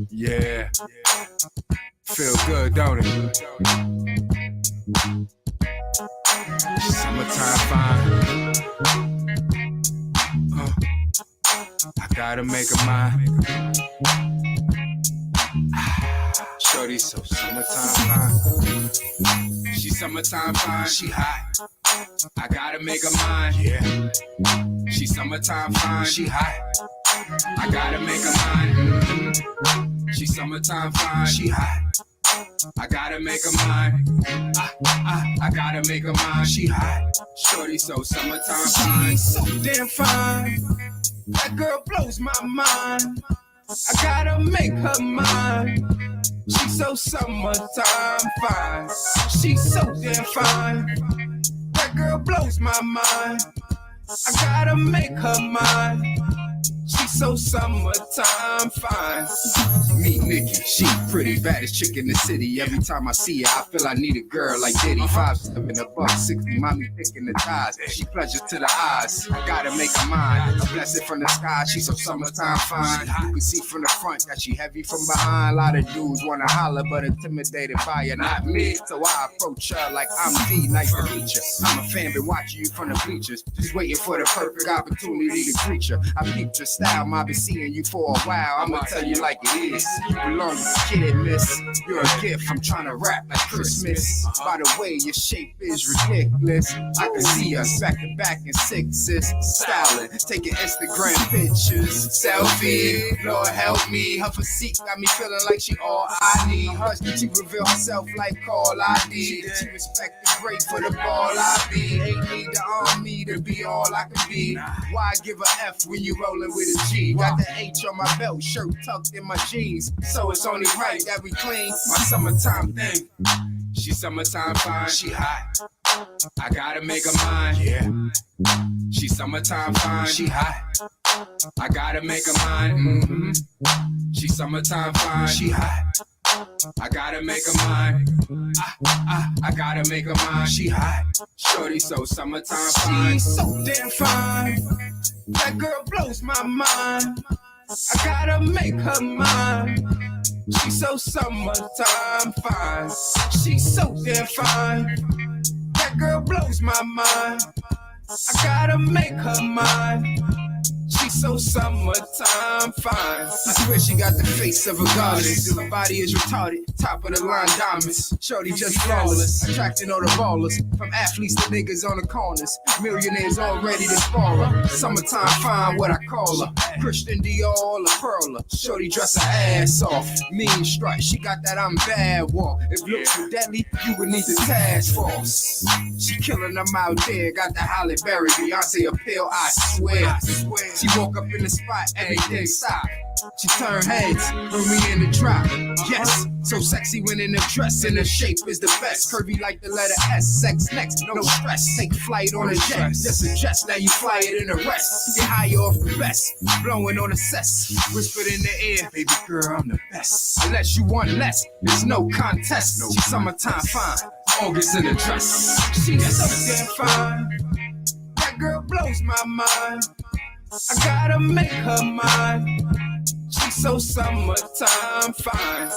Yeah. Feel good, don't it? Summertime fine. I gotta make a mind. Shorty so summertime fine. She summertime fine, she hot. I gotta make a mind. Yeah. She summertime fine, she hot. I gotta make a mind. She summertime fine, she hot. I gotta make a mind. I gotta make a mind. She hot. Shorty so summertime fine. She's so damn fine. That girl blows my mind. I gotta make her mine. She's so summertime fine. She's so damn fine. That girl blows my mind. I gotta make her mine. She's so summertime fine. Meet Nikki, she pretty, baddest chick in the city. Every time I see her, I feel I need a girl like Diddy. 5'7", $160, mommy thick in the thighs. She pleasure to the eyes. I gotta make her mine. A blessing from the sky, she's so summertime fine. You can see from the front that she heavy from behind. A lot of dudes wanna holler, but intimidated by her, not me. So I approach her like I'm D, nice to meet you. I'm a fan, been watching you from the bleachers, just waiting for the perfect opportunity to greet you. I peeped your style, I've been seeing you for a while. I'ma tell you like it is. You belong with the kid, miss. You're a gift, I'm trying to rap like Christmas. By the way, your shape is ridiculous. I can see us back to back in sixes. Styling, taking Instagram pictures. Selfie, Lord help me. Her physique got me feeling like she all I need. Her she reveal herself like Call ID. She respect the great for the ball I be. Ain't need the army to be all I can be. Why give a F when you rolling with a G? Got the H on my belt, shirt tucked in my jeans. So it's only right that we clean my summertime thing. She summertime fine, she hot. I gotta make her mine. Yeah. She summertime fine, she hot. I gotta make her mine. She summertime fine, she hot. I gotta make her mine. I gotta make her mine. She hot. Shorty so summertime fine. She's so damn fine. That girl blows my mind. I gotta make her mine. She's so summertime fine. She's so damn fine. That girl blows my mind. I gotta make her mine. She's so summertime fine. I swear she got the face of a goddess. Her body is retarded, top of the line diamonds. Shorty just flawless, attracting all the ballers. From athletes to niggas on the corners. Millionaires all ready to spar her. Summertime fine, what I call her. Christian Dior, a pearler. Shorty dress her ass off. Mean strut, she got that I'm bad walk. If looks were deadly, you would need the task force. She killing them out there, got the Halle Berry, Beyonce appeal, I swear. She woke up in the spot, everything stop. She turned heads, threw me in the drop. Yes, so sexy when in a dress, and her shape is the best. Curvy like the letter S, sex next, no stress. Take flight on a jet, just a jet, now you fly it in the rest. Get higher off the best, blowing on the cess. Whispered in the air, baby girl, I'm the best. Unless you want less, there's no contest. She's summertime fine, August in a dress. She's so damn fine, that girl blows my mind. I gotta make her mine. She's so summertime fine.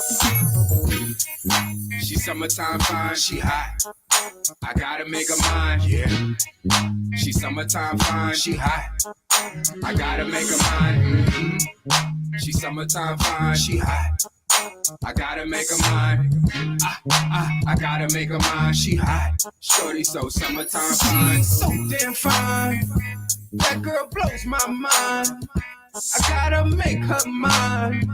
She's summertime fine, she hot. I gotta make her mine. Yeah. She's summertime fine, she hot. I gotta make her mine. She's summertime fine, she hot. I gotta make her mine. I gotta make her mine. She hot. Shorty so summertime fine. She's so damn fine. That girl blows my mind. I gotta make her mine.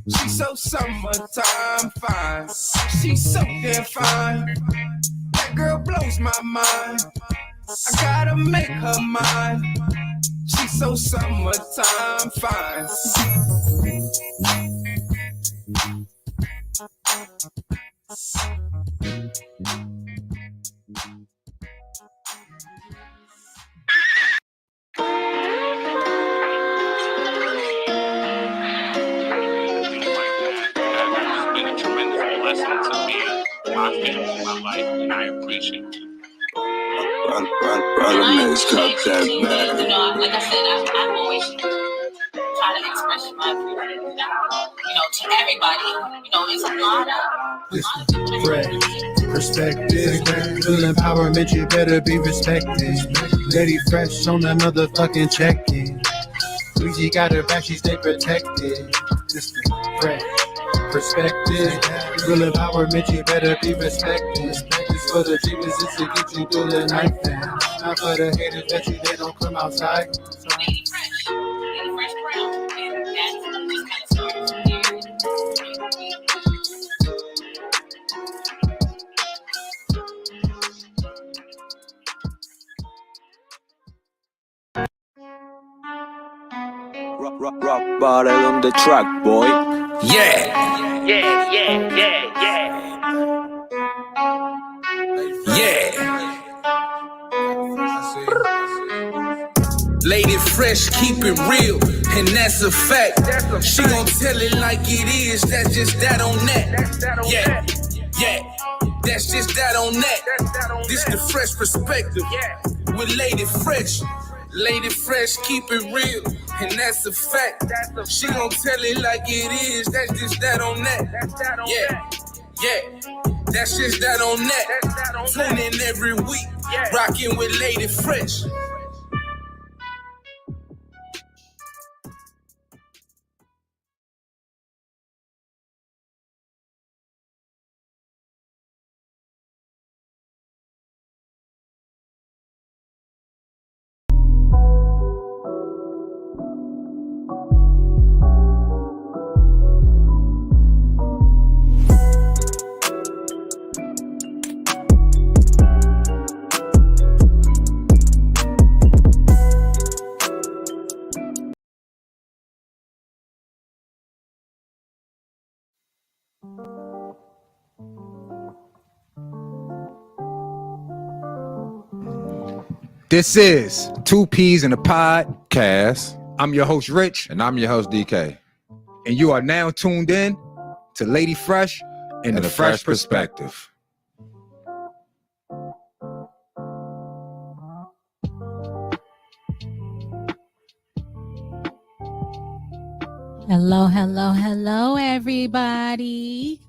She's so summertime fine. She's so damn fine. That girl blows my mind. I gotta make her mine. She's so summertime fine. My family, my life, and I appreciate it. Brother, let's cut that back. You know, like I said, I've always try to express my appreciation, to everybody. It's a lot of perspective, real empowerment, you better be respected. Lady Fresh on that motherfucking check-in. Weezy got her back, she stay protected. Just the fresh perspective, real empowerment, you better be respected. It's for the dreamers, it's to get you through the night. Not for the haters that they don't come outside. Lady Fresh Brown, and that's just kind of started from there. Rock bottle on the track, boy. Yeah. Lady Fresh, keep it real, and that's a fact. She gon' tell it like it is, that's just that on that. Yeah, that's just that on that. This the fresh perspective with Lady Fresh. Lady Fresh, keep it real, and that's a fact. She gon' tell it like it is, that's just that on that. Yeah, that's just that on that. Tune in every week, rockin' with Lady Fresh. This is Two Peas in a Pod. Cass. I'm your host, Rich. And I'm your host, DK. And you are now tuned in to Lady Fresh and the Fresh Perspective. Hello, everybody.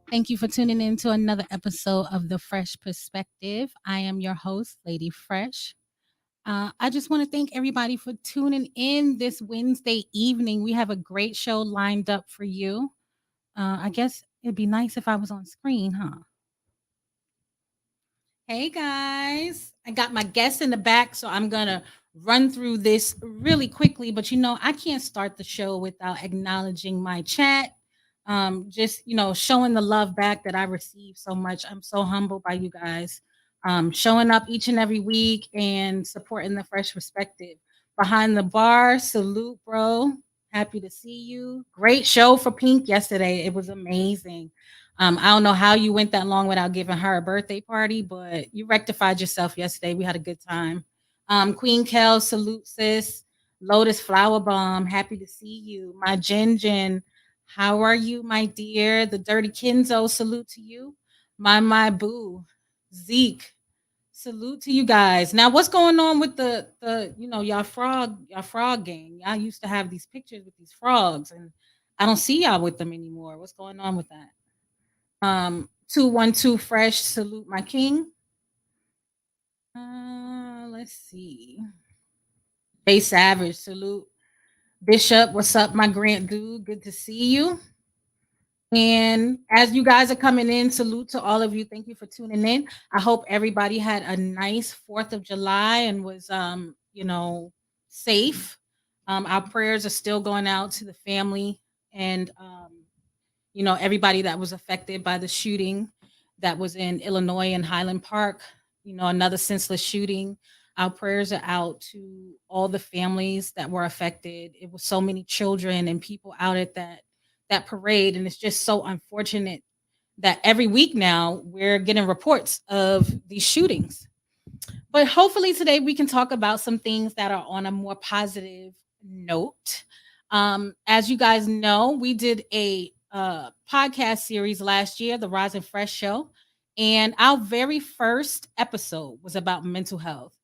Thank you for tuning in to another episode of The Fresh Perspective. I am your host, Lady Fresh. I just want to thank everybody for tuning in this Wednesday evening. We have a great show lined up for you. I guess it'd be nice if I was on screen, huh? Hey, guys. I got my guests in the back, so I'm going to run through this really quickly. But, I can't start the show without acknowledging my chat. Just, showing the love back that I receive so much. I'm so humbled by you guys. Showing up each and every week and supporting the Fresh Perspective. Behind the bar, salute, bro. Happy to see you. Great show for Pink yesterday. It was amazing. I don't know how you went that long without giving her a birthday party, but you rectified yourself yesterday. We had a good time. Queen Kel, salute, sis. Lotus Flower Bomb, happy to see you. My Jen, how are you, my dear? The Dirty Kenzo, salute to you. My boo, Zeke, salute to you guys. Now, what's going on with the y'all frog gang? Y'all used to have these pictures with these frogs, and I don't see y'all with them anymore. What's going on with that? 212 Fresh, salute my king. Let's see. Bay Savage, salute. Bishop, what's up, my grand dude? Good to see you. And as you guys are coming in, salute to all of you. Thank you for tuning in. I hope everybody had a nice 4th of July and was safe. Our prayers are still going out to the family and everybody that was affected by the shooting that was in Illinois and Highland Park, another senseless shooting. Our prayers are out to all the families that were affected. It was so many children and people out at that parade. And it's just so unfortunate that every week now we're getting reports of these shootings. But hopefully today we can talk about some things that are on a more positive note. As you guys know, we did a podcast series last year, the Rise and Fresh Show, and our very first episode was about mental health.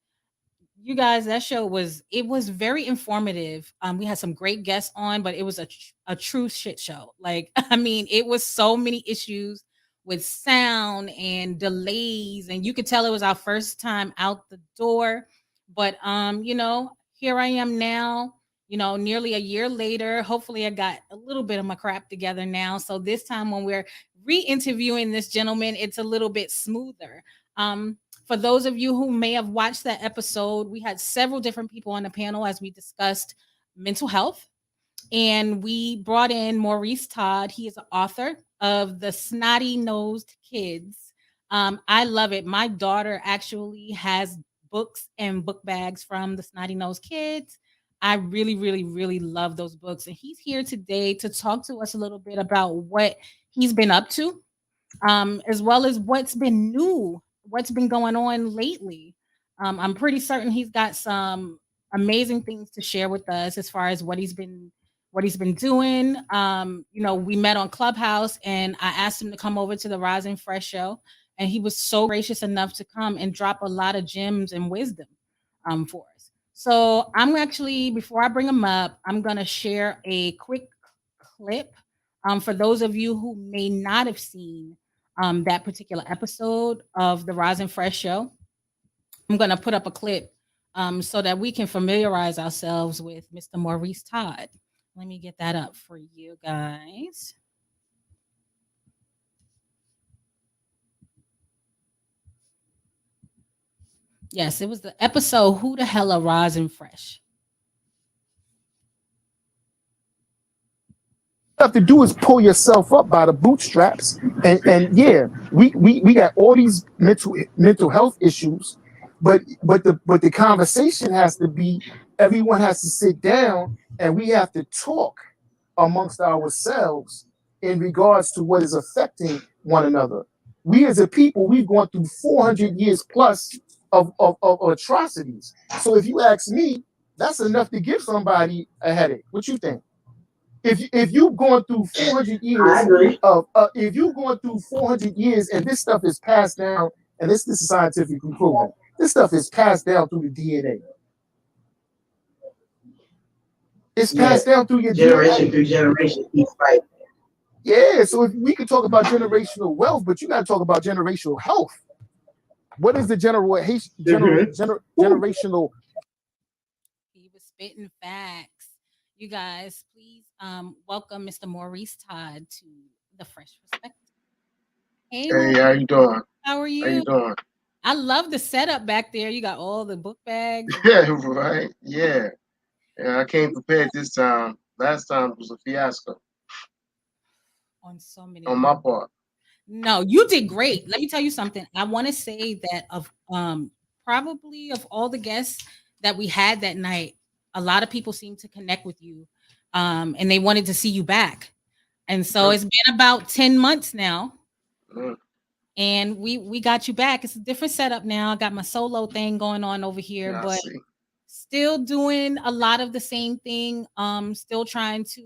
You guys, that show was it was very informative. We had some great guests on, but it was a true shit show. Like, I mean, it was so many issues with sound and delays, and you could tell it was our first time out the door. But here I am now. Nearly a year later. Hopefully, I got a little bit of my crap together now. So this time, when we're re-interviewing this gentleman, it's a little bit smoother. For those of you who may have watched that episode, we had several different people on the panel as we discussed mental health. And we brought in Maurice Todd. He is an author of the Snotty Nosed Kids. I love it. My daughter actually has books and book bags from the Snotty Nosed Kids. I really, really, really love those books. And he's here today to talk to us a little bit about what he's been up to, as well as what's been new, what's been going on lately. I'm pretty certain he's got some amazing things to share with us as far as what he's been doing. We met on Clubhouse, and I asked him to come over to the Rising Fresh show, and he was so gracious enough to come and drop a lot of gems and wisdom for us. So I'm actually, before I bring him up, I'm gonna share a quick clip for those of you who may not have seen that particular episode of the Rising Fresh show. I'm going to put up a clip so that we can familiarize ourselves with Mr. Maurice Todd. Let me get that up for you guys. Yes, it was the episode Who the Hell Are Rising Fresh? Have to do is pull yourself up by the bootstraps, and yeah, we got all these mental health issues, but the conversation has to be, everyone has to sit down and we have to talk amongst ourselves in regards to what is affecting one another. We as a people, we've gone through 400 years plus of atrocities. So if you ask me, that's enough to give somebody a headache. What you think? If you've gone through 400 years of if you've gone through 400 years and this stuff is passed down, and this is scientifically proven, this stuff is passed down through the DNA. It's passed down through your generation DNA. through generation. Keep fighting. Yeah, so if we could talk about generational wealth, but you got to talk about generational health. What is the generational? He was spitting facts. You guys, please welcome Mr. Maurice Todd to the Fresh Perspective. Hey, Hey, how you doing? how are How you? you doing? I love the setup back there. You got all the book bags. Yeah, right. Yeah. I came prepared this time. Last time was a fiasco On so many on my part. No, you did great. Let me tell you something. I want to say that of probably of all the guests that we had that night, a lot of people seemed to connect with you. And they wanted to see you back. And so it's been about 10 months now. Mm. And we got you back. It's a different setup now. I got my solo thing going on over here, Yeah, I but see. still doing a lot of the same thing. Still trying to,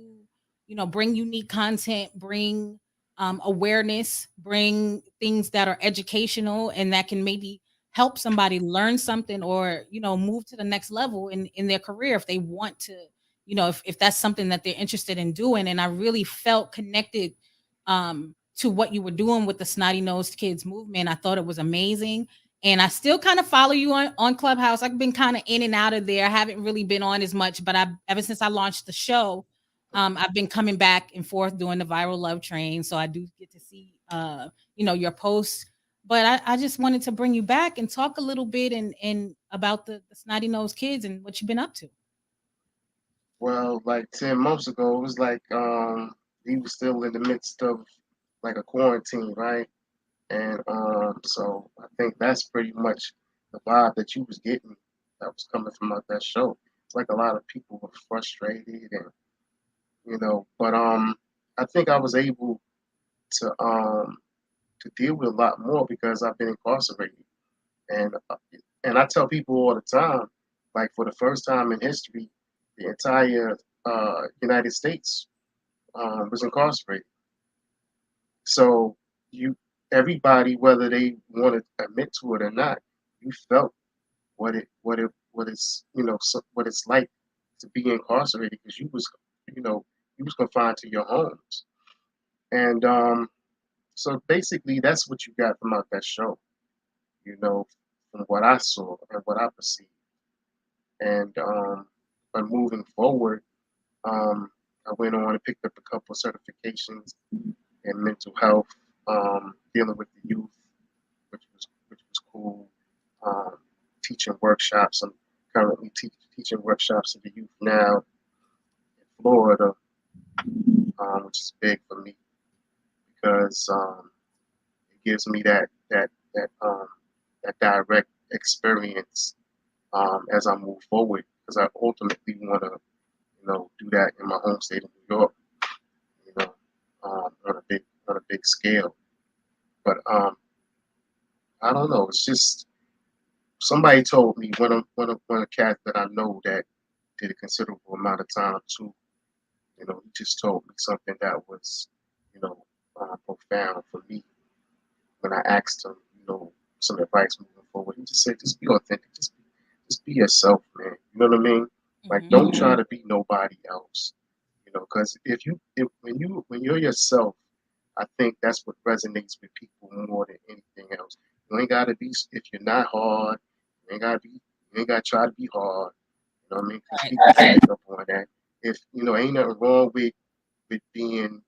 bring unique content, bring awareness, bring things that are educational and that can maybe help somebody learn something or, move to the next level in their career if they want to, if that's something that they're interested in doing. And I really felt connected to what you were doing with the Snotty Nosed Kids movement. I thought it was amazing. And I still kind of follow you on Clubhouse. I've been kind of in and out of there. I haven't really been on as much, but ever since I launched the show, I've been coming back and forth doing the viral love train. So I do get to see, your posts. But I just wanted to bring you back and talk a little bit and about the Snotty Nosed Kids and what you've been up to. Well, like 10 months ago, it was like he was still in the midst of like a quarantine, right? And so I think that's pretty much the vibe that you was getting that was coming from out that show. It's like a lot of people were frustrated and but I think I was able to deal with a lot more because I've been incarcerated. And I tell people all the time, like for the first time in history, the entire United States was incarcerated. So everybody, whether they want to admit to it or not, you felt what it what it's like to be incarcerated because you know you was confined to your homes. And so basically that's what you got from out that show, you know, from what I saw and what I perceived. And but moving forward, I went on and picked up a couple of certifications in mental health, dealing with the youth, which was cool. Um, Teaching workshops. I'm currently teaching workshops to the youth now in Florida, which is big for me because it gives me that direct experience as I move forward. Because I ultimately want to, do that in my home state of New York, you know, on a big scale. But I don't know. It's just somebody told me one of cat that I know that did a considerable amount of time too. He just told me something that was, you know, profound for me when I asked him, some advice moving forward. He just said, just be authentic, just be yourself, man. You know what I mean? Like, don't try to be nobody else. Because when you're yourself, I think that's what resonates with people more than anything else. You ain't gotta be if you're not hard. You ain't gotta try to be hard. You know what I mean? Because people pick up on that. If ain't nothing wrong with being,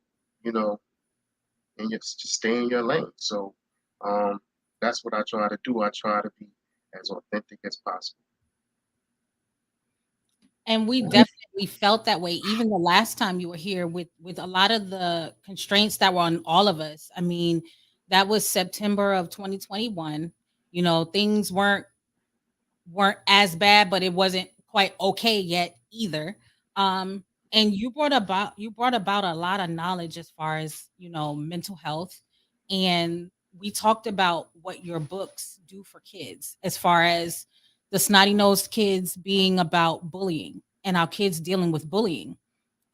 you know, and just stay in your lane. So that's what I try to do. I try to be as authentic as possible. And we definitely felt that way even the last time you were here with a lot of the constraints that were on all of us. I mean, that was September of 2021. Things weren't as bad, but it wasn't quite okay yet either. Um, and you brought about a lot of knowledge as far as mental health, and we talked about what your books do for kids, as far as the Snotty Nosed Kids being about bullying and how kids dealing with bullying.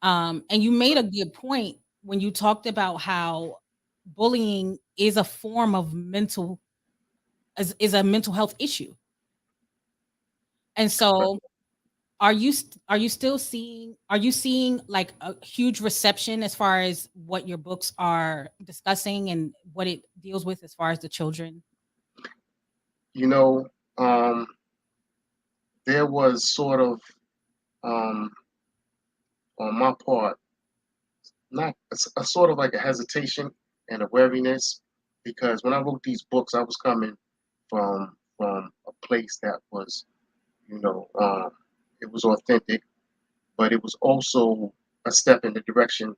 And you made a good point when you talked about how bullying is a form of is a mental health issue. And so are you seeing like a huge reception as far as what your books are discussing and what it deals with as far as the children? You know, um, there was sort of um, on my part, not a sort of like a hesitation and a wariness because when I wrote these books, I was coming from a place that was, you know, um, it was authentic, but it was also a step in the direction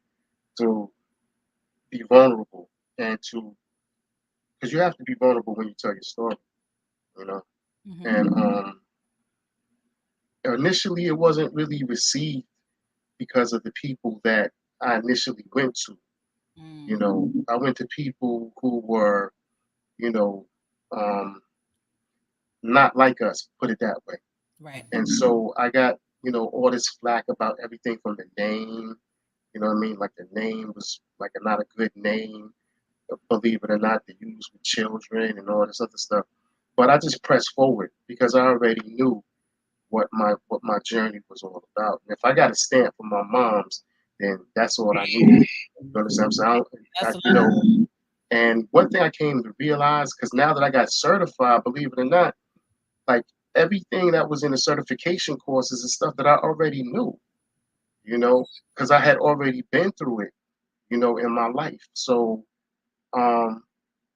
to be vulnerable and to because you have to be vulnerable when you tell your story, you know. Mhm. And initially, it wasn't really received because of the people that I initially went to. Mm, I went to people who were, you know, um, not like us, put it that way. right. And so I got, all this flack about everything from the name. You know what I mean? Like the name was like not a good name, believe it or not, to use with children and all this other stuff. But I just pressed forward because I already knew what my journey was all about. And if I got a stamp from my mom's, then that's all I needed. You understand what I'm saying? That's a You lot. know, and one thing I came to realize, because now that I got certified, believe it or not, like everything that was in the certification courses is stuff that I already knew, because I had already been through it, in my life. So um,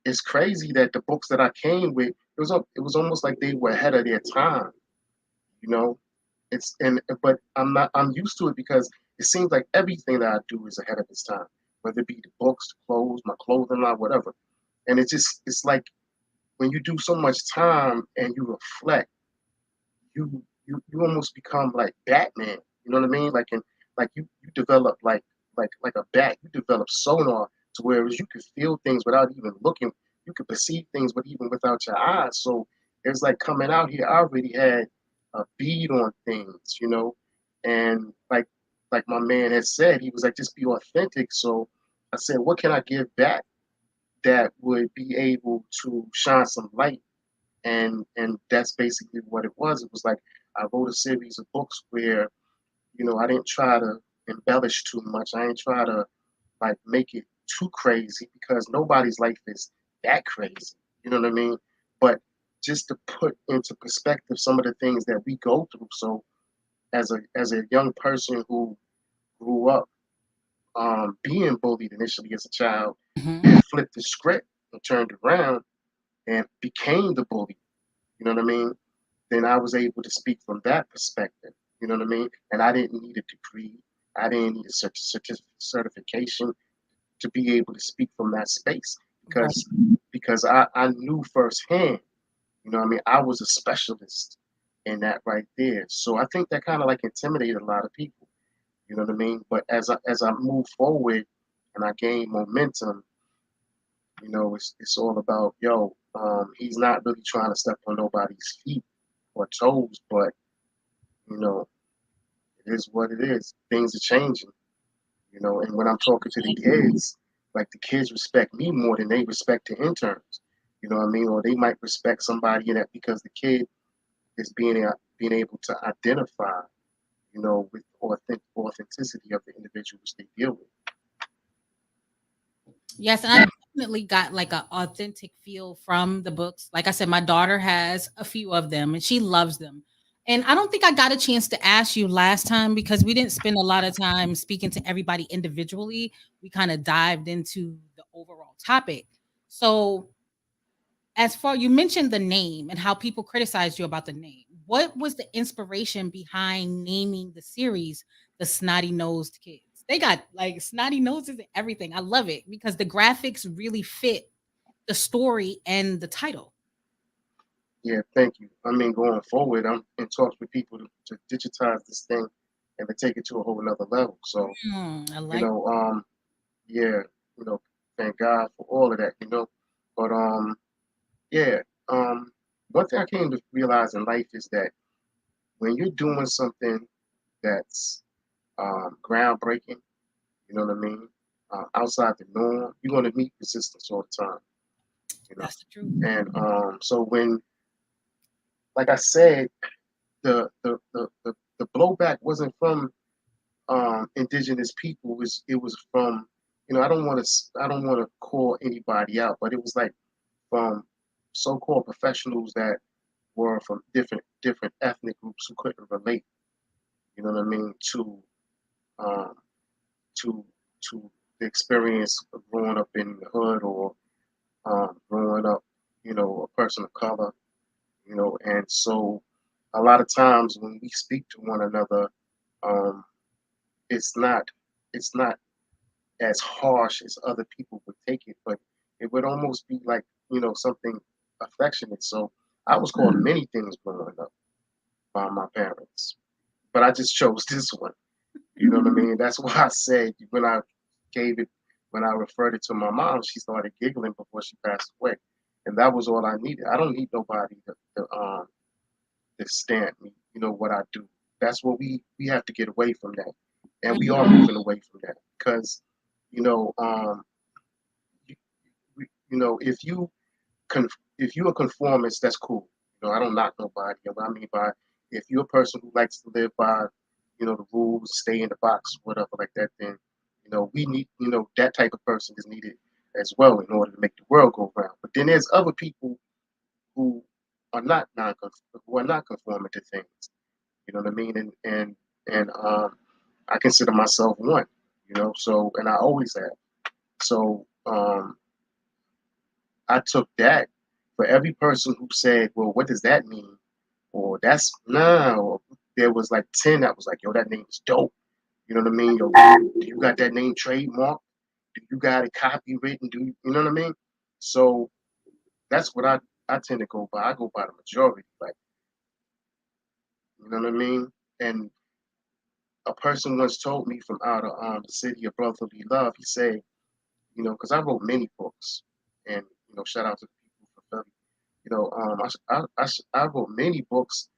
it's crazy that the books that I came with, it was almost like they were ahead of their time, you know. But I'm used to it because it seems like everything that I do is ahead of its time, whether it be the books, the clothes, my clothing line, whatever. And it's like when you do so much time and you reflect, you almost become like Batman. You know what I mean? Like you develop like a bat. You develop sonar to where you could feel things without even looking. You could perceive things, but even without your eyes. So it's like coming out here. I already had a bead on things, and like my man had said, he was like, just be authentic. So I said, what can I give back that would be able to shine some light and that's basically what it was. It was like I wrote a series of books where, I didn't try to embellish too much. I didn't try to like make it too crazy because nobody's life is that crazy. You know what I mean? But just to put into perspective some of the things that we go through. So as a young person who grew up being bullied initially as a child, Mhm. and flipped the script and turned around and became the bully. You know what I mean? Then I was able to speak from that perspective. You know what I mean? And I didn't need a degree. I didn't need a certification to be able to speak from that space Right. because I knew firsthand. You know what I mean? I was a specialist in that right there. So I think that kind of like intimidated a lot of people. You know what I mean? But as I move forward and I gain momentum, it's all about he's not really trying to step on nobody's feet or toes, but you know, it is what it is. Things are changing, and when I'm talking to the kids, like the kids respect me more than they respect the interns. You know what I mean? Or they might respect somebody in that because the kid is being able to identify, with authenticity of the individuals they deal with. Yes, and I definitely got like an authentic feel from the books. Like I said, my daughter has a few of them and she loves them. And I don't think I got a chance to ask you last time because we didn't spend a lot of time speaking to everybody individually. We kind of dived into the overall topic. So, as far you mentioned the name and how people criticized you about the name, what was the inspiration behind naming the series the Snotty Nosed Kids? They got like snotty noses and everything. I love it because the graphics really fit the story and the title. Yeah, thank you. I mean, going forward, I'm in talks with people to digitize this thing and to take it to a whole another level. So, I you like. know, um, yeah, thank God for all of that. But yeah, one thing I came to realize in life is that when you're doing something that's groundbreaking, you know what I mean, outside the norm, you're going to meet resistance all the time. You know, That's the truth. and so when, like I said, the blowback wasn't from indigenous people. It was from, I don't want to call anybody out, but it was like from so-called professionals that were from different ethnic groups who couldn't relate. You know what I mean, um, to to the experience of growing up in the hood, or growing up, a person of color. And so a lot of times when we speak to one another, um, it's not it's not as harsh as other people would take it, but it would almost be like, something affectionate. So I was called many things growing up by my parents, but I just chose this one. You know what I mean? That's why I said gave it when I referred it to my mom, she started giggling before she passed away, and that was all I needed. I don't need nobody to stamp me. You know what I do. That's what we have to get away from that, and we are moving away from that because, you know, you, if you a conformist, that's cool. I don't knock nobody. What I mean by, if you're a person who likes to live by, the rules, stay in the box, whatever like that, then we need, that type of person is needed as well in order to make the world go round. But then there's other people who are not non who are not conforming to things. You know what I mean? And I consider myself one. So, and I always have. So I took that for every person who said, "Well, what does that mean?" Or "That's no." There was like 10 that was like, "Yo, that name is dope." You know what I mean? Yo, do you got that name trademark? Do you got it copywritten? You know what I mean? So that's what I tend to go by. I go by the majority, like, you know what I mean? And a person once told me from out of the city of brotherly love, he said, because I wrote many books, and shout out to the people for Philly. I wrote many books,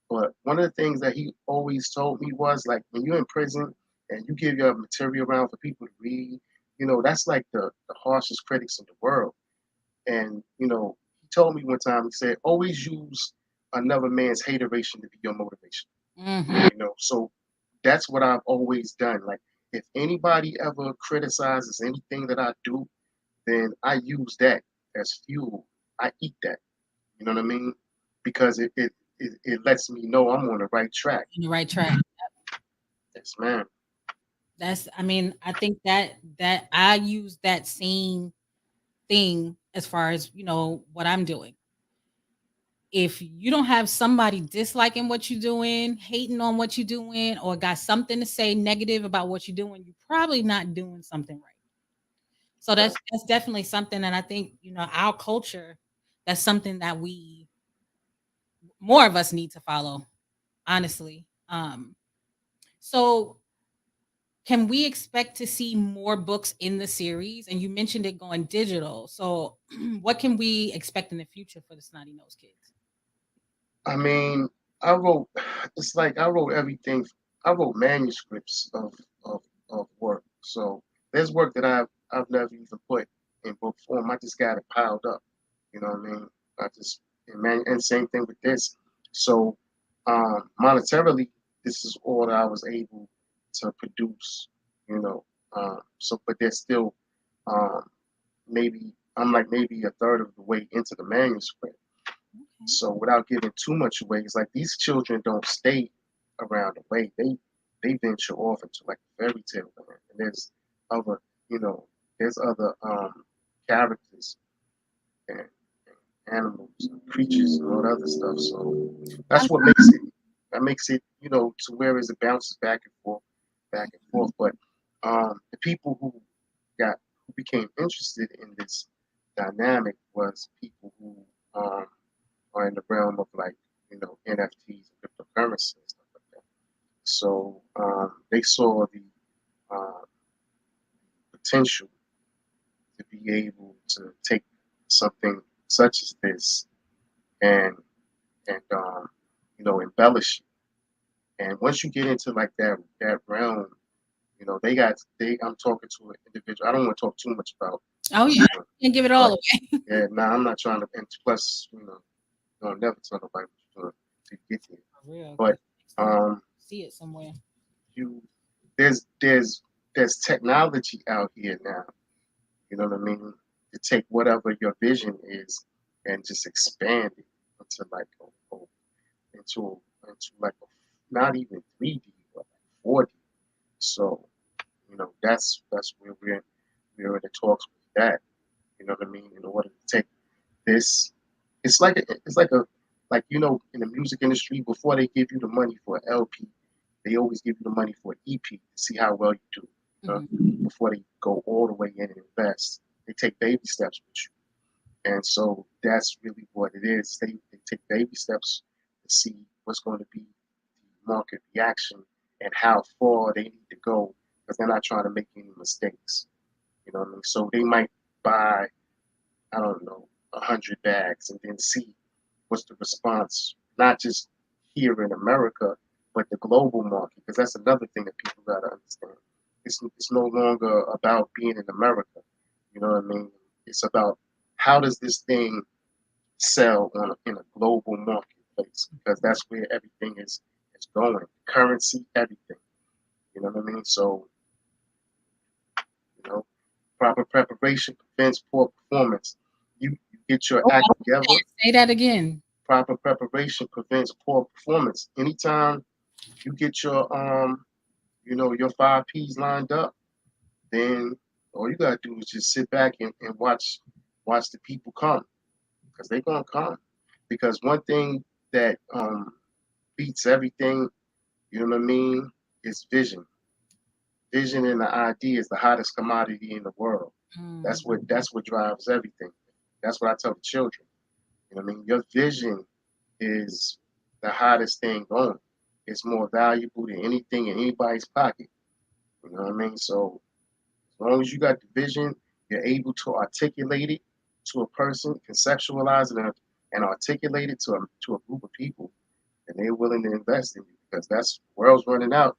but one of the things that he always told me was like, when you're in prison and you give your material around for people to read, that's like the harshest critics in the world. And he told me one time, he said, always use another man's hateration to be your motivation. Mhm. So that's what I've always done. Like if anybody ever criticizes anything that I do, then I use that as fuel. I eat that. You know what I mean? Because it lets me know I'm on the right track. On the right track. Yes, man. I mean, I think that I use that same thing as far as, what I'm doing. If you don't have somebody disliking what you're doing, hating on what you're doing, or got something to say negative about what you're doing, you're probably not doing something right. So that's definitely something that I think, our culture, that's something that more of us need to follow, honestly. So can we expect to see more books in the series? And you mentioned it going digital. So what can we expect in the future for the Snotty Nosed Kids? I mean, I wrote. It's like I wrote everything. I wrote manuscripts of of work. So there's work that I've never even put in book form. I just got it piled up. You know what I mean? I just and same thing with this. So monetarily, this is all that I was able to produce. You know, so but there's still um, maybe I'm like maybe a third of the way into the manuscript. Okay. So without giving too much away, it's like these children don't stay around the way. They venture off into like a fairy tale land. And other, you know, there's other characters and animals and creatures and all that other stuff. So I, that's what makes it, to where it bounces back and forth. But the people who became interested in this dynamic was people who um are in the realm of like, NFTs and cryptocurrency and stuff like that. So they saw the uh, potential to be able to take something such as this and embellish it. And once you get into like that realm, I'm talking to an individual. I don't want to talk too much about oh what yeah, I'm doing, can't give it all but away. yeah, nah, I'm not trying to. And plus, never tell nobody what you're doing to get there. For real, 'cause But next thing you um, see it somewhere. you there's technology out here now, you know what I mean, to take whatever your vision is and just expand it into like into like not even 3D but like 4D. So that's where we're in the talks with that, you know what I mean, in order to take this. It's like in the music industry, before they give you the money for an LP, they always give you the money for an EP to see how well you do. Before they go all the way in and invest, they take baby steps with you, and so that's really what it is. They take baby steps to see what's going to be the market reaction and how far they need to go, because they're not trying to make any mistakes. You know what I mean? So they might buy, I don't know, 100 bags and then see what's the response, not just here in America, but the global market, because that's another thing that people got to understand. It's no longer about being in America. You know what I mean? It's about how does this thing sell in a global marketplace, because that's where everything is going. Currency, everything. You know what I mean? So, you know, proper preparation prevents poor performance. You get your Oh, act together. say that again. Proper preparation prevents poor performance. Anytime you get your 5 P's lined up, then all you gotta do is just sit back and watch the people come, because they're gonna come. Because one thing that beats everything, you know what I mean, is vision. Vision and the idea is the hottest commodity in the world. Mm. That's what drives everything. That's what I tell the children. You know what I mean? Your vision is the hottest thing going. It's more valuable than anything in anybody's pocket. You know what I mean? So as long as you got the vision, you're able to articulate it to a person, conceptualize it, and articulate it to a group of people, and they're willing to invest in you, because that's the world's running out.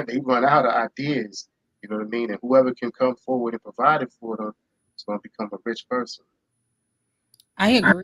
They run out of ideas. You know what I mean? And whoever can come forward and provide it for them is going to become a rich person. I agree.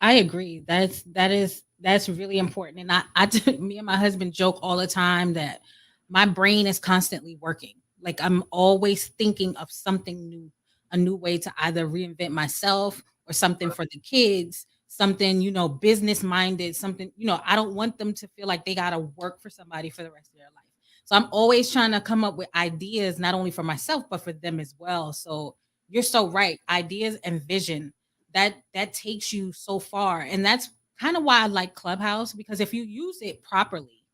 I agree. That is That's really important. And me and my husband joke all the time that my brain is constantly working. Like I'm always thinking of something new, a new way to either reinvent myself or something for the kids, something, business minded, something, I don't want them to feel like they got to work for somebody for the rest of their life. So I'm always trying to come up with ideas, not only for myself, but for them as well. So you're so right. Ideas and vision that takes you so far. And that's kind of why I like Clubhouse because if you use it properly,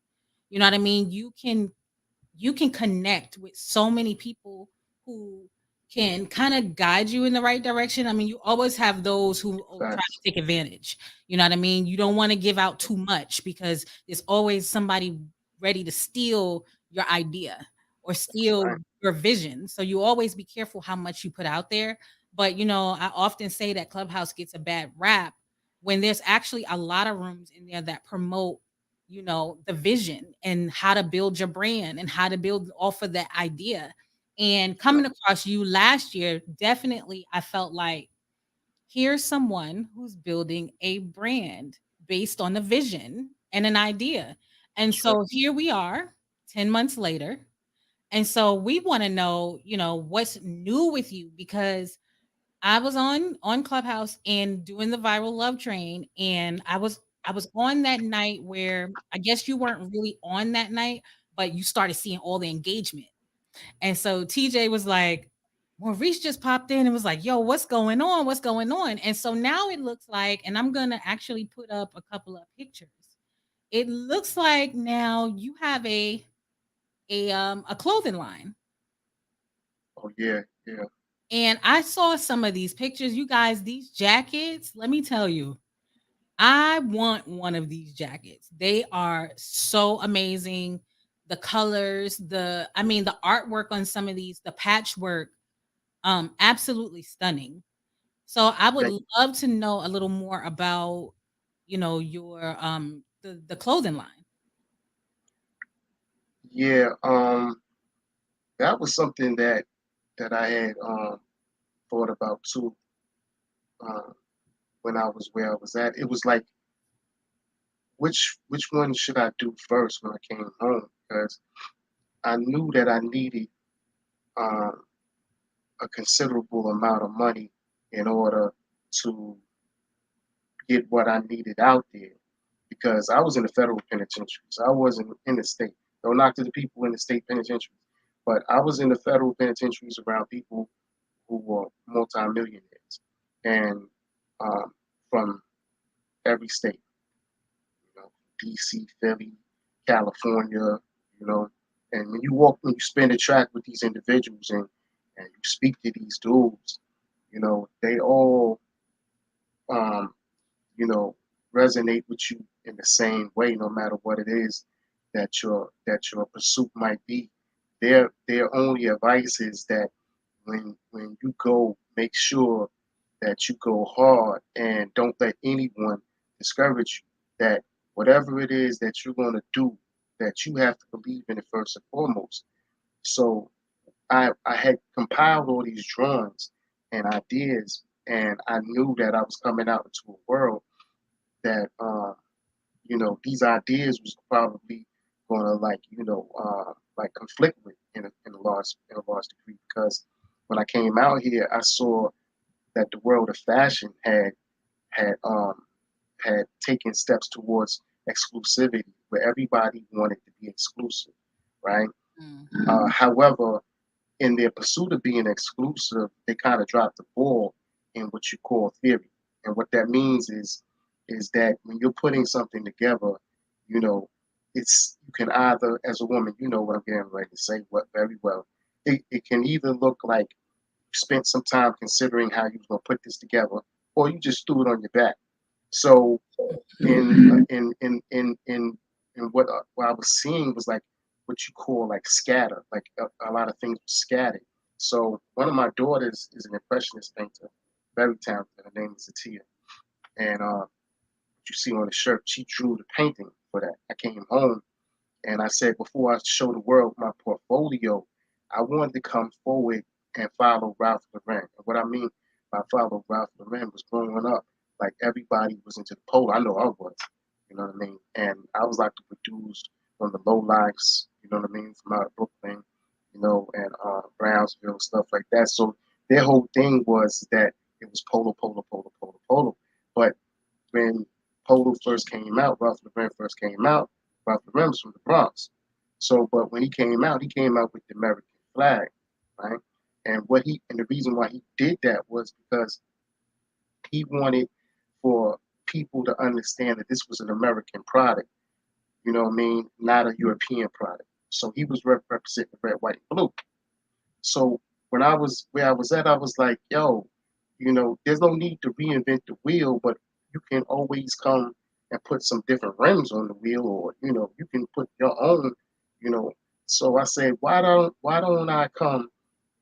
you know what I mean, you can connect with so many people who can kind of guide you in the right direction. I mean, you always have those who try Facts. to take advantage. You know what I mean? You don't want to give out too much because there's always somebody ready to steal your idea or That's steal right. your vision. So you always be careful how much you put out there. But I often say that Clubhouse gets a bad rap when there's actually a lot of rooms in there that promote the vision and how to build your brand and how to build off of that idea. And coming Right. across you last year, definitely I felt like here's someone who's building a brand based on a vision and an idea. And That's right. so here we are 10 months later. And so we want to know, what's new with you because I was on Clubhouse and doing the viral love train, and I was on that night where I guess you weren't really on that night, but you started seeing all the engagement. And so TJ was like, Maurice just popped in and was like, yo, what's going on? What's going on? And so now it looks like, and I'm gonna actually put up a couple of pictures. It looks like now you have a clothing line. Oh yeah, yeah. And I saw some of these pictures. You guys, these jackets, let me tell you, I want one of these jackets. They are so amazing. The colors, the artwork on some of these, the patchwork, absolutely stunning. So I would Thank love to know a little more about, your the clothing line. you. Yeah. That was something that I had thought about too. Uh, when I was where I was at, it was like which one should I do first when I came home because I knew that I needed um, a considerable amount of money in order to get what I needed out there because I was in the federal penitentiary, so I wasn't in the state. Don't knock to the people in the state penitentiary, but I was in the federal penitentiaries around people who were multimillionaires and um, from every state, DC, Philly, California, you know. And when you spend a track with these individuals and you speak to these dudes, they all um, you know, resonate with you in the same way, no matter what it is that your pursuit might be. Their only advice is that when you go, make sure that you go hard and don't let anyone discourage you. That whatever it is that you're going to do, that you have to believe in it first and foremost. So I had compiled all these drawings and ideas, and I knew that I was coming out into a world that these ideas was probably gonna like conflict with in a large degree because when I came out here I saw that the world of fashion had um had taken steps towards exclusivity where everybody wanted to be exclusive, right? Mhm. However, in their pursuit of being exclusive, they kind of dropped the ball in what you call theory. And what that means is that when you're putting something together, you know, you can either, as a woman, you know what I'm getting ready to say what very well. It can either look like you spent some time considering how you was gonna put this together, or you just threw it on your back. So in what I was seeing was like what you call like scatter, like a lot of things were scattered. So one of my daughters is an impressionist painter, very talented. Her name is Atia, and what you see on the shirt, she drew the painting for that. I came home and I said before I show the world my portfolio, I wanted to come forward and follow Ralph Lauren. And what I mean by follow Ralph Lauren was growing up, like everybody was into the polo. I know I was. You know what I mean? And I was like the producer from the Low Lives, you know what I mean, from out of Brooklyn, you know, and Brownsville, stuff like that. So their whole thing was that it was polo, polo, polo, polo, polo. But when polo first came out, Ralph Lauren first came out, Ralph Lauren was from the Bronx. So, but when he came out with the American flag, right? And the reason why he did that was because he wanted for people to understand that this was an American product, you know what I mean, not a European product. So he was representing red, white, and blue. So when I was where I was at, I was like, yo, you know, there's no need to reinvent the wheel, but you can always come and put some different rims on the wheel, or you know, you can put your own, you know. So I said, why don't I come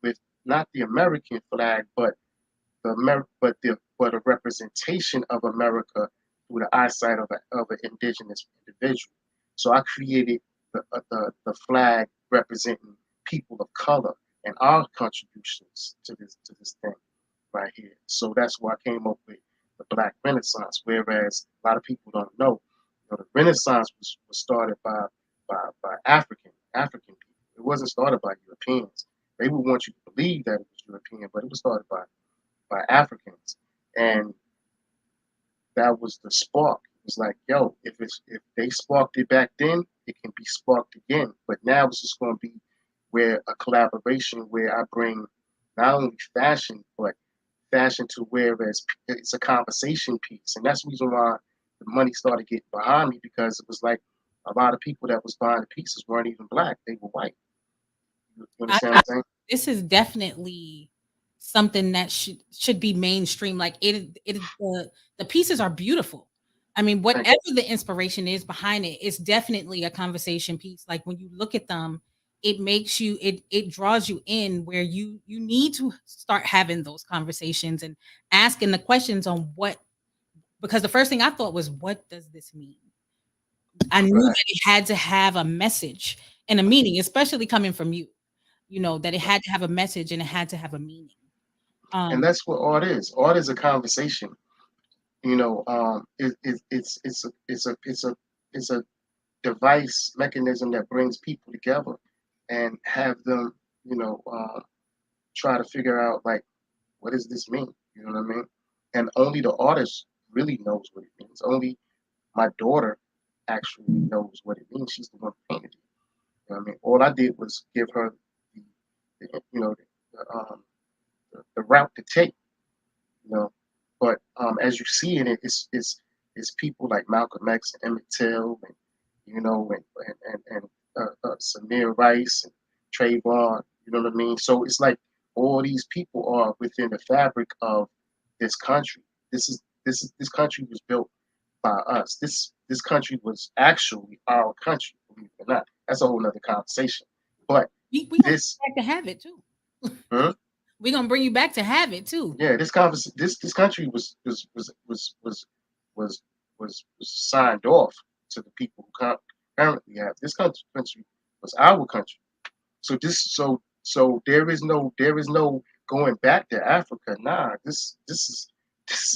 with not the American flag, but but a representation of America through the eyesight of an indigenous individual. So I created the flag representing people of color and our contributions to this thing right here. So that's why I came up with the Black Renaissance. Whereas a lot of people don't know, you know, the Renaissance was started by African people. It wasn't started by Europeans. They would want you to believe that it was European, but it was started by Africans, and that was the spark. It was like, yo, if they sparked it back then, it can be sparked again. But now it's just going to be where a collaboration where I bring not only fashion, but fashion to where it's a conversation piece, and that's the reason why the money started getting behind me, because it was like a lot of people that was buying the pieces weren't even black; they were white. You I, understand I what I'm saying? this is definitely something that should be mainstream. Like the pieces are beautiful. I mean, Thank whatever the inspiration is behind it, it's definitely a conversation piece. Like when you look at them, it makes you it draws you in where you need to start having those conversations and asking the questions on what, because the first thing I thought was, what does this mean? I knew you. Right. that it had to have a message and a meaning, especially coming from you. You know, that it had to have a message and it had to have a meaning. And Um, that's what art is. Art is a conversation. You know, it's a device mechanism that brings people together and have them, you know, try to figure out like, what does this mean? You know what I mean? And only the artist really knows what it means. Only my daughter actually knows what it means. She's the one who painted it. You know what I mean? All I did was give her you know, the route to take. You know, but as you see in it, it's people like Malcolm X and Emmett Till, and you know, and Samir Rice and Trayvon. You know what I mean? So it's like all these people are within the fabric of this country. This country was built by us. This country was actually our country, believe it or not. That's a whole nother conversation. But we gonna this, bring you back to have it too. huh? We're gonna bring you back to have it too. Yeah, this country was signed off to the people who currently have this country was our country. So there is no going back to Africa. Nah, this is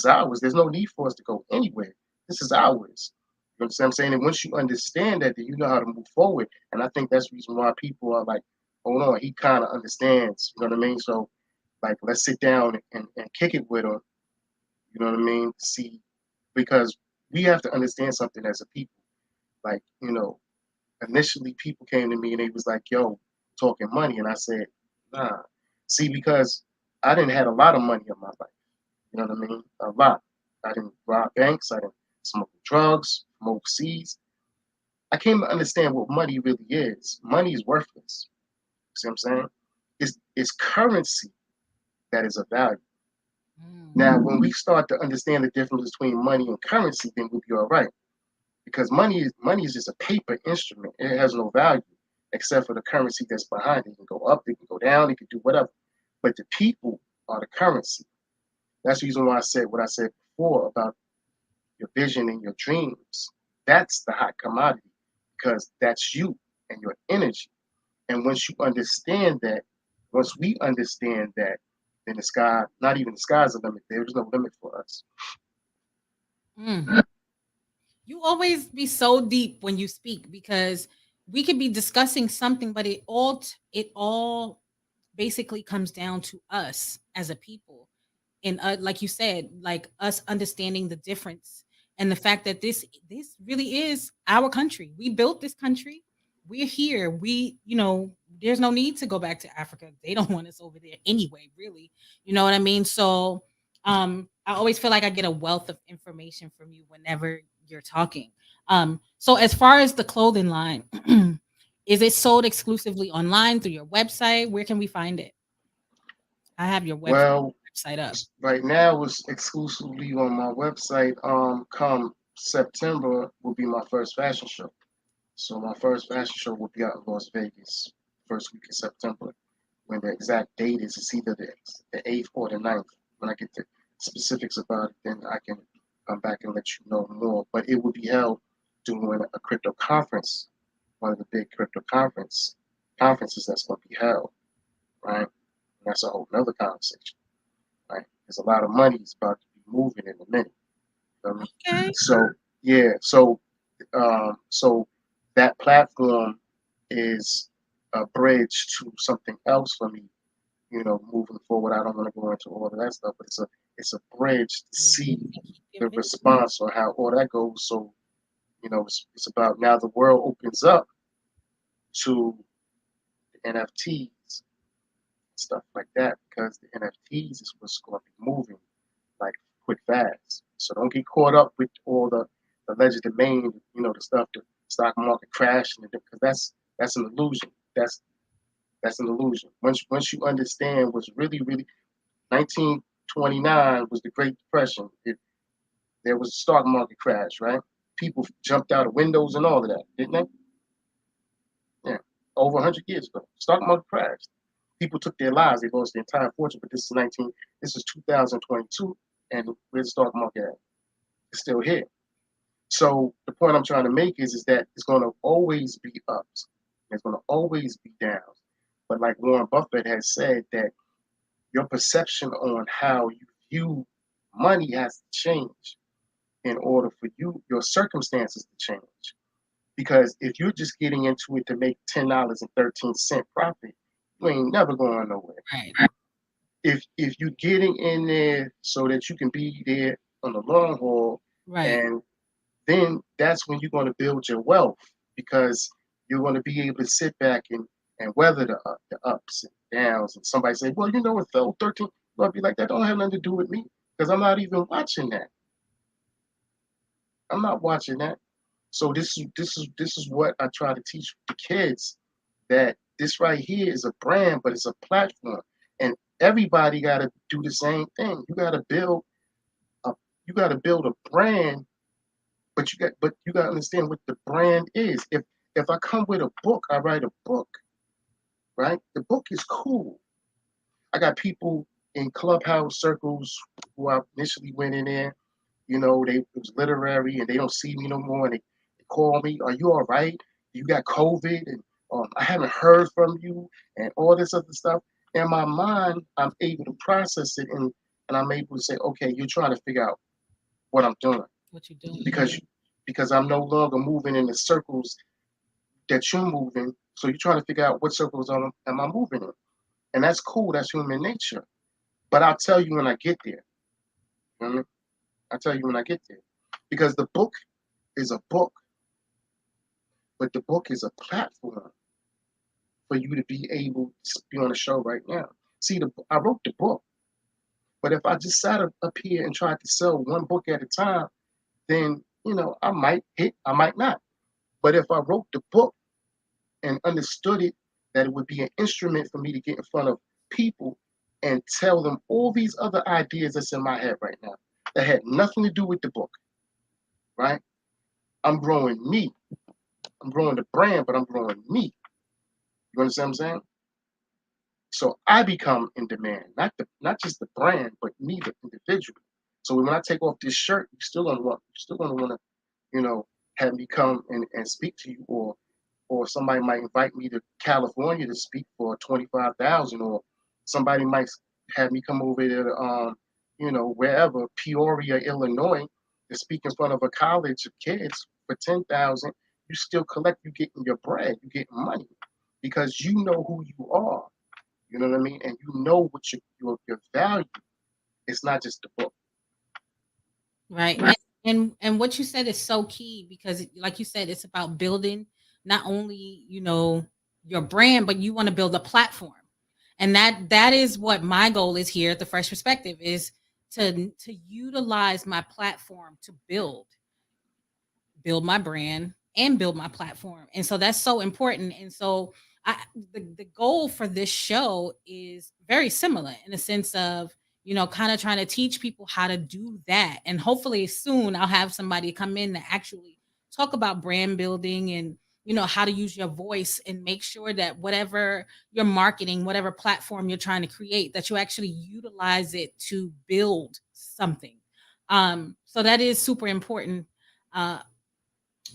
ours. There's no need for us to go anywhere. This is ours. You understand what I'm saying? And once you understand that, then you know how to move forward. And I think that's the reason why people are like, hold on, he kind of understands. You know what I mean? So like, let's sit down and kick it with him. You know what I mean? See, because we have to understand something as a people. Like, you know, initially people came to me and they was like, yo, talking money. And I said, nah. See, because I didn't had a lot of money in my life. You know what I mean? A lot. I didn't rob banks. I didn't smoke drugs from overseas. I came to understand what money really is. Money is worthless. See what I'm saying? It's currency that is of value. Now, when we start to understand the difference between money and currency, then we'll be all right. Because money is just a paper instrument. It has no value except for the currency that's behind it. It can go up, it can go down, it can do whatever. But the people are the currency. That's the reason why I said what I said before about your vision and your dreams. That's the hot commodity because that's you and your energy. And once you understand that, once we understand that, then the sky, not even the sky's the limit. There is no limit for us. Mm. You always be so deep when you speak because we could be discussing something, but it all basically comes down to us as a people, and like you said, like us understanding the difference and the fact that this really is our country. We built this country. We're here. There's no need to go back to Africa. They don't want us over there anyway, really. You know what I mean? So I always feel like I get a wealth of information from you whenever you're talking. So as far as the clothing line, is it sold exclusively online through your website? Where can we find it? I have your Well, website up. right now it's exclusively on my website. Come September will be my first fashion show. So my first fashion show will be out in Las Vegas, first week of September. When the exact date is, it's either the 8th or the 9th. When I get the specifics about it, then I can come back and let you know more. But it will be held during a crypto conference, one of the big crypto conferences that's going to be held, right? And that's a whole nother conversation, right? There's a lot of money is about to be moving in a minute. You know what I mean? Okay. So yeah, so that platform is a bridge to something else for me, moving forward. I don't want to go into all of that stuff, but it's a bridge to see the response or how all that goes. So, it's about now the world opens up to the NFTs, stuff like that, because the NFTs is what's going to be moving like quick fast. So don't get caught up with all the alleged domain, the stuff, the stock market crashing, because that's an illusion. That's an illusion. Once you understand what's really 1929 was the Great Depression. There was a stock market crash, right? People jumped out of windows and all of that, didn't they? Yeah, over 100 years ago, stock market crashed. People took their lives. They lost their entire fortune. But this is 2022, and where's the stock market at? It's still here. So the point I'm trying to make is that it's going to always be ups. It's going to always be downs. But like Warren Buffett has said, that your perception on how you view money has to change in order for your circumstances to change. Because if you're just getting into it to make $10.13 profit, you ain't never going nowhere. Right. If you're getting in there so that you can be there on the long haul, Right. and then that's when you're going to build your wealth, because you're going to be able to sit back and weather the ups and downs. And somebody say, well, it fell 13. I'll be like, that don't have nothing to do with me, because I'm not even watching that. I'm not watching that. So this is what I try to teach the kids, that this right here is a brand, but it's a platform, and everybody got to do the same thing. You got to build a brand, but you got to understand what the brand is. If I come with a book, I write a book, right? The book is cool. I got people in clubhouse circles who I initially went in there. It was literary, and they don't see me no more. And they call me, "Are you all right? You got COVID, and I haven't heard from you, and all this other stuff." In my mind, I'm able to process it, and I'm able to say, "Okay, you're trying to figure out what I'm doing, What you doing? because I'm no longer moving in the circles that you're moving. So you're trying to figure out what circles am I moving in, and that's cool. That's human nature. But I'll tell you when I get there. You know what I mean? I'll tell you when I get there, because the book is a book, but the book is a platform for you to be able to be on a show right now. See, I wrote the book, but if I just sat up here and tried to sell one book at a time, then I might hit, I might not. But if I wrote the book and understood it, that it would be an instrument for me to get in front of people and tell them all these other ideas that's in my head right now that had nothing to do with the book, right? I'm growing me. I'm growing the brand, but I'm growing me. You understand what I'm saying? So I become in demand, not just the brand, but me, the individual. So when I take off this shirt, you're still gonna want to, have me come and speak to you, or somebody might invite me to California to speak for 25,000, or somebody might have me come over there to wherever, Peoria, Illinois, to speak in front of a college of kids for 10,000, you still collect, you getting your bread, you getting money because you know who you are. You know what I mean? And you know what your value. It's not just the book. Right. And what you said is so key because like you said, it's about building not only, your brand, but you want to build a platform. And that is what my goal is here at the Fresh Perspective is to utilize my platform to build my brand and build my platform. And so that's so important. And so I the goal for this show is very similar in the sense of, kind of trying to teach people how to do that. And hopefully soon I'll have somebody come in to actually talk about brand building and how to use your voice and make sure that whatever you're marketing, whatever platform you're trying to create, that you actually utilize it to build something. So that is super important. Uh,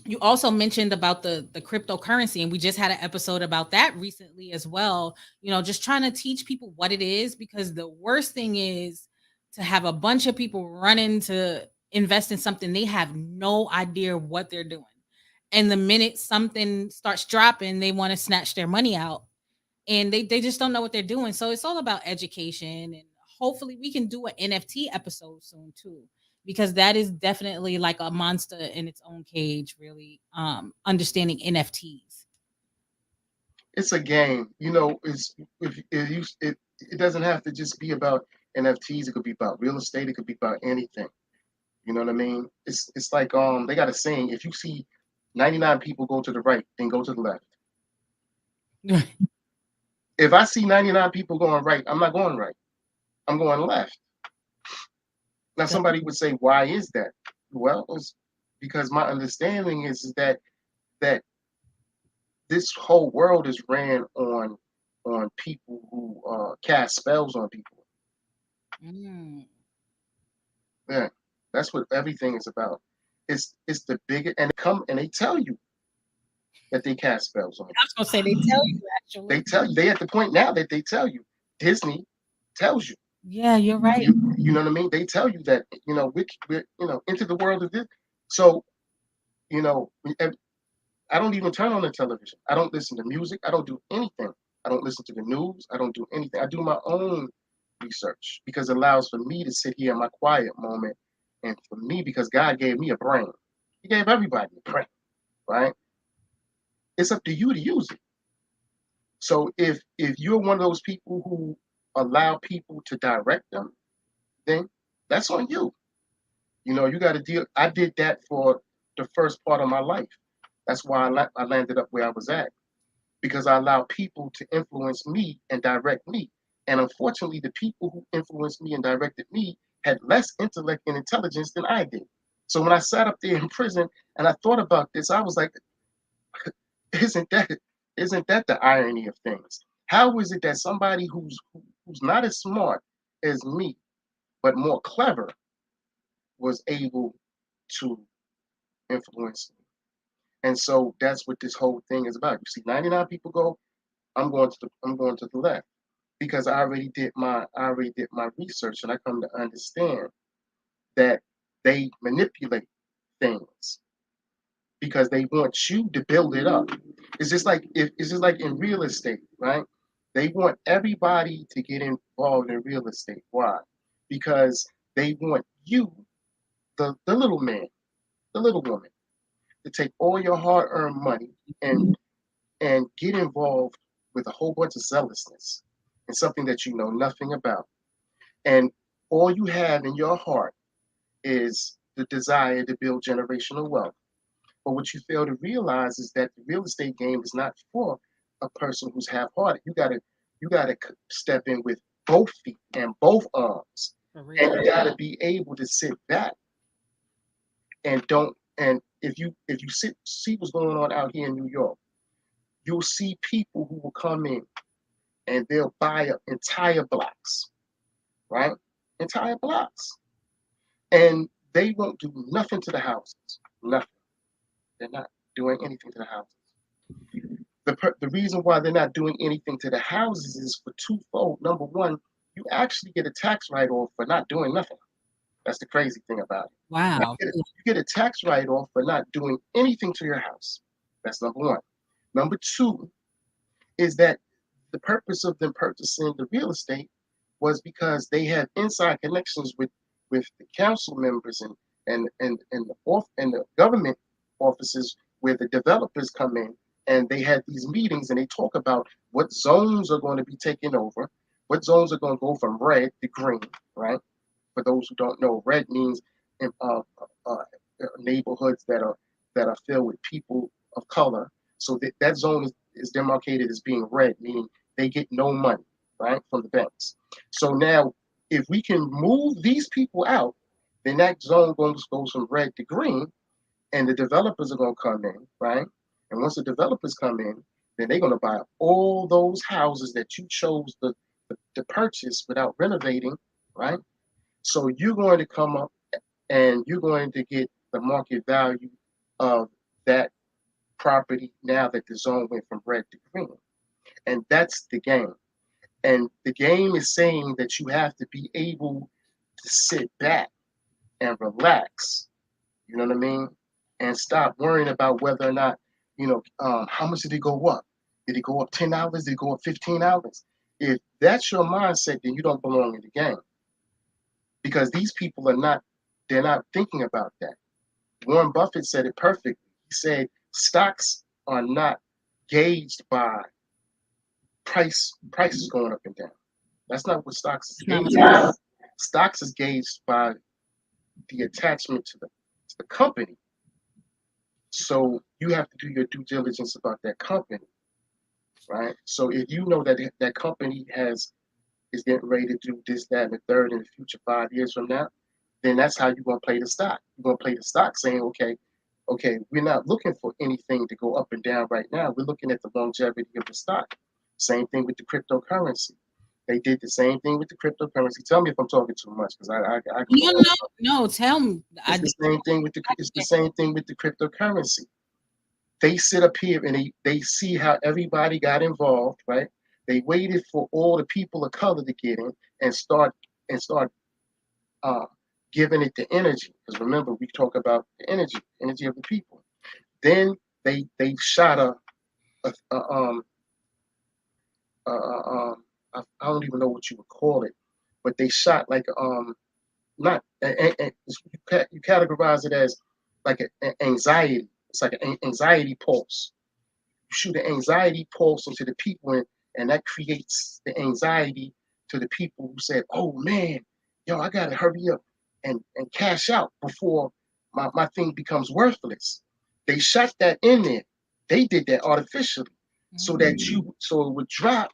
you also mentioned about the cryptocurrency, and we just had an episode about that recently as well. Just trying to teach people what it is, because the worst thing is to have a bunch of people running to invest in something they have no idea what they're doing, and the minute something starts dropping, they want to snatch their money out, and they just don't know what they're doing. So it's all about education, and hopefully we can do an NFT episode soon too, because that is definitely like a monster in its own cage, really. Understanding NFTs. It's a game. It's it doesn't have to just be about NFTs. It could be about real estate. It could be about anything. You know what I mean? It's like they got a saying: if you see 99 people go to the right, then go to the left. If I see 99 people going right, I'm not going right. I'm going left. Now somebody would say, why is that? Well, it's because my understanding is that this whole world is ran on people who cast spells on people. Mm. Yeah, that's what everything is about. It's the bigger, and they tell you that they cast spells on you. I was gonna say they tell you actually. They tell you. They at the point now that they tell you. Disney tells you. Yeah, you're right. You know what I mean? They tell you that we're into the world of this. So I don't even turn on the television. I don't listen to music. I don't do anything. I don't listen to the news. I don't do anything. I do my own research because it allows for me to sit here in my quiet moment, and for me, because God gave me a brain. He gave everybody a brain, right? It's up to you to use it. So if you're one of those people who allow people to direct them, then that's on you. You got to deal. I did that for the first part of my life. That's why I landed up where I was at, because I allowed people to influence me and direct me. And unfortunately, the people who influenced me and directed me had less intellect and intelligence than I did. So when I sat up there in prison and I thought about this, I was like, isn't that the irony of things? How is it that somebody who's not as smart as me, but more clever, was able to influence me? And so that's what this whole thing is about. You see 99 people go, I'm going to the left, because I already did my research, and I come to understand that they manipulate things because they want you to build it up. It's just like in real estate, right? They want everybody to get involved in real estate. Why? Because they want you, the little man, the little woman, to take all your hard-earned money and get involved with a whole bunch of zealousness and something that you know nothing about. And all you have in your heart is the desire to build generational wealth. But what you fail to realize is that the real estate game is not for a person who's half-hearted. You gotta step in with both feet and both arms, and you gotta be able to sit back and don't. And if you see what's going on out here in New York, you'll see people who will come in and they'll buy up entire blocks, right? Entire blocks, and they won't do nothing to the houses. Nothing. They're not doing anything to the houses. The reason why they're not doing anything to the houses is for twofold. Number one, you actually get a tax write-off for not doing nothing. That's the crazy thing about it. Wow. You get a tax write-off for not doing anything to your house. That's number one. Number two is that the purpose of them purchasing the real estate was because they had inside connections with the council members and the government offices where the developers come in, and they had these meetings and they talk about what zones are going to be taken over, what zones are going to go from red to green, right? For those who don't know, red means neighborhoods that are filled with people of color. So that zone is demarcated as being red, meaning they get no money, right, from the banks. So now, if we can move these people out, then that zone goes from red to green, and the developers are going to come in, right? And once the developers come in, then they're going to buy all those houses that you chose to purchase without renovating, right? So you're going to come up and you're going to get the market value of that property now that the zone went from red to green. And that's the game. And the game is saying that you have to be able to sit back and relax, you know what I mean? And stop worrying about whether or not, how much did it go up? Did it go up $10? Did it go up $15? If that's your mindset, then you don't belong in the game. Because these people they're not thinking about that. Warren Buffett said it perfectly. He said stocks are not gauged by prices going up and down. That's not what stocks is gauged by. Stocks is gauged by the attachment to the company. So you have to do your due diligence about that company, right? So if you know that that company is getting ready to do this, that, and the third in the future 5 years from now, then that's how you're gonna play the stock. You're gonna play the stock saying, okay, we're not looking for anything to go up and down right now. We're looking at the longevity of the stock. Same thing with the cryptocurrency. They did the same thing with the cryptocurrency. Tell me if I'm talking too much, because I can. No, tell me. It's the same thing with the cryptocurrency. They sit up here and they see how everybody got involved, right? They waited for all the people of color to get in and start giving it the energy. Because remember, we talk about the energy of the people. Then they shot I don't even know what you would call it, but they shot like not you categorize it as like an anxiety. It's like an anxiety pulse. You shoot an anxiety pulse into the people, and that creates the anxiety to the people who said, "Oh man, yo, I gotta hurry up and cash out before my thing becomes worthless." They shot that in there. They did that artificially, so that so it would drop.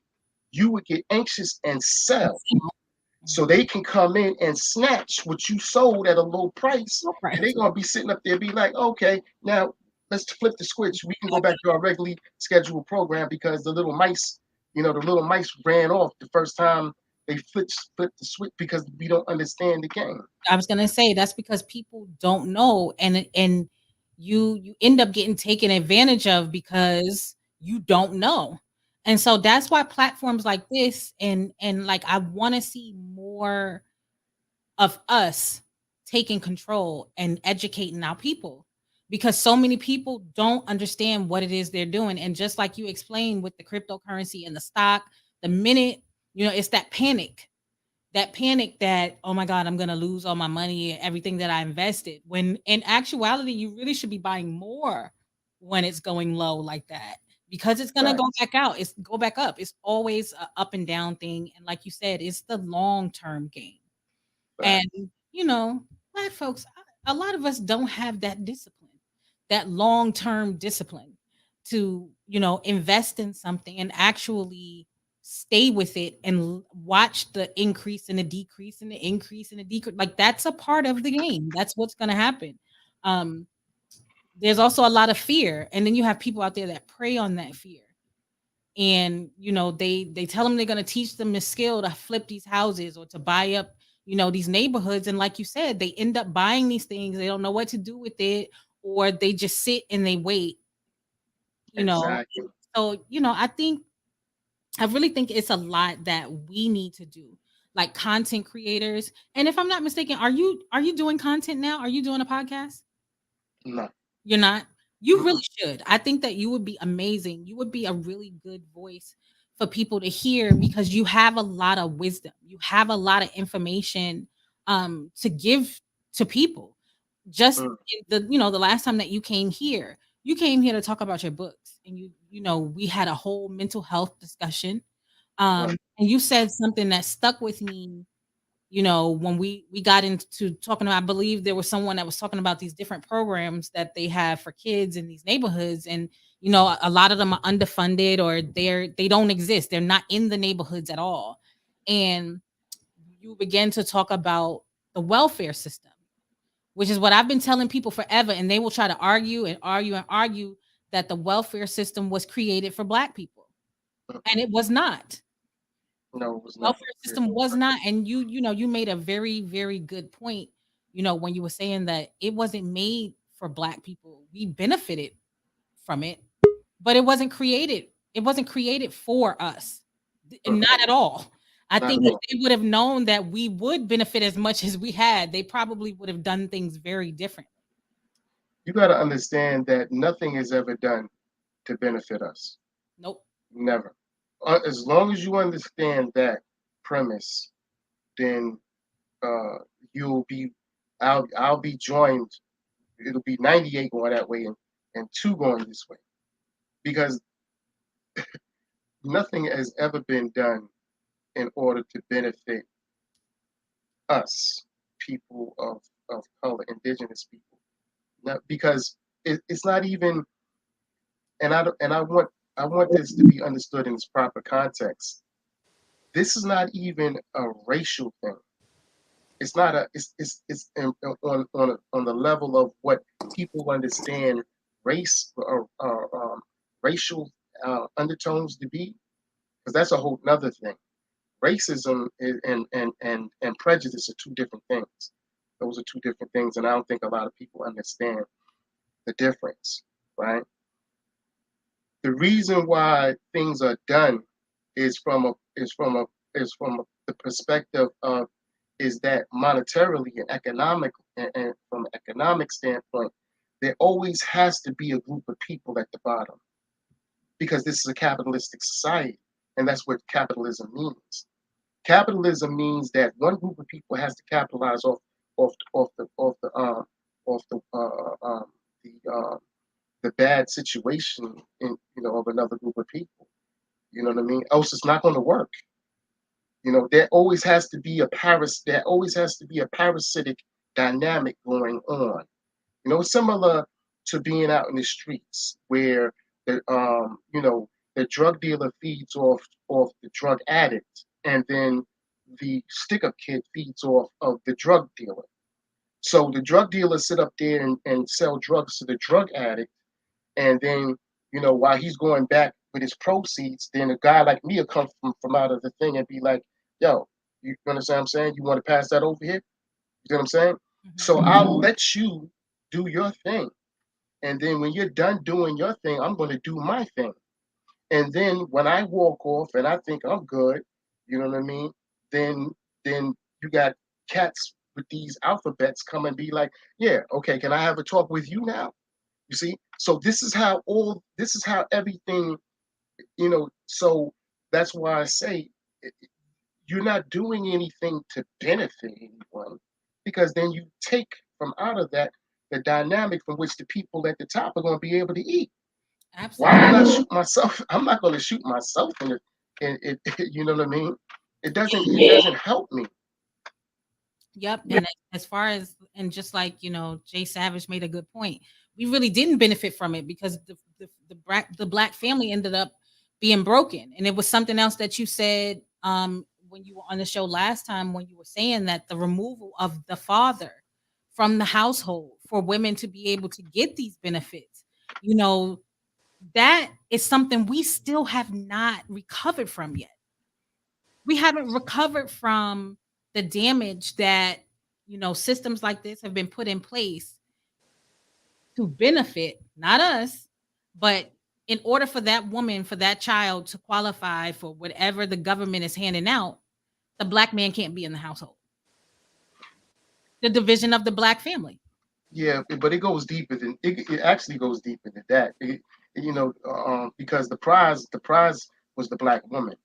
You would get anxious and sell. So they can come in and snatch what you sold at a low price, and they're gonna be sitting up there, be like, "Okay, now let's flip the switch. We can go back to our regularly scheduled program because the little mice ran off the first time they flipped the switch because we don't understand the game." I was gonna say that's because people don't know, and you end up getting taken advantage of because you don't know. And so that's why platforms like this and like I want to see more of us taking control and educating our people, because so many people don't understand what it is they're doing. And just like you explained with the cryptocurrency and the stock, the minute it's that panic that, oh my God, I'm going to lose all my money, everything that I invested. When in actuality, you really should be buying more when it's going low like that, because it's going to go back out. It's go back up. It's always a up and down thing. And like you said, it's the long-term game. Right. And, Black folks, a lot of us don't have that discipline, that long-term discipline to, invest in something and actually stay with it and watch the increase and the decrease and the increase and the decrease. Like that's a part of the game. That's what's going to happen. There's also a lot of fear, and then you have people out there that prey on that fear, and they tell them they're going to teach them the skill to flip these houses or to buy up these neighborhoods, and like you said, they end up buying these things. They don't know what to do with it, or they just sit and they wait. Exactly. So I really think it's a lot that we need to do. like content creators. And if I'm not mistaken, are you doing content now? Are you doing a podcast? No. You're not? You Mm-mm. really should. I think that you would be amazing. You would be a really good voice for people to hear because you have a lot of wisdom. You have a lot of information to give to people. Just Mm. the last time that you came here to talk about your books and we had a whole mental health discussion. Right. And you said something that stuck with me, when we got into talking about, I believe there was someone that was talking about these different programs that they have for kids in these neighborhoods, and a lot of them are underfunded or they don't exist. They're not in the neighborhoods at all. And you begin to talk about the welfare system, which is what I've been telling people forever, and they will try to argue and argue and argue that the welfare system was created for black people, and Mm-mm. it was not. No, it was never Welfare created system was for not. And you made a very, very good point, when you were saying that it wasn't made for black people. We benefited from it, but it wasn't created for us. And Mm-mm. not at all. I Not think at if all. they would have known that we would benefit as much as we had, they probably would have done things very different. You got to understand that nothing is ever done to benefit us. Nope. Never. As long as you understand that premise, then uh, you'll be. I'll be joined. It'll be 98 going that way and two going this way because nothing has ever been done in order to benefit us, people of color, indigenous people. Not, because it's not even, and I want this to be understood in its proper context. This is not even a racial thing. It's not a. It's on the level of what people understand race or racial undertones to be, because that's a whole nother thing. Racism and prejudice are two different things. Those are two different things, and I don't think a lot of people understand the difference, right? The reason why things are done is the perspective of is that monetarily and economic and from an economic standpoint, there always has to be a group of people at the bottom because this is a capitalistic society, and that's what capitalism means. Capitalism means that one group of people has to capitalize off the the bad situation of another group of people. You know what I mean? Else it's not going to work. There always has to be a there always has to be a parasitic dynamic going on. Similar to being out in the streets where the drug dealer feeds off the drug addict, and then the stick up kid feeds off of the drug dealer. So the drug dealer sit up there and sell drugs to the drug addict, and then while he's going back with his proceeds, then a guy like me will come from out of the thing and be like, yo, you understand what I'm saying? You want to pass that over here? You know what I'm saying? Mhm. So I'll let you do your thing. And then when you're done doing your thing, I'm going to do my thing. And then when I walk off and I think I'm good, you know what I mean? Then then you got cats with these alphabets come and be like, yeah, okay, can I have a talk with you now? You see? So this is how everything, so that's why I say you're not doing anything to benefit anyone, because then you take from out of that the dynamic from which the people at the top are going to be able to eat. Why would I Absolutely. shoot myself? I'm not going to shoot myself in it. You know what I mean? It doesn't help me. Yep. And as far as, and just like, Jay Savage made a good point. We really didn't benefit from it because the black family ended up being broken. And it was something else that you said when you were on the show last time, when you were saying that the removal of the father from the household for women to be able to get these benefits, you know, that is something we still have not recovered from yet. We haven't recovered from the damage that systems like this have been put in place to benefit not us, but in order for that woman, for that child to qualify for whatever the government is handing out, the black man can't be in the household. The division of the black family. Yeah, but it goes deeper than it actually goes deeper than that. Because the prize was the black woman.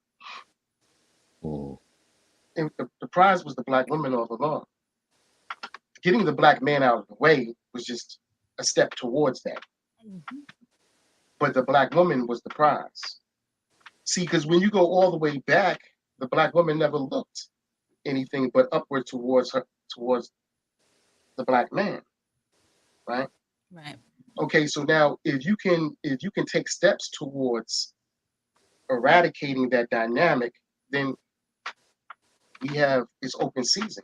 And the prize was the black woman all along. Getting the black man out of the way was just a step towards that. But the black woman was the prize. See, because when you go all the way back, the black woman never looked anything but upward towards the black man, right? Right. Okay, so now if you can take steps towards eradicating that dynamic, then it's open season.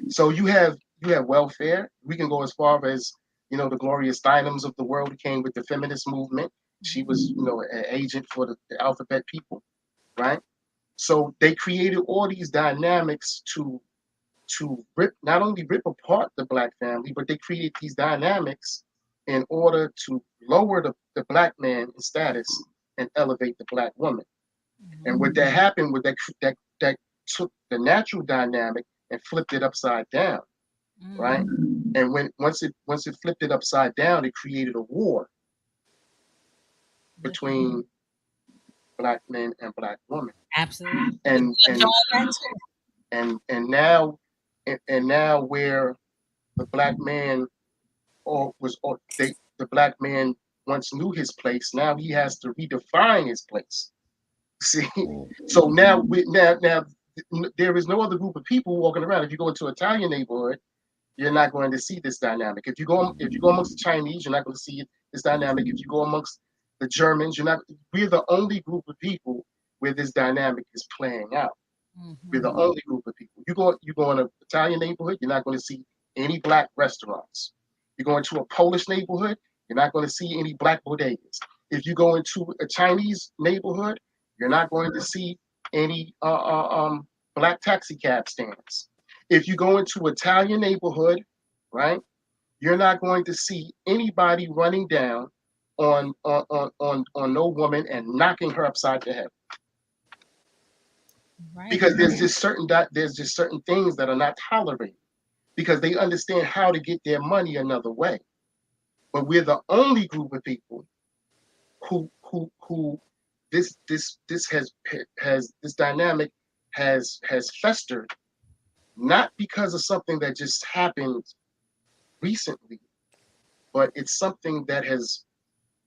So you have welfare. We can go as far as the Gloria Steinems of the world who came with the feminist movement. She was an agent for the alphabet people, right? So they created all these dynamics to not only rip apart the black family, but they created these dynamics in order to lower the black man in status and elevate the black woman. And what that happened was that took the natural dynamic and flipped it upside down, right? And once it flipped it upside down, it created a war between black men and black women. Absolutely. And now where the black man the black man once knew his place, now he has to redefine his place. See, so now there is no other group of people walking around. If you go into an Italian neighborhood, you're not going to see this dynamic. If you go amongst the Chinese, you're not going to see this dynamic. If you go amongst the Germans, we're the only group of people where this dynamic is playing out. We're the only group of people. You go in an Italian neighborhood, you're not going to see any black restaurants. You go into a Polish neighborhood, you're not going to see any black bodegas. If you go into a Chinese neighborhood, you're not going to see any black taxi cab stands. If you go into an Italian neighborhood, right, you're not going to see anybody running down on no woman and knocking her upside the head. Right. Because there's just certain things that are not tolerated because they understand how to get their money another way. But we're the only group of people who this dynamic has festered, not because of something that just happened recently, but it's something that has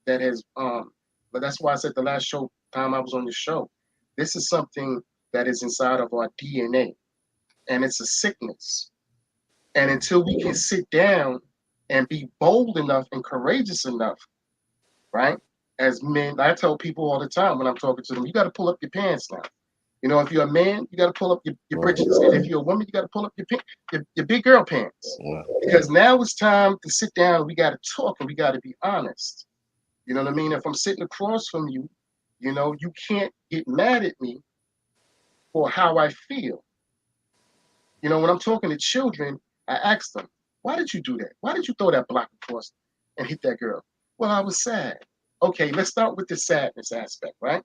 but that's why I said the last time I was on the show, this is something that is inside of our DNA, and it's a sickness. And until we can sit down and be bold enough and courageous enough, right? As men, I tell people all the time when I'm talking to them, you got to pull up your pants now. If you're a man, you got to pull up your britches. And if you're a woman, you got to pull up your big girl pants. Because now it's time to sit down. We got to talk and we got to be honest. You know what I mean? If I'm sitting across from you, you can't get mad at me for how I feel. When I'm talking to children, I ask them, why did you do that? Why did you throw that block across and hit that girl? Well, I was sad. Okay, let's start with the sadness aspect, right?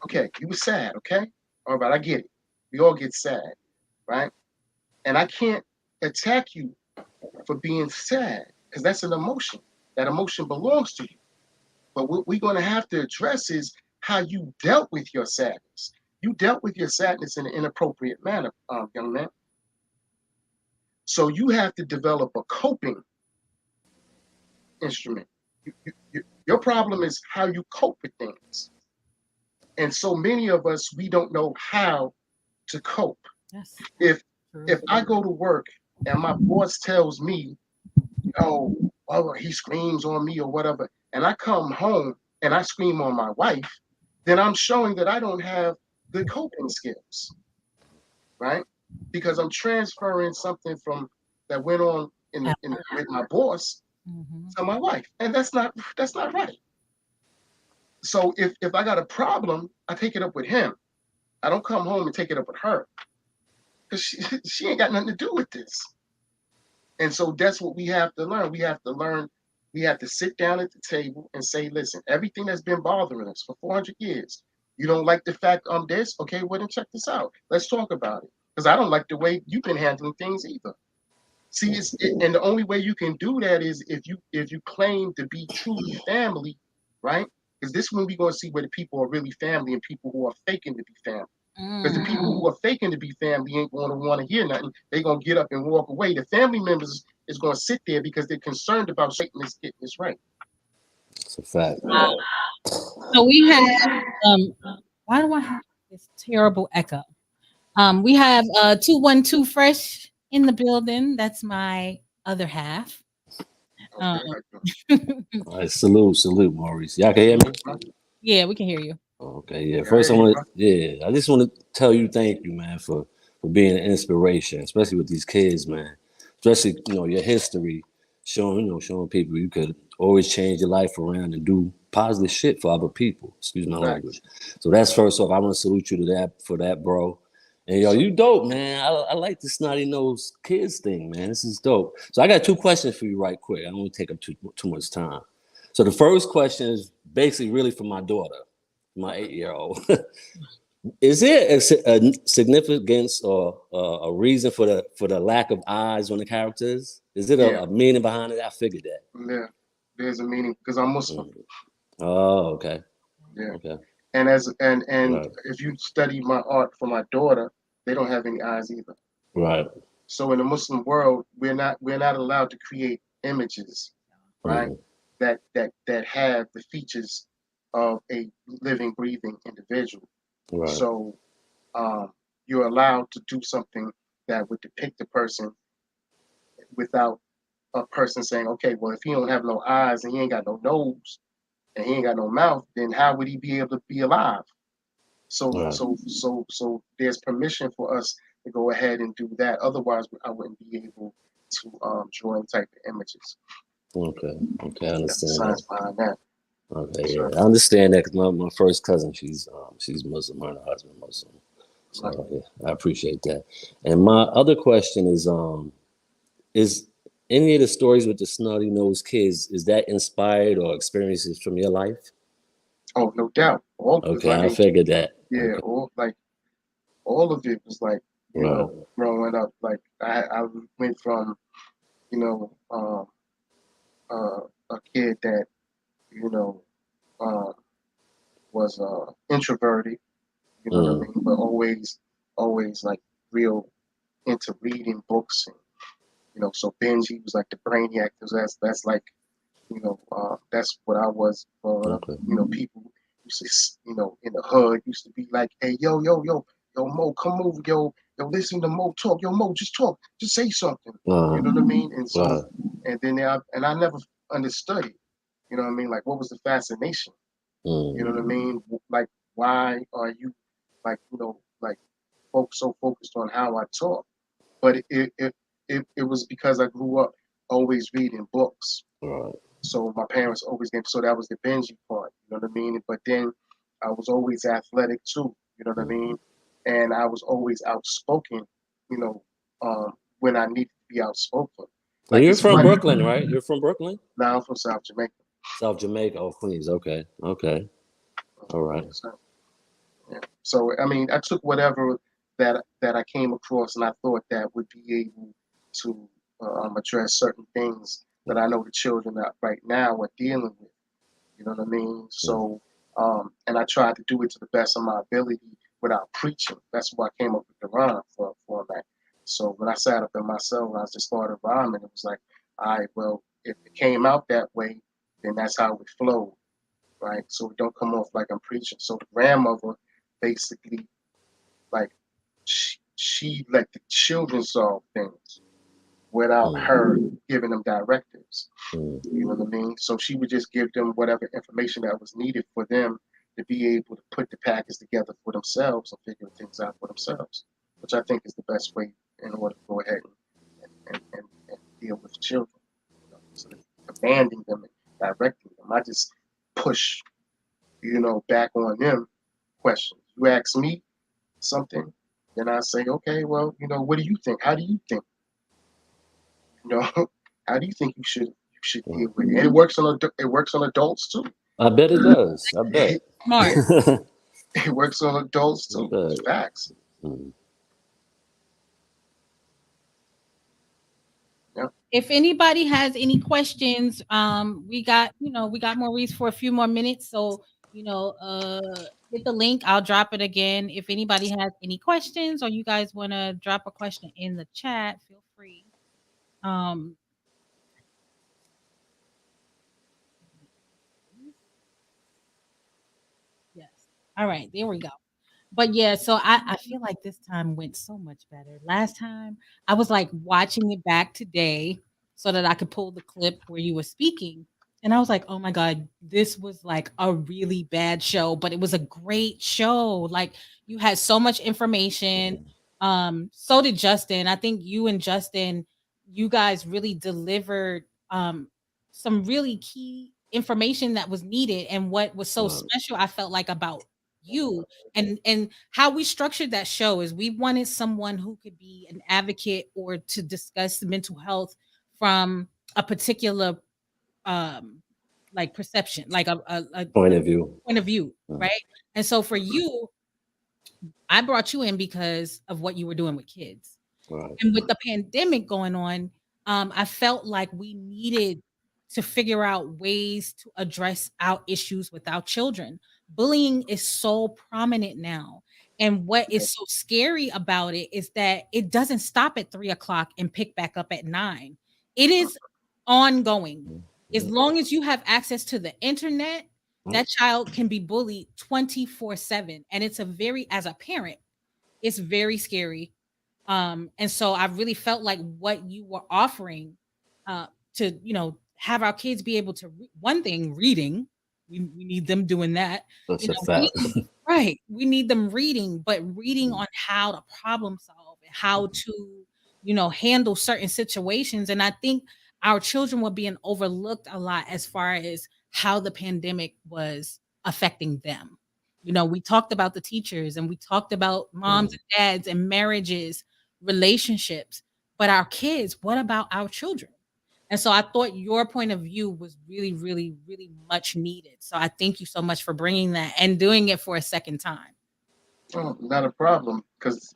Okay, you were sad, okay? All right, I get it. We all get sad, right? And I can't attack you for being sad because that's an emotion. That emotion belongs to you. But what we're going to have to address is how you dealt with your sadness. You dealt with your sadness in an inappropriate manner, young man. So you have to develop a coping instrument. Your problem is how you cope with things. And so many of us, we don't know how to cope. Yes. If I go to work and my boss tells me, oh, he screams on me or whatever, and I come home and I scream on my wife, then I'm showing that I don't have good coping skills, right? Because I'm transferring something from that went on with my boss to my wife, and that's not right. So if I got a problem, I take it up with him. I don't come home and take it up with her because she ain't got nothing to do with this. And so that's what we have to learn. We have to sit down at the table and say, listen, everything that's been bothering us for 400 years, You don't like the fact this? Okay, well then check this out. Let's talk about it. Because I don't like the way you've been handling things either. See, and the only way you can do that is if you claim to be truly family, right? Because this one we're gonna see where the people are really family and people who are faking to be family. Because the people who are faking to be family ain't gonna want to hear nothing. They're gonna get up and walk away. The family members is gonna sit there because they're concerned about Satan is getting this right. It's a fact. So we have why do I have this terrible echo? We have 212 Fresh in the building. That's my other half. Okay, All right, salute, Maurice. Y'all can hear me? Yeah, we can hear you. Okay, yeah. First, I just want to tell you thank you, man, for being an inspiration, especially with these kids, man. Especially, your history showing people you could always change your life around and do positive shit for other people. Excuse my language. So that's first off. I want to salute you for that, bro. And you dope, man. I like the Snotty Nosed Kids thing, man. This is dope. So I got 2 questions for you right quick. I don't want to take up too much time. So the first question is basically really for my daughter, my 8-year-old. Is there a significance or a reason for the lack of eyes on the characters? Is it a meaning behind it? I figured that. Yeah, there's a meaning because I'm Muslim. Oh, okay. Yeah. Okay. And if you study my art for my daughter, they don't have any eyes either. Right. So in the Muslim world, we're not allowed to create images, right? That have the features of a living, breathing individual. Right. So you're allowed to do something that would depict a person without a person saying, okay, well, if he don't have no eyes and he ain't got no nose and he ain't got no mouth, then how would he be able to be alive? So there's permission for us to go ahead and do that. Otherwise, I wouldn't be able to draw any type of images. Okay, I understand That's the science behind that. Okay, yeah, I understand that because my first cousin, she's Muslim, her and her husband Muslim. So yeah, I appreciate that. And my other question is any of the stories with the Snotty Nosed Kids, is that inspired or experiences from your life? Oh, no doubt. I figured that. Yeah, okay. all of it was like, growing up. Like I went from, a kid that, was introverted, you know what I mean, but always like real into reading books and so Benji was like the brainiac. That's like that's what I was growing up. People used to in the hood used to be like, hey, yo, Mo, come over, yo, listen to Mo talk, yo, Mo, just talk, just say something, you know what I mean? And so and then I never understood it, you know what I mean? Like, what was the fascination? You know what I mean? Like, why are you like folks so focused on how I talk? But it was because I grew up always reading books. Right. So my parents always gave, so that was the Benji part, you know what I mean? But then I was always athletic too, you know what I mean? And I was always outspoken, when I needed to be outspoken. Like, you're from Brooklyn, right? You're from Brooklyn? No, I'm from South Jamaica. South Jamaica, Queens. Okay. All right. Yeah. So I mean, I took whatever that I came across, and I thought that would be able to address certain things that I know the children that right now are dealing with. You know what I mean? So, and I tried to do it to the best of my ability without preaching. That's why I came up with the rhyme format. So when I sat up in my cell and I just started rhyming, it was like, all right, well, if it came out that way, then that's how it flowed, right? So it don't come off like I'm preaching. So the grandmother basically, like, she let the children solve things without her giving them directives. You know what I mean? So she would just give them whatever information that was needed for them to be able to put the package together for themselves and figure things out for themselves, which I think is the best way in order to go ahead and deal with children. So commanding them and directing them. I just push, back on them questions. You ask me something, then I say, okay, well, what do you think? How do you think? How do you think you should deal with it? And it works on adults too. I bet it does. I bet. Smart. It works on adults too. But, Facts. mm, Yeah. If anybody has any questions, we got Maurice for a few more minutes. So, hit the link. I'll drop it again. If anybody has any questions or you guys want to drop a question in the chat, feel free. Um, yes. All right, there we go. But yeah, so I feel like this time went so much better. Last time I was like watching it back today so that I could pull the clip where you were speaking. And I was like, oh my God, this was like a really bad show, but it was a great show. Like you had so much information. So did Justin. I think you and Justin, you guys really delivered some really key information that was needed. And what was so wow. special, I felt like about you and how we structured that show is we wanted someone who could be an advocate or to discuss mental health from a particular like perception, like Point of view. point of view, Mm, right? And so for you, I brought you in because of what you were doing with kids. right. And with the pandemic going on, I felt like we needed to figure out ways to address our issues with our children. Bullying is so prominent now. And what is so scary about it is that it doesn't stop at 3 o'clock and pick back up at 9. It is ongoing. Mm, As mm, long as you have access to the internet, mm. that child can be bullied 24/7. And it's as a parent, it's very scary. And so I really felt like what you were offering uh, to, have our kids be able to one thing, reading. We need them doing that. That's a We fact. need, right. We need them reading, but reading Mm, on how to problem solve and how to, handle certain situations. And I think our children were being overlooked a lot as far as how the pandemic was affecting them. We talked about the teachers and we talked about moms mm. and dads and marriages, relationships, but our kids, what about our children? And so I thought your point of view was really, really, really much needed. So I thank you so much for bringing that and doing it for a second time. Oh, not a problem. Because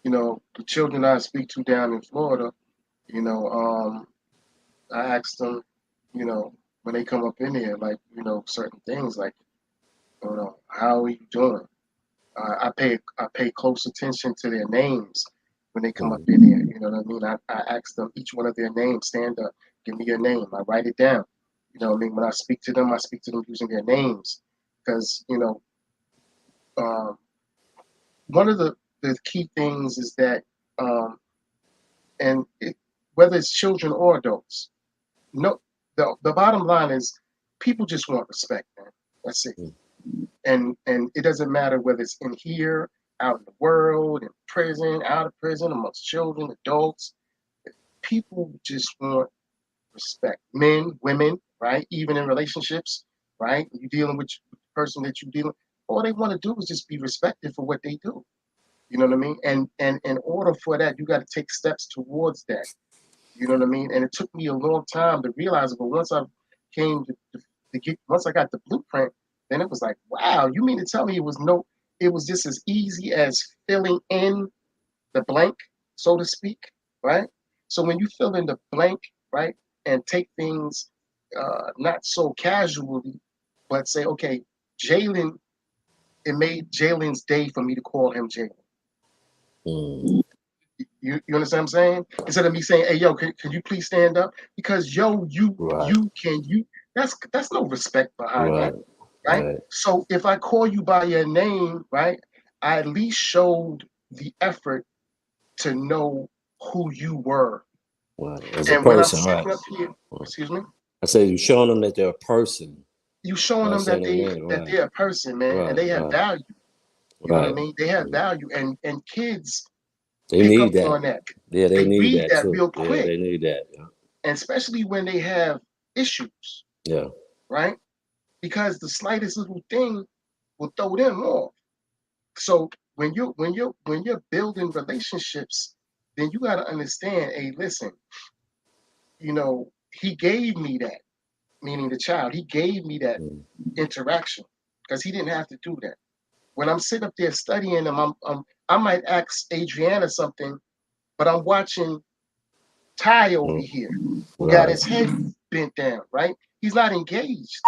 the children I speak to down in Florida, you know, I asked them, when they come up in here, like certain things, like how are you doing? I pay close attention to their names when they come up Mm, in here. You know what I mean? I ask them each one of their names. Stand up, give me your name. I write it down. You know what I mean? When I speak to them, I speak to them using their names because uh, one of the key things is that, um, and whether it's children or adults, no, the bottom line is people just want respect, man. That's it. mm. And it doesn't matter whether it's in here, out in the world, in prison, out of prison, amongst children, adults. People just want respect. Men, women, right? Even in relationships, right? You're dealing with the person that you're dealing. All they want to do is just be respected for what they do. You know what I mean? And in order for that, you got to take steps towards that. You know what I mean? And it took me a long time to realize it, but once I came to get, once I got the blueprint, then it was like, wow, you mean to tell me it was just as easy as filling in the blank, so to speak, right? So when you fill in the blank, right, and take things not so casually, but say, okay, Jalen, it made Jalen's day for me to call him Jalen. Mm, You understand what I'm saying? Instead of me saying, "Hey, yo, can you please stand up?" Because yo, right, that's no respect behind right, that, right? right, So if I call you by your name, right, I at least showed the effort to know who you were. right. As a And when I'm person, right. sitting up here, Mm. excuse me, I say you're showing them that they're a person you showing by them that saying their name. Right, they're a person, man, and right, they have right, value. You know what I right. mean? They have Mm. value, and kids They pick up need that. on that. Yeah, they They need read that that too. real Yeah, quick, they need that. Yeah, and especially when they have issues, yeah. right? Because the slightest little thing will throw them off. So when you're building relationships, then you got to understand. Hey, listen, he gave me that, meaning the child. He gave me that Mm, interaction because he didn't have to do that. When I'm sitting up there studying them, I might ask Adriana something, but I'm watching Ty over here, who got Right. his head bent down, right? He's not engaged,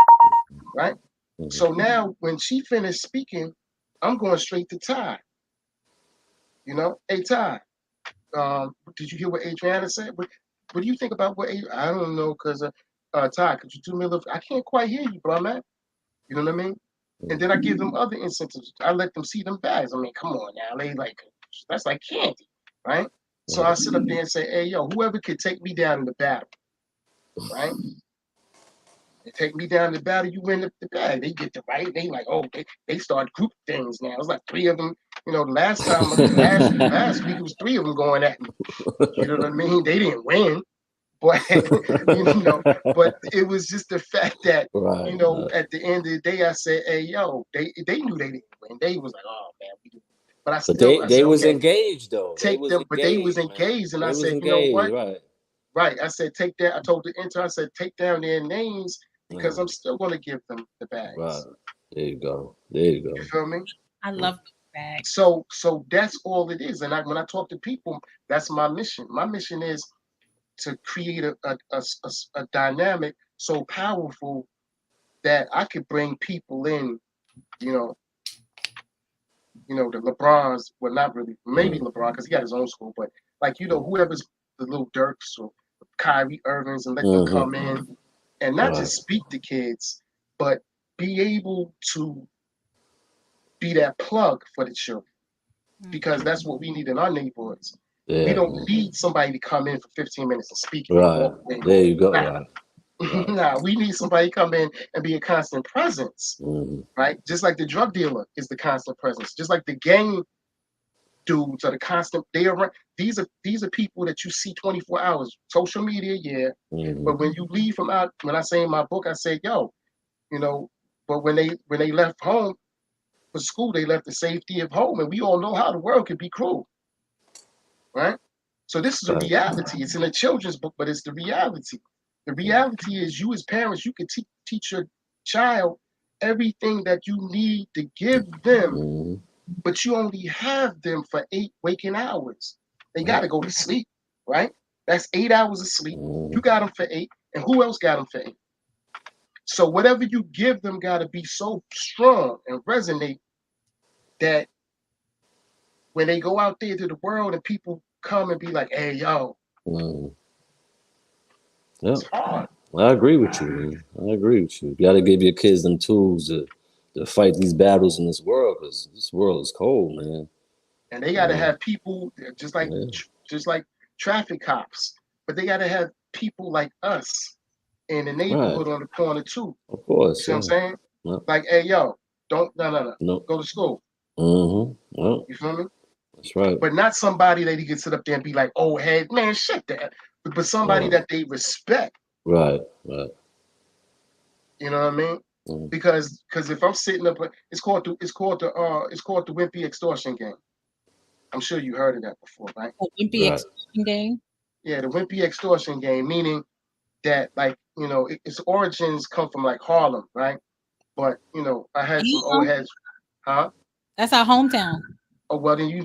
right? Mhm. So now when she finished speaking, I'm going straight to Ty. You know, hey Ty, did you hear what Adriana said? What do you think about what I don't know, because Ty, could you do me a little? I can't quite hear you, bro, man. You know what I mean? And then I give them other incentives. I let them see them bags. I mean, come on now, they like that's like candy, right? So I sit up there and say, hey, yo, whoever could take me down in the battle, right? They take me down to the battle, you win the bag. They get the right. They like, oh, they start group things now. It's like three of them. You know, the last time, last week, it was three of them going at me. You know what I mean? They didn't win, but you know, but it was just the fact that Right. you know, at the end of the day, I said, hey, yo, they knew they didn't win. They was like, oh man, we did. But But I they said, was okay, engaged though. They take was them. But they was engaged, man. engaged, and I They was said, you know engaged, what? right. Right. I said, take that. I told the intern, I said, take down their names because I'm Mm, still going to give them the right. bags. There you go. There you You go. feel me? I Mm, love those bags. So that's all it is. And when I talk to people, that's my mission. My mission is to create a dynamic so powerful that I could bring people in, you know, the LeBrons, well, not really, maybe mm, LeBron, because he got his own school, but like, whoever's the little Dirks or Kyrie Irvings and let them come mm-hmm. in and not Right. just speak to kids, but be able to be that plug for the children because that's what we need in our neighborhoods. We Yeah. don't need somebody to come in for 15 minutes and speak and then Right. walk away. There you go. Nah, Right. Right. nah, we need somebody to come in and be a constant presence, Mm-hmm. right? Just like the drug dealer is the constant presence, just like the gang dudes are the constant. They are these are people that you see 24 hours. Social media, yeah, Mm-hmm. but when you leave from out, when I say in my book, I say, yo, you know, but when they left home for school, they left the safety of home, and we all know how the world can be cruel, right? So this is a Right. reality. It's in a children's book, but it's the reality. The reality is, you as parents, you can teach your child everything that you need to give them, Mm-hmm. but you only have them for 8 waking hours. They got to go to sleep, right? That's 8 hours of sleep. Mm-hmm. You got them for 8, and who else got them for 8? So whatever you give them got to be so strong and resonate that when they go out there to the world and people come and be like, hey, yo, Mm-hmm. Yeah. it's hard. I agree with you, man. I agree with you. You got to give your kids them tools to fight these battles in this world because this world is cold, man. And they got to Uh, have people yeah. just like traffic cops, but they got to have people like us in the Right. neighborhood on the corner too. Of You course. see what I'm Yeah. saying? No. Like, hey, yo, don't no, No. go to school. Mm-hmm. Well, You feel me? that's right. But not somebody that he can sit up there and be like, oh, hey, man, shut that. But somebody Uh, that they respect. right. Right. You know what I mean? Mm-hmm. Because if I'm sitting up, it's called the Wimpy extortion game. I'm sure you heard of that before, right? A wimpy Right. extension game. Yeah, the Wimpy extortion game, meaning that like its origins come from like Harlem, right? But I had some old heads, huh? That's our hometown. Oh well, then you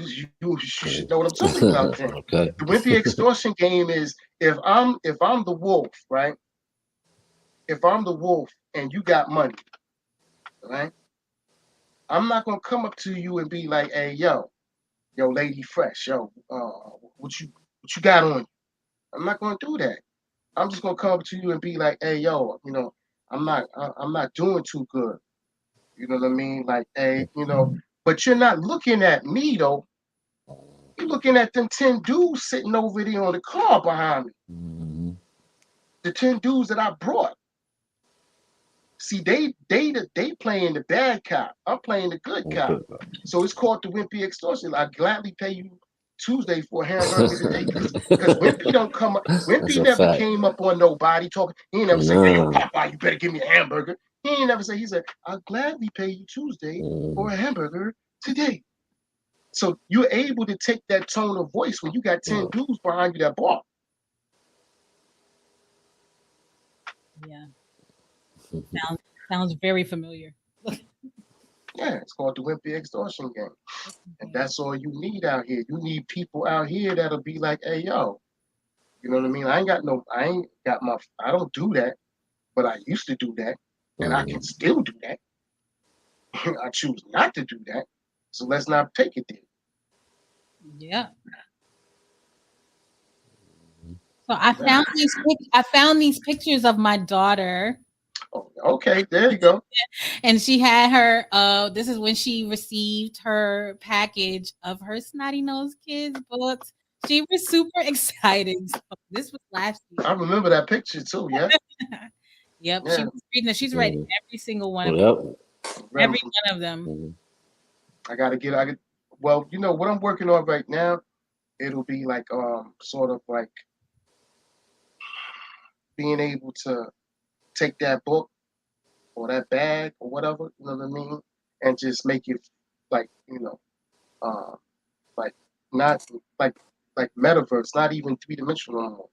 should know what I'm talking about. Then Okay. the Wimpy extortion game is if I'm the wolf, right? If I'm the wolf and you got money, right? I'm not gonna come up to you and be like, hey, yo, lady fresh, what you got on you? I'm not gonna do that. I'm just gonna come up to you and be like, hey, yo, I'm not doing too good. You know what I mean? Like, hey, but you're not looking at me though. You're looking at them 10 dudes sitting over there on the car behind me. Mm-hmm. The 10 dudes that I brought. See, they playing the bad cop. I'm playing the good cop. Okay. So it's called the Wimpy extortion. I gladly pay you Tuesday for a hamburger today because Wimpy don't come up. That's Wimpy a never fact. came up on nobody talking. He ain't never say, "Hey, yo, Nah. Popeye, you better give me a hamburger." He ain't never say. He said, "I'll gladly pay you Tuesday for Mm, a hamburger today." So you're able to take that tone of voice when you got 10 no. dudes behind you that bar. Yeah. Sounds very familiar. Yeah, it's called the Wimpy Extortion Game. And that's all you need out here. You need people out here that'll be like, hey, yo, you know what I mean? I don't do that, but I used to do that. And I can still do that. I choose not to do that. So let's not take it there. Yeah. So I found these pictures of my daughter. Oh, okay, there you go. And she had her this is when she received her package of her Snotty Nosed Kids books. She was super excited. So this was last year. I remember that picture too, yeah. Yep, Yeah. she was reading it. She's read every single one of them. Every one of them. Well, you know what I'm working on right now, it'll be like sort of like being able to take that book or that bag or whatever, you know what I mean, and just make it like, like not like metaverse, not even 3-dimensional anymore.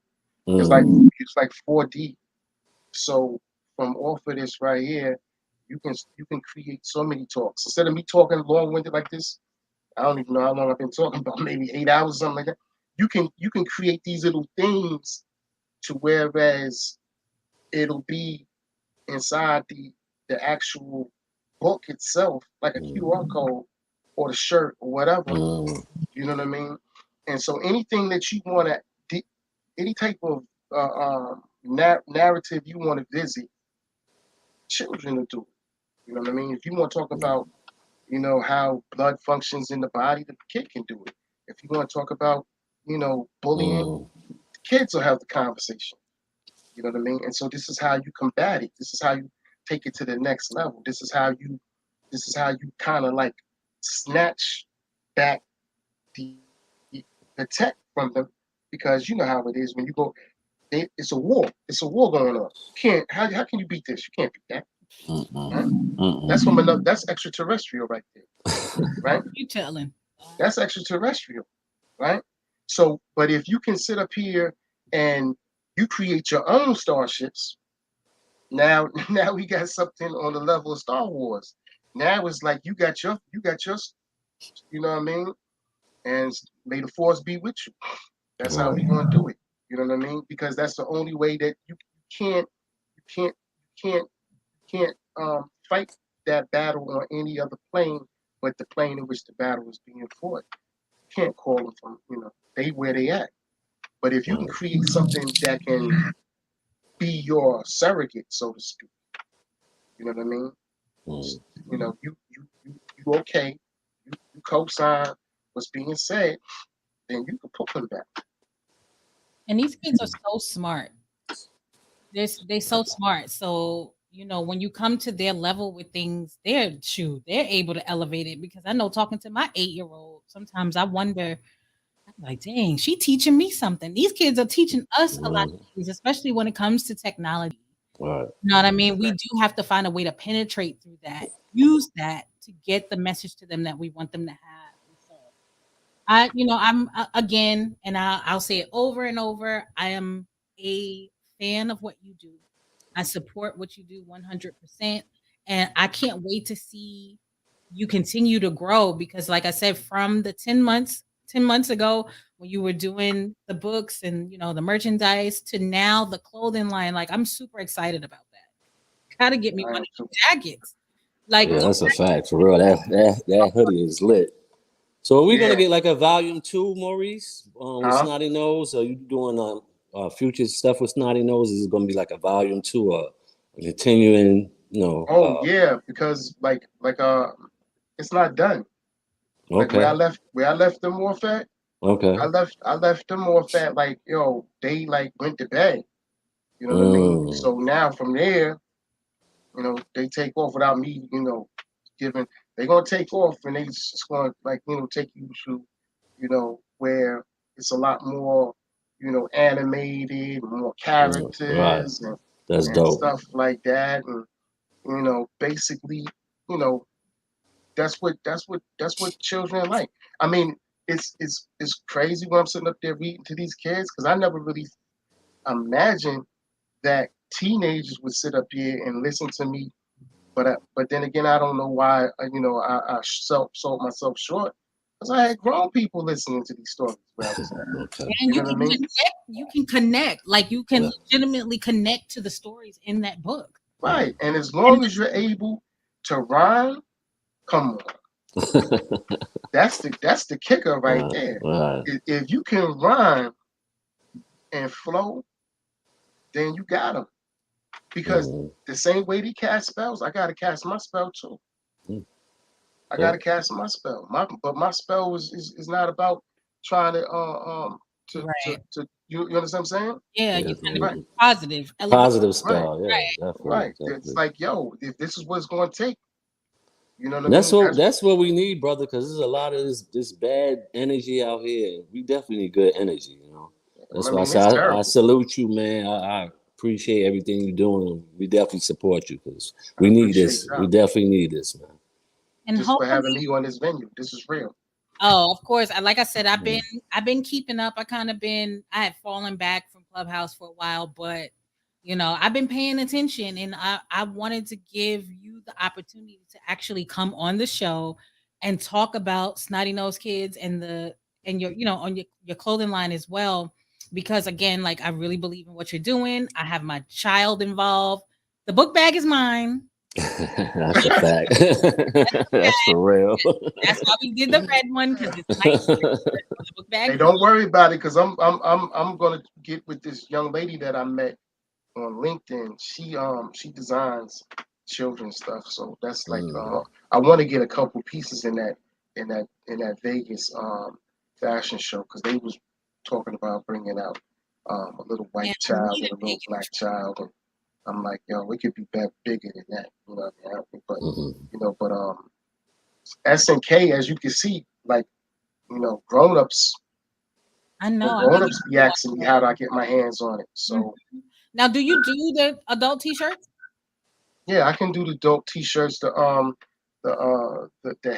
It's like 4D. So from off of this right here, you can create so many talks. Instead of me talking long-winded like this, I don't even know how long I've been talking about, maybe 8 hours, something like that. You can create these little things to whereas it'll be inside the actual book itself, like a QR code or the shirt or whatever. You know what I mean? And so anything that you want to, any type of narrative you want to visit, children will do it. You know what I mean? If you want to talk about, how blood functions in the body, the kid can do it. If you want to talk about, bullying, the kids will have the conversation. You know what I mean? And so this is how you combat it. This is how you take it to the next level. This is how you kind of like snatch back the tech from them, because you know how it is when you go. It's a war. It's a war going on. How can you beat this? You can't beat that. Right? That's extraterrestrial right there. Right? You telling. That's extraterrestrial. Right? So, but if you can sit up here and you create your own starships, now we got something on the level of Star Wars. Now it's like you got your, you know what I mean? And may the force be with you. That's how we're gonna do it. You know what I mean? Because that's the only way that you can't fight that battle on any other plane but the plane in which the battle is being fought. You can't call them from, they where they at. But if you can create something that can be your surrogate, so to speak, you know what I mean? You okay, you co-sign what's being said, then you can put them back. And these kids are so smart. They're so smart. So, when you come to their level with things, they're able to elevate it, because I know, talking to my 8-year-old, sometimes I wonder, like, dang, she teaching me something. These kids are teaching us a lot of things, especially when it comes to technology. Right. You know what I mean? We do have to find a way to penetrate through that, use that to get the message to them that we want them to have. So I'm again, and I'll say it over and over, I am a fan of what you do. I support what you do 100%. And I can't wait to see you continue to grow, because like I said, from the 10 months ago when you were doing the books and the merchandise to now the clothing line, like, I'm super excited about that. Gotta get me one of those jackets. Like, yeah, that's a fact for real. That hoodie is lit. So are we gonna get like a volume 2, Maurice, with Snotty Nose? Are you doing future stuff with Snotty Nose? Is it gonna be like a volume 2 or continuing? Yeah, because like it's not done. Like Okay. where I left them off at. Okay. I left them off at like, they like went to bed. You know what I mean? So now from there, they take off without me, giving. They're gonna take off and they just gonna like, take you to, where it's a lot more, animated, more characters and That's dope. stuff like that, and basically, that's what children like. I mean, it's crazy when I'm sitting up there reading to these kids, because I never really imagined that teenagers would sit up here and listen to me but then again, I don't know why I sold myself short because I had grown people listening to these stories where I was at. Okay. And You know what I mean? you can connect, like you can Yeah. legitimately connect to the stories in that book. Right. And as long as you're able to rhyme, come on. That's the kicker right there. Right. If you can rhyme and flow, then you got them. Because the same way they cast spells, I gotta cast my spell too. I gotta cast my spell. But my spell is not about trying to you understand what I'm saying? Yeah, Yeah, you kind of Right. positive, positive Right. spell. Yeah, definitely. Right. It's like, yo, if this is what it's gonna take, you know what I That's mean? what we need, brother. Because there's a lot of this bad energy out here. We definitely need good energy. That's I why I mean, say it's I terrible. salute you, man. I appreciate everything you're doing. We definitely support you because I we need appreciate this. We y'all definitely need this, man. and just for having hopefully. me on this venue. This is real. Oh, of course. Like I said, I've been keeping up. I had fallen back from Clubhouse for a while, but I've been paying attention, and I wanted to give you the opportunity to actually come on the show and talk about Snotty Nosed Kids and your on your clothing line as well, because again, like I really believe in what you're doing. I have my child involved. The book bag is mine. That's a fact. That's for real. That's why we did the red one, because it's nice on the book bag. Hey, don't worry about it, because I'm gonna get with this young lady that I met on LinkedIn. She designs children's stuff, so that's like I want to get a couple pieces in that Vegas fashion show, because they was talking about bringing out a little Man, white I child need and a a little Vegas black child, and I'm like, yo, it could be bigger than that, what I mean? But SNK, as you can see, like grown-ups I know. I grown-ups be asking me how do I get my hands on it. So Now, do you do the adult T-shirts? yeah, I can do the dope t-shirts. The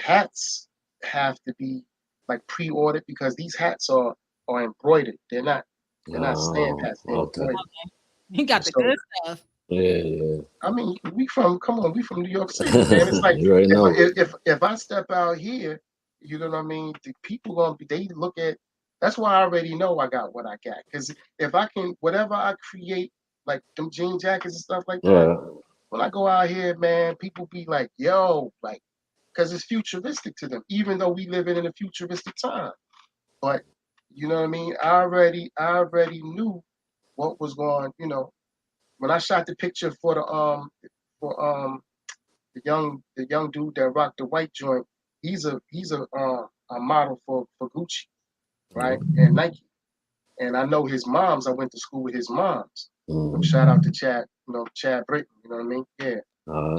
hats have to be like pre-ordered, because these hats are embroidered. They're not stand hats, they're Okay. embroidered. You got the So good stuff. Yeah. I mean, come on, we from New York City, man. It's like You already know. if I step out here, you know what I mean, the people gonna be, they look at, that's why I already know I got what I got. Because if I can, whatever I create, like them jean jackets and stuff like that, Right. when I go out here, man, people be like, yo, like, because it's futuristic to them, even though we live in a futuristic time. But you know what I mean? I already knew what was going, when I shot the picture for the young dude that rocked the white joint. He's a model for Gucci, right? And Nike. And I know his moms. I went to school with his moms. Shout out to Chad Britton. You know what I mean? Yeah.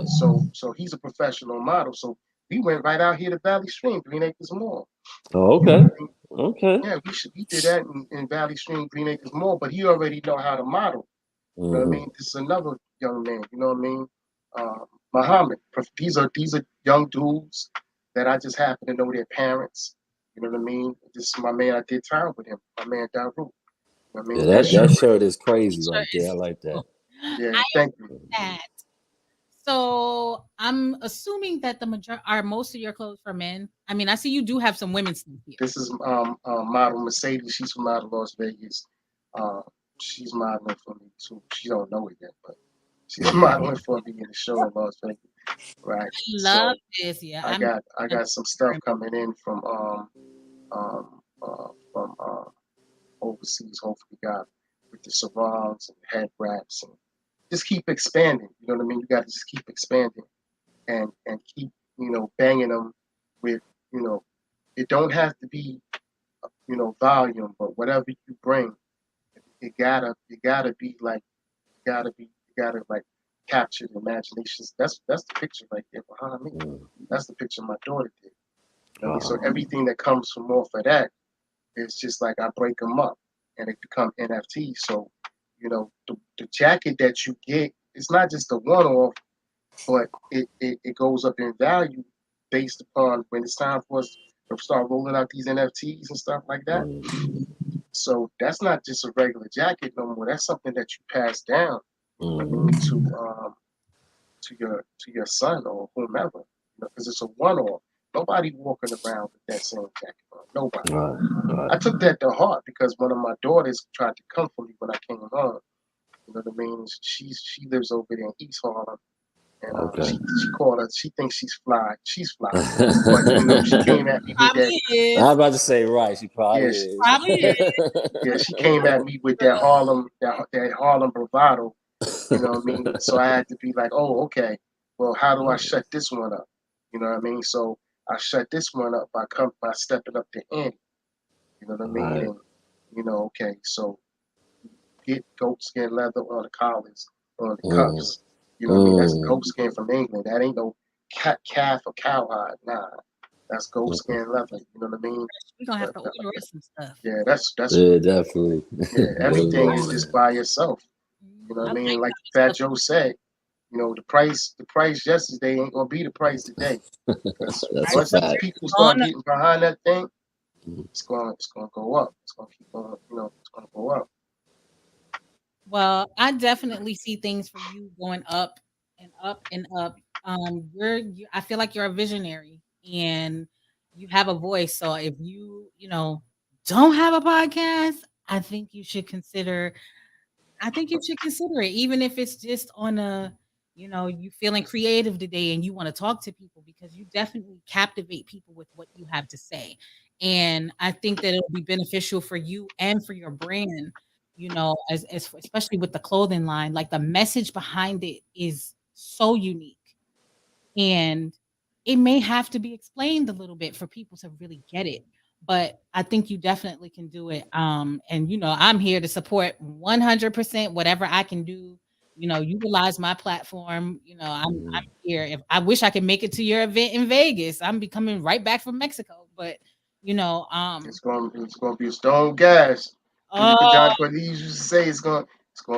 So he's a professional model. So we went right out here to Valley Stream, Green Acres Mall. Oh, You know okay. what I mean? Okay. Yeah, we did that in Valley Stream, Green Acres Mall. But he already know how to model. You know what I mean? This is another young man. You know what I mean? Muhammad. These are young dudes that I just happen to know their parents. You know what I mean? This is my man. I did time with him. My man Daru. You know what I Yeah, mean? That that shirt. shirt is crazy T-shirt right there. I is like that. Yeah, I thank you. that. So I'm assuming that most of your clothes for men. I mean, I see you do have some women's stuff here. This is model Mercedes. She's from out of Las Vegas. Uh, she's modeling for me too. She don't know it yet, but she's modeling for me in the show in Las Vegas. Right. I love this. Yeah, I got some stuff coming in from overseas. Hopefully, God, with the sarongs and head wraps, and just keep expanding. You know what I mean? You got to just keep expanding and keep banging them with it don't have to be volume, but whatever you bring, it gotta be like you gotta capture the imaginations. That's the picture right there behind me. That's the picture my daughter did. You know what I mean? So everything that comes from off of that is just like I break them up and it become NFT. So the jacket that you get, it's not just a one-off, but it goes up in value based upon when it's time for us to start rolling out these NFTs and stuff like that. So that's not just a regular jacket no more. That's something that you pass down to to your son or whomever, because it's a one-off. Nobody walking around with that same jacket on. Nobody. Right. I took that to heart because one of my daughters tried to come for me when I came home. You know what I mean? She lives over there in East Harlem, and Okay. she called her. She thinks she's fly. She's fly, but she came at me with that. Probably is. I was about to say right. She probably Yeah, is. Probably is. yeah, she came at me with that Harlem bravado. You know what I mean? So I had to be like, oh, okay. Well, how do I shut this one up? You know what I mean? So I shut this one up by stepping up the ante. You know what I mean? Right. And okay, so get goat skin leather on the collars, on the cuffs. You know what I mean? That's goat skin from England. That ain't no calf or cowhide. Nah, that's goat skin leather. You know what I mean? We're gonna have to order us some stuff. Yeah, that's Yeah, definitely. everything is just by yourself. You know what I like mean? Like Fat Joe said, the price yesterday ain't gonna be the price today. Because That's once a these fact. people start getting behind that thing, it's gonna go up. It's gonna keep on, it's gonna go up. Well, I definitely see things for you going up and up and up. I feel like you're a visionary and you have a voice. So if don't have a podcast, I think you should consider. I think you should consider it, even if it's just on you feeling creative today and you want to talk to people because you definitely captivate people with what you have to say. And I think that it'll be beneficial for you and for your brand, as especially with the clothing line. Like the message behind it is so unique. And it may have to be explained a little bit for people to really get it. But I think you definitely can do it. And I'm here to support 100% whatever I can do. Utilize my platform. I'm here. If I wish I could make it to your event in Vegas, I'm be coming right back from Mexico. But It's gonna be a stone gas. John Cornelius used to say it's gonna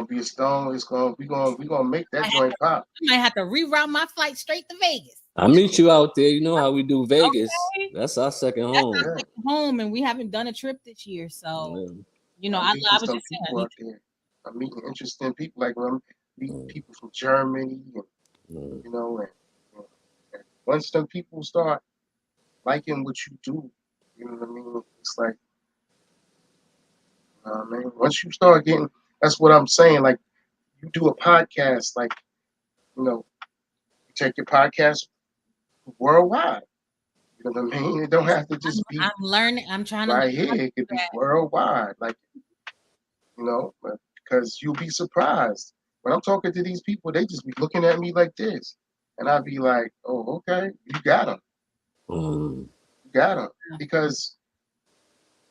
be a stone. We gonna make that joint pop. I might have to reroute my flight straight to Vegas. I'll meet you out there. You know how we do Vegas. Okay. That's our second That's home. our second home, and we haven't done a trip this year. So, Yeah. I meeting was some just saying, people out there. I'm meeting interesting people. Like when I'm meeting people from Germany, and and once them people start liking what you do, you know what I mean. It's like, man, once you start getting, that's what I'm saying. Like you do a podcast, like you take your podcast worldwide. You know what I mean? It don't have to just be I'm learning. I'm trying to right here. It could be worldwide, like because you'll be surprised when I'm talking to these people. They just be looking at me like this, and I'd be like, "Oh, okay, you got them, you got them," because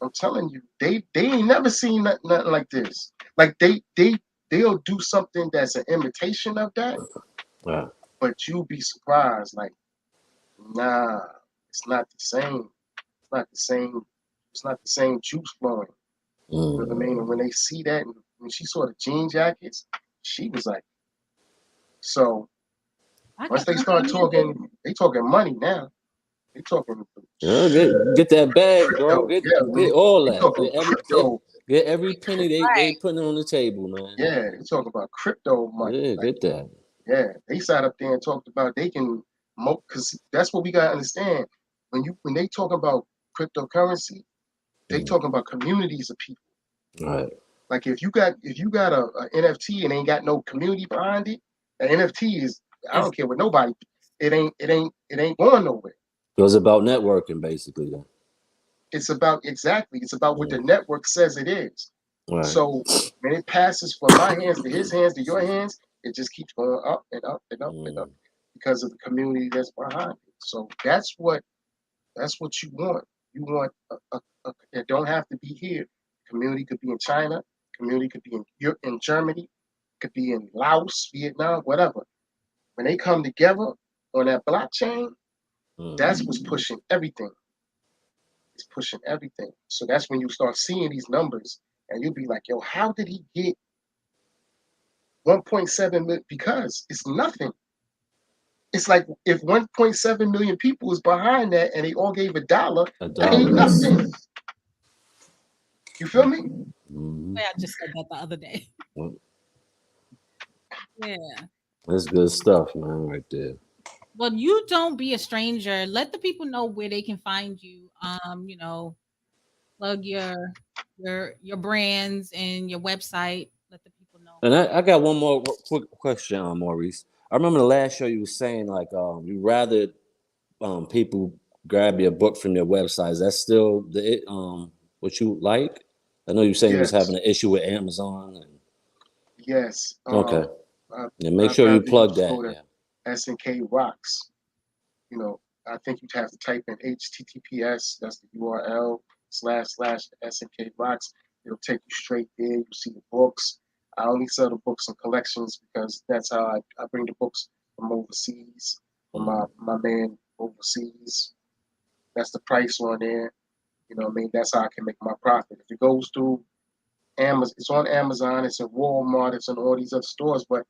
I'm telling you, they ain't never seen nothing like this. Like they'll do something that's an imitation of that, but you'll be surprised. Like, nah, it's not the same. It's not the same. It's not the same juice flowing. You know what I mean? And when they see that, and when she saw the jean jackets, she was like, so once they start talking, they talking money now. They talking Get that bag, bro. crypto. Get all They that. talking crypto. Get every penny they putting on the table, man. Yeah, they talking about crypto money. Yeah, get that. Yeah, they sat up there and talked about they can, because that's what we gotta understand. When they talk about cryptocurrency, they talking about communities of people. Right. Like if you got a NFT and ain't got no community behind it, an NFT is, I don't care what nobody. It ain't going nowhere. It was about networking, basically. Then. It's about what the network says it is. Right. So when it passes from my hands to his hands to your hands, it just keeps going up and up and up and up because of the community that's behind it. So that's what you want. You want it don't have to be here. Community could be in China. Community could be in Germany. Could be in Laos, Vietnam, whatever. When they come together on that blockchain, that's what's pushing everything. It's pushing everything. So that's when you start seeing these numbers, and you'll be like, "Yo, how did he get 1.7 million?" Because it's nothing. It's like if 1.7 million people is behind that, and they all gave $1, that ain't nothing. You feel me? I just said that the other day. Yeah. That's good stuff, man, right there. Well, you don't be a stranger. Let the people know where they can find you. Plug your brands and your website. Let the people know. And I got one more quick question, Maurice. I remember the last show you were saying like you rather people grab your book from your website. Is that still what you like? I know you saying you was Yes, having an issue with Amazon. yes. Okay. Yeah, make I'd sure you rather you plug just that. go to Yeah. SNK Rocks. You know, I think you'd have to type in HTTPS. That's the URL / SNK Rocks. It'll take you straight there. You see the books. I only sell the books in collections because that's how I bring the books from overseas, from my man overseas. That's the price on there. You know what I mean? That's how I can make my profit. If it goes through Amazon, it's on Amazon, it's in Walmart, it's in all these other stores, but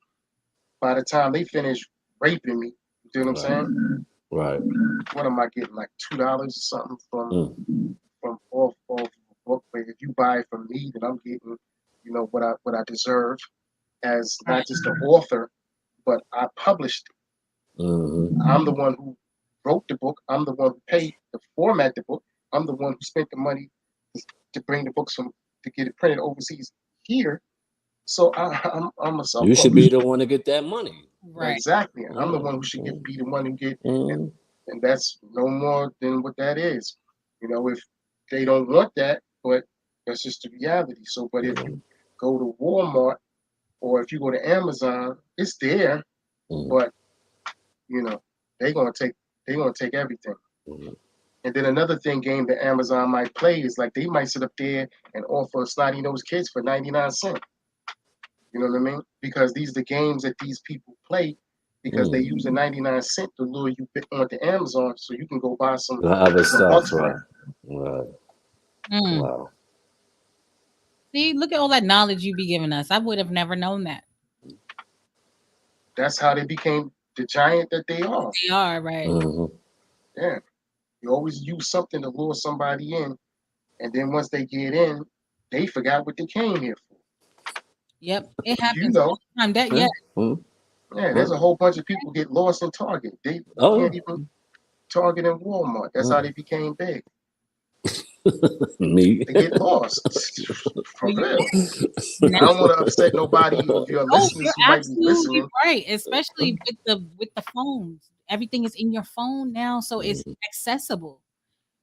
by the time they finish raping me, you know what I'm saying? Right. What am I getting? Like $2 or something Mm. from off a book. But if you buy it from me, then I'm getting, what I deserve as not just the author, but I published it. Mm-hmm. I'm the one who wrote the book. I'm the one who paid to format the book. I'm the one who spent the money to bring the books to get it printed overseas here. So I'm a You should be self-publisher. the one to get that money. Right. Exactly. I'm the one who should be the one who get, Mm. and that's no more than what that is. If they don't want that, but that's just the reality. So, but if you go to Walmart or if you go to Amazon, it's there, Mm. but they're gonna take everything. Mm. And then another game that Amazon might play is like they might sit up there and offer Snotty Nosed Kids for 99 cents. You know what I mean? Because these are the games that these people play because they use the 99 cent to lure you onto Amazon so you can go buy some The other stuff, bucks right? worth. Right. Mm. Wow. See, look at all that knowledge you be giving us. I would have never known that. That's how they became the giant that they are. They are, right? Mm-hmm. Yeah. You always use something to lure somebody in, and then once they get in, they forgot what they came here for. Yep, it You happens know, all the time. That Yeah. yeah, Mm-hmm. yeah, there's a whole bunch of people get lost in Target. They Oh, can't even Target and Walmart. That's how they became big. me. They get lost. For well, real. now, I don't want to upset nobody of your oh, you're listeners who might be absolutely listening. right. Especially with the phones, everything is in your phone now, so it's accessible,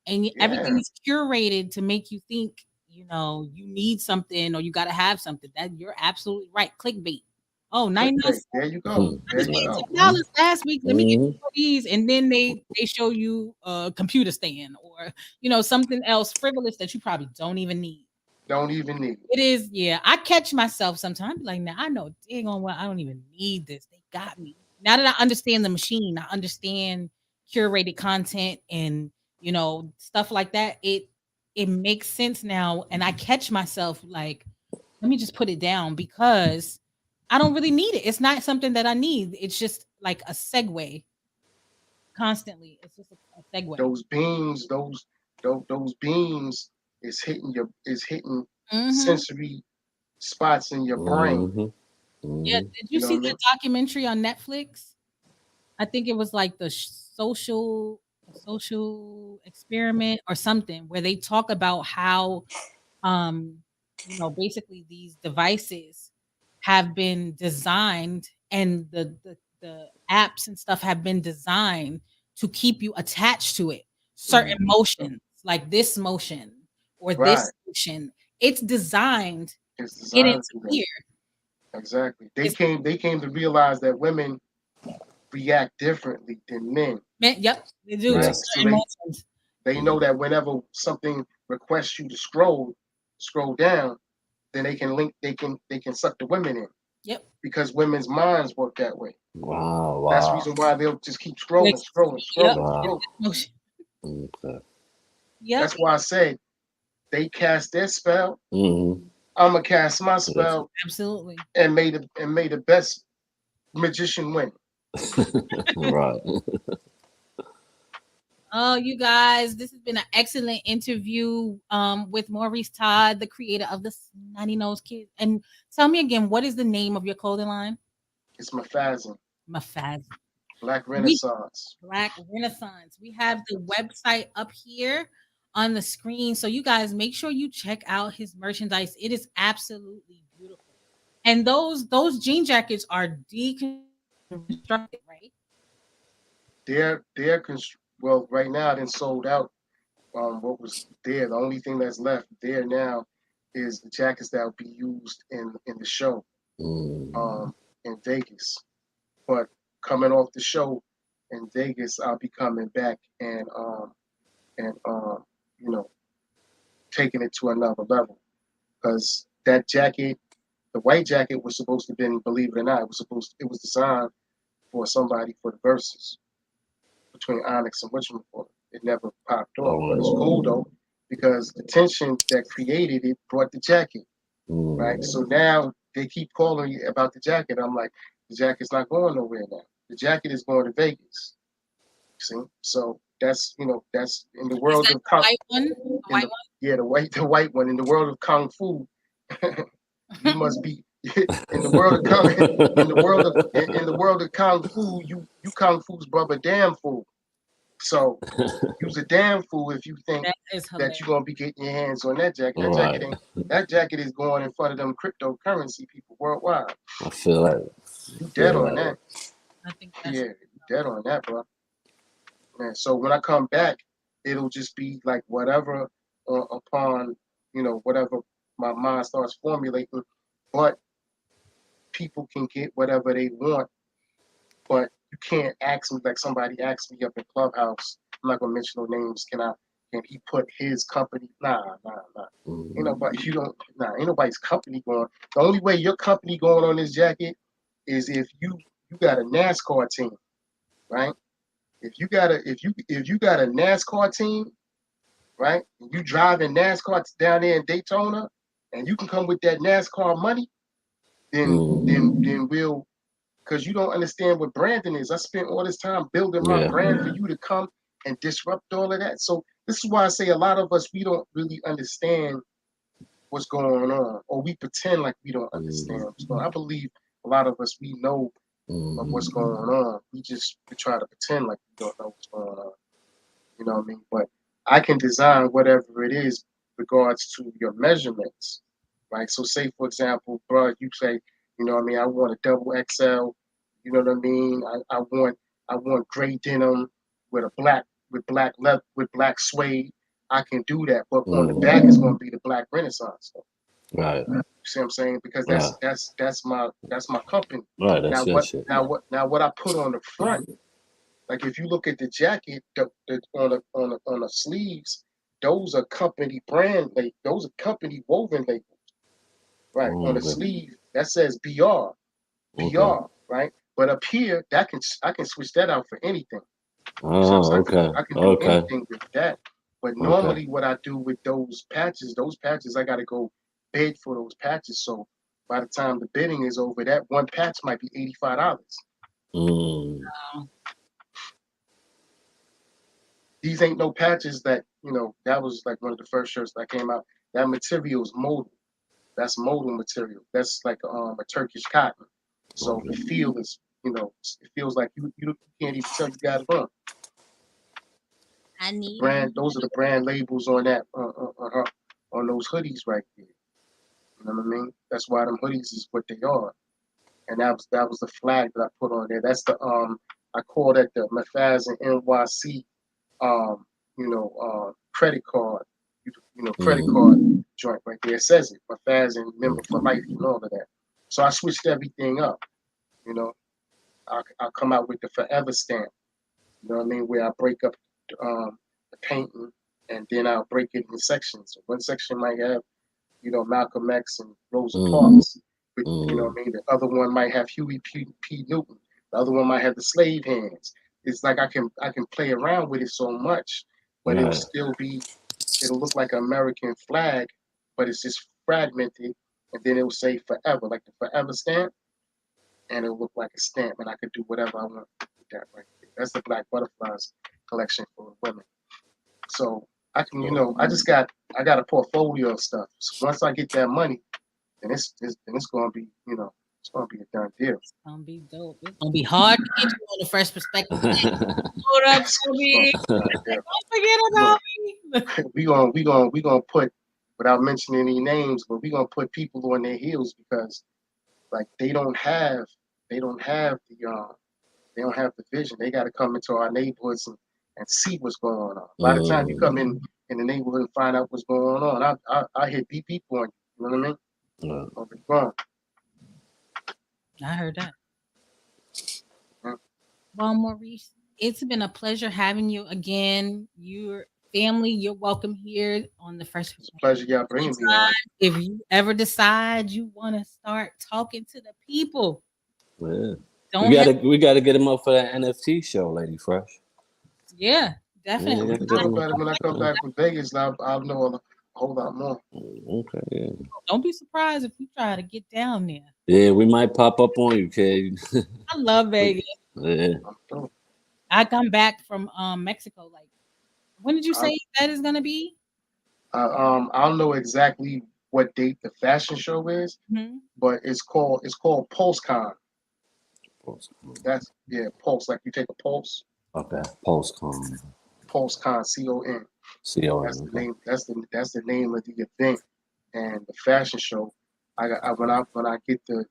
and everything Yeah, is curated to make you think you need something or you got to have something. That you're absolutely right. Clickbait. Oh, 99 clickbait. cents. There you go. I There just you paid go. $10 last week. Let me get Mm-hmm. 2 of these, and then they show you a computer stand or something else frivolous that you probably don't even need. Don't even need it. It is, yeah. I catch myself sometimes like, now I know dang on well I don't even need this. They got me. Now that I understand the machine, I understand curated content and stuff like that. It makes sense now, and I catch myself like, let me just put it down because I don't really need it. It's not something that I need. It's just like a segue constantly. It's just a segue. Those beams, those beams is hitting Hmm. sensory spots in your brain. Mm-hmm. Yeah. Mm-hmm. Did you You know see what I that mean? documentary on Netflix? I think it was like the social experiment or something where they talk about how um basically these devices have been designed and the apps and stuff have been designed to keep you attached to it. Certain motions, like this motion or Right. this motion, it's designed It's to get designed into to do here. that. Exactly. They It's came to realize that women react differently than men. yep, they do to Right. Yes. So certain motions. they know that whenever something requests you to scroll down, then they can suck the women in Yep. because women's minds work that way. Wow. That's the Wow. reason why they'll just keep Like, scrolling, scrolling, yep. scrolling, Wow. scrolling. Motion. Okay. Yep. That's why I said they cast their spell. Mm-hmm. I'm gonna cast my Yes. spell Absolutely. and made the best magician win. Right. Oh, you guys, this has been an excellent interview with Maurice Todd, the creator of the Snotty Nosed Kids. And tell me again, what is the name of your clothing line? It's my Fazin. Mafaz. Black We Renaissance. Black Renaissance. We have the website up here on the screen. So you guys make sure you check out his merchandise. It is absolutely beautiful. And those jean jackets are deconstructed, right? Well, right now it sold out. What was there? The only thing that's left there now is the jackets that will be used in the show in Vegas. But coming off the show in Vegas, I'll be coming back and you know taking it to another level because that jacket, the white jacket, was supposed to have been, believe it or not, it was designed for somebody for the verses between Onyx and whatchamacallit. It never popped off, but it's cool though because the tension that created it brought the jacket, right? So now they keep calling you about the jacket. I'm like, the jacket's not going nowhere now. The jacket is going to Vegas. See, so that's in the Is world that of the white one? The in white the yeah the white one in the world of kung fu. You must be in the world of kung in the world of kung fu. You kung fu's brother damn fool. So you's a damn fool if you think that is that hilarious. you're gonna be getting your hands on that jacket. Right. That jacket is going in front of them cryptocurrency people worldwide. I feel like. You dead Feel on like. that. I think that's Yeah, you dead on that, bro. Man, so when I come back, it'll just be like whatever upon whatever my mind starts formulating. But people can get whatever they want, but you can't ask me like somebody asked me up in Clubhouse. I'm not gonna mention no names. Can he put his company? Nah. Ain't nobody's company going. The only way your company going on this jacket is if you got a NASCAR team, right? If you got a NASCAR team, right? And you driving NASCAR down there in Daytona, and you can come with that NASCAR money, then we'll, because you don't understand what branding is. I spent all this time building my brand for you to come and disrupt all of that. So this is why I say a lot of us, we don't really understand what's going on, or we pretend like we don't understand. So I believe a lot of us, we know of what's going on. We try to pretend like we don't know what's going on. You know what I mean? But I can design whatever it is regards to your measurements, right? So say for example, bro, you say, you know what I mean, I want a double XL, you know what I mean? I want gray denim with black leather with black suede. I can do that, but on the back is gonna be the Black Renaissance. Right. You see what I'm saying? Because Right. that's my company. Right. That's your shit. Now what I put on the front, like if you look at the jacket, on the sleeves, those are company brand labels. Those are company woven labels, right? On the sleeve that says BR, right? But up here, I can switch that out for anything. Oh, okay. I can do anything with that. But normally, Okay. what I do with those patches, I got to go bid for those patches. So by the time the bidding is over, that one patch might be $85. These ain't no patches that that was like one of the first shirts that came out. That material is modal. That's modal material. That's like a Turkish cotton. So the feel is it feels like you can't even tell you got it on. I need Those are the brand labels on that on those hoodies right there. You know what I mean? That's why them hoodies is what they are. And that was the flag that I put on there. That's the I call that the Mafaz and NYC credit card, credit card joint right there. It says it, Mafaz and member for life and all of that. So I switched everything up. You know, I'll come out with the forever stamp. You know what I mean? Where I break up the painting and then I'll break it in sections. So one section might have, Malcolm X and Rosa Parks. But, you know what I mean? The other one might have Huey P. Newton. The other one might have the slave hands. It's like I can play around with it so much, but it'll look like an American flag, but it's just fragmented, and then it'll say forever, like the forever stamp, and it'll look like a stamp, and I can do whatever I want with that right there. That's the Black Butterflies collection for women. So I can, I got a portfolio of stuff. So once I get that money, then it's gonna be, It's gonna be a done deal. It's gonna be dope. It's gonna be hard to get you on the Fresh Perspective. Hold up, It's Toby. gonna be a done Don't forget about me. deal. We gonna put, without mentioning any names, but we gonna put people on their heels because like they don't have the vision. They got to come into our neighborhoods and see what's going on. By the time you come in the neighborhood and find out what's going on, I hit beep beep on you. You know what I mean? I'll be gone. I heard that. Yeah. Well, Maurice, it's been a pleasure having you again. Your family, you're welcome here on the Fresh. It's a pleasure y'all bringing me on. If you ever decide you want to start talking to the people, we gotta get him up for that NFT show, Lady Fresh. Yeah, definitely. When I come back from Vegas, I'll know a whole lot more. Okay. Yeah. Don't be surprised if we try to get down there. Yeah, we might pop up on you, kid. I love Vegas. Yeah. I come back from Mexico. Like, when did you say that is gonna be? I'll know exactly what date the fashion show is, but it's called PulseCon. That's Pulse. Like you take a pulse. Okay, PulseCon. PulseCon, CON. CON. That's the name. That's the name of the event, and the fashion show. When I get the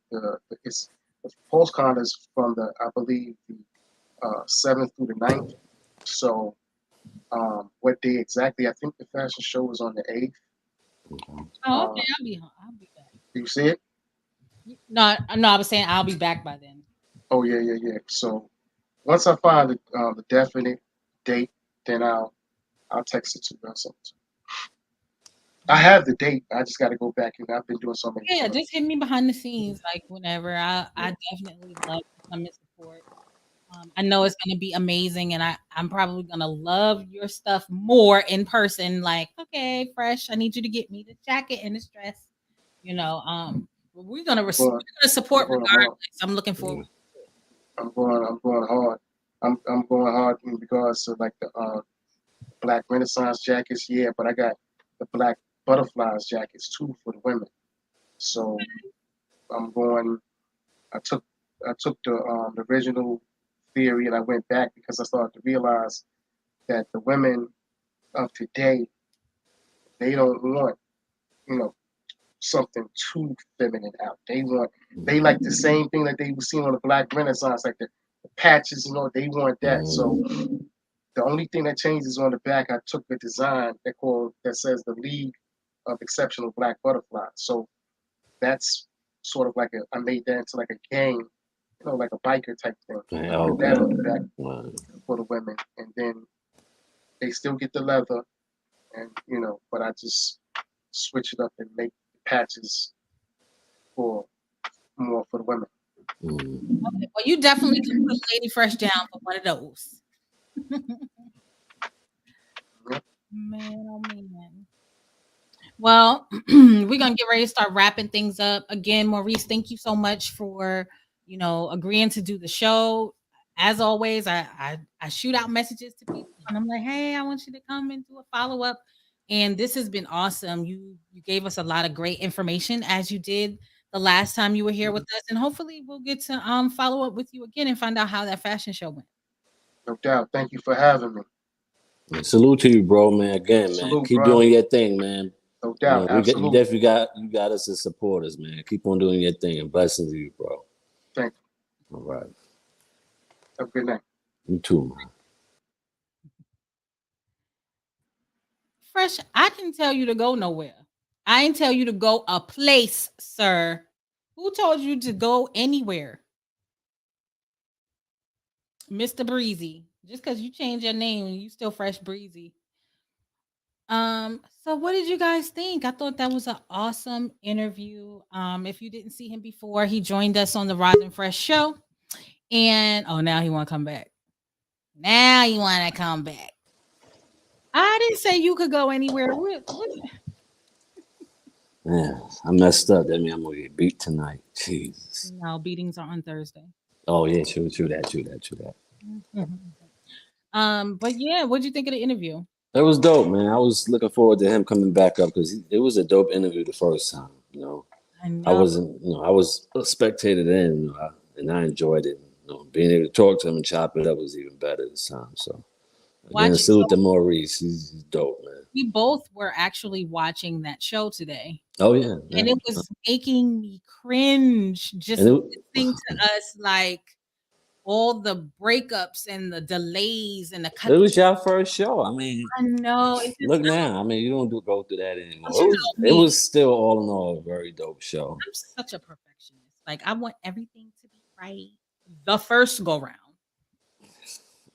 PulseCon is from I believe the 7th through the 9th. So what day exactly? I think the fashion show is on the 8th. Oh, okay. I'll be back. Do you see it? No, I was saying I'll be back by then. Oh yeah. So once I find the definite date, then I'll text it to you or something. I have the date. I just got to go back, and I've been doing so many. Yeah, just hit me behind the scenes, like whenever. I definitely love to come and support. I know it's gonna be amazing, and I'm probably gonna love your stuff more in person. Like, okay, Fresh, I need you to get me the jacket and the dress. You know, we're gonna support regardless. I'm looking forward. I'm going hard. I'm going hard in regards to like the Black Renaissance jackets, but I got the Black Butterflies jackets too for the women. So I'm going. I took the original theory and I went back because I started to realize that the women of today, they don't want something too feminine out. They like the same thing that they were seeing on the Black Renaissance, like the patches, they want that. So the only thing that changes on the back, I took the design that says the League of Exceptional Black Butterflies. So that's sort of like I made that into like a gang, like a biker type thing. That on the back for the women, and then they still get the leather, and but I just switch it up and make patches more for the women. Okay, well, you definitely can put Lady Fresh down for one of those. Man, oh man. Well, we're gonna get ready to start wrapping things up. Again, Maurice, thank you so much for agreeing to do the show. As always, I shoot out messages to people and I'm like, hey, I want you to come and do a follow-up. And this has been awesome. You gave us a lot of great information as you did the last time you were here with us. And hopefully we'll get to follow up with you again and find out how that fashion show went. No doubt. Thank you for having me. Salute to you, bro, man. Again, man. Salute, keep doing your thing, man. No doubt. You definitely got us as supporters, man. Keep on doing your thing, and blessings to you, bro. Thank you. All right. Have a good night. You too, man. Fresh, I didn't tell you to go nowhere. I didn't tell you to go a place, sir. Who told you to go anywhere? Mr. Breezy. Just because you changed your name, you still Fresh Breezy. So what did you guys think? I thought that was an awesome interview. If you didn't see him before, he joined us on the Rise and Fresh show. And now he want to come back. Now you want to come back. I didn't say you could go anywhere. Yeah, I messed up. That means I'm gonna get beat tonight. Jesus. No, beatings are on Thursday. Oh yeah, true that. But yeah, what'd you think of the interview? It was dope, man. I was looking forward to him coming back up because it was a dope interview the first time. I I know. wasn't, I was a spectator then, and I enjoyed it. Being able to talk to him and chop it up was even better this time. So again, Watching, salute to Maurice. He's dope, man. we both were actually watching that show today, Oh yeah, and yeah. it was making me cringe just And listening to us, like all the breakups and the delays and the it cut. was your first show. I mean, I know it's just look now. I mean, you don't go through that anymore. don't you know It me. was still all in all a very dope show. I'm such a perfectionist. Like I want everything to be right the first go round.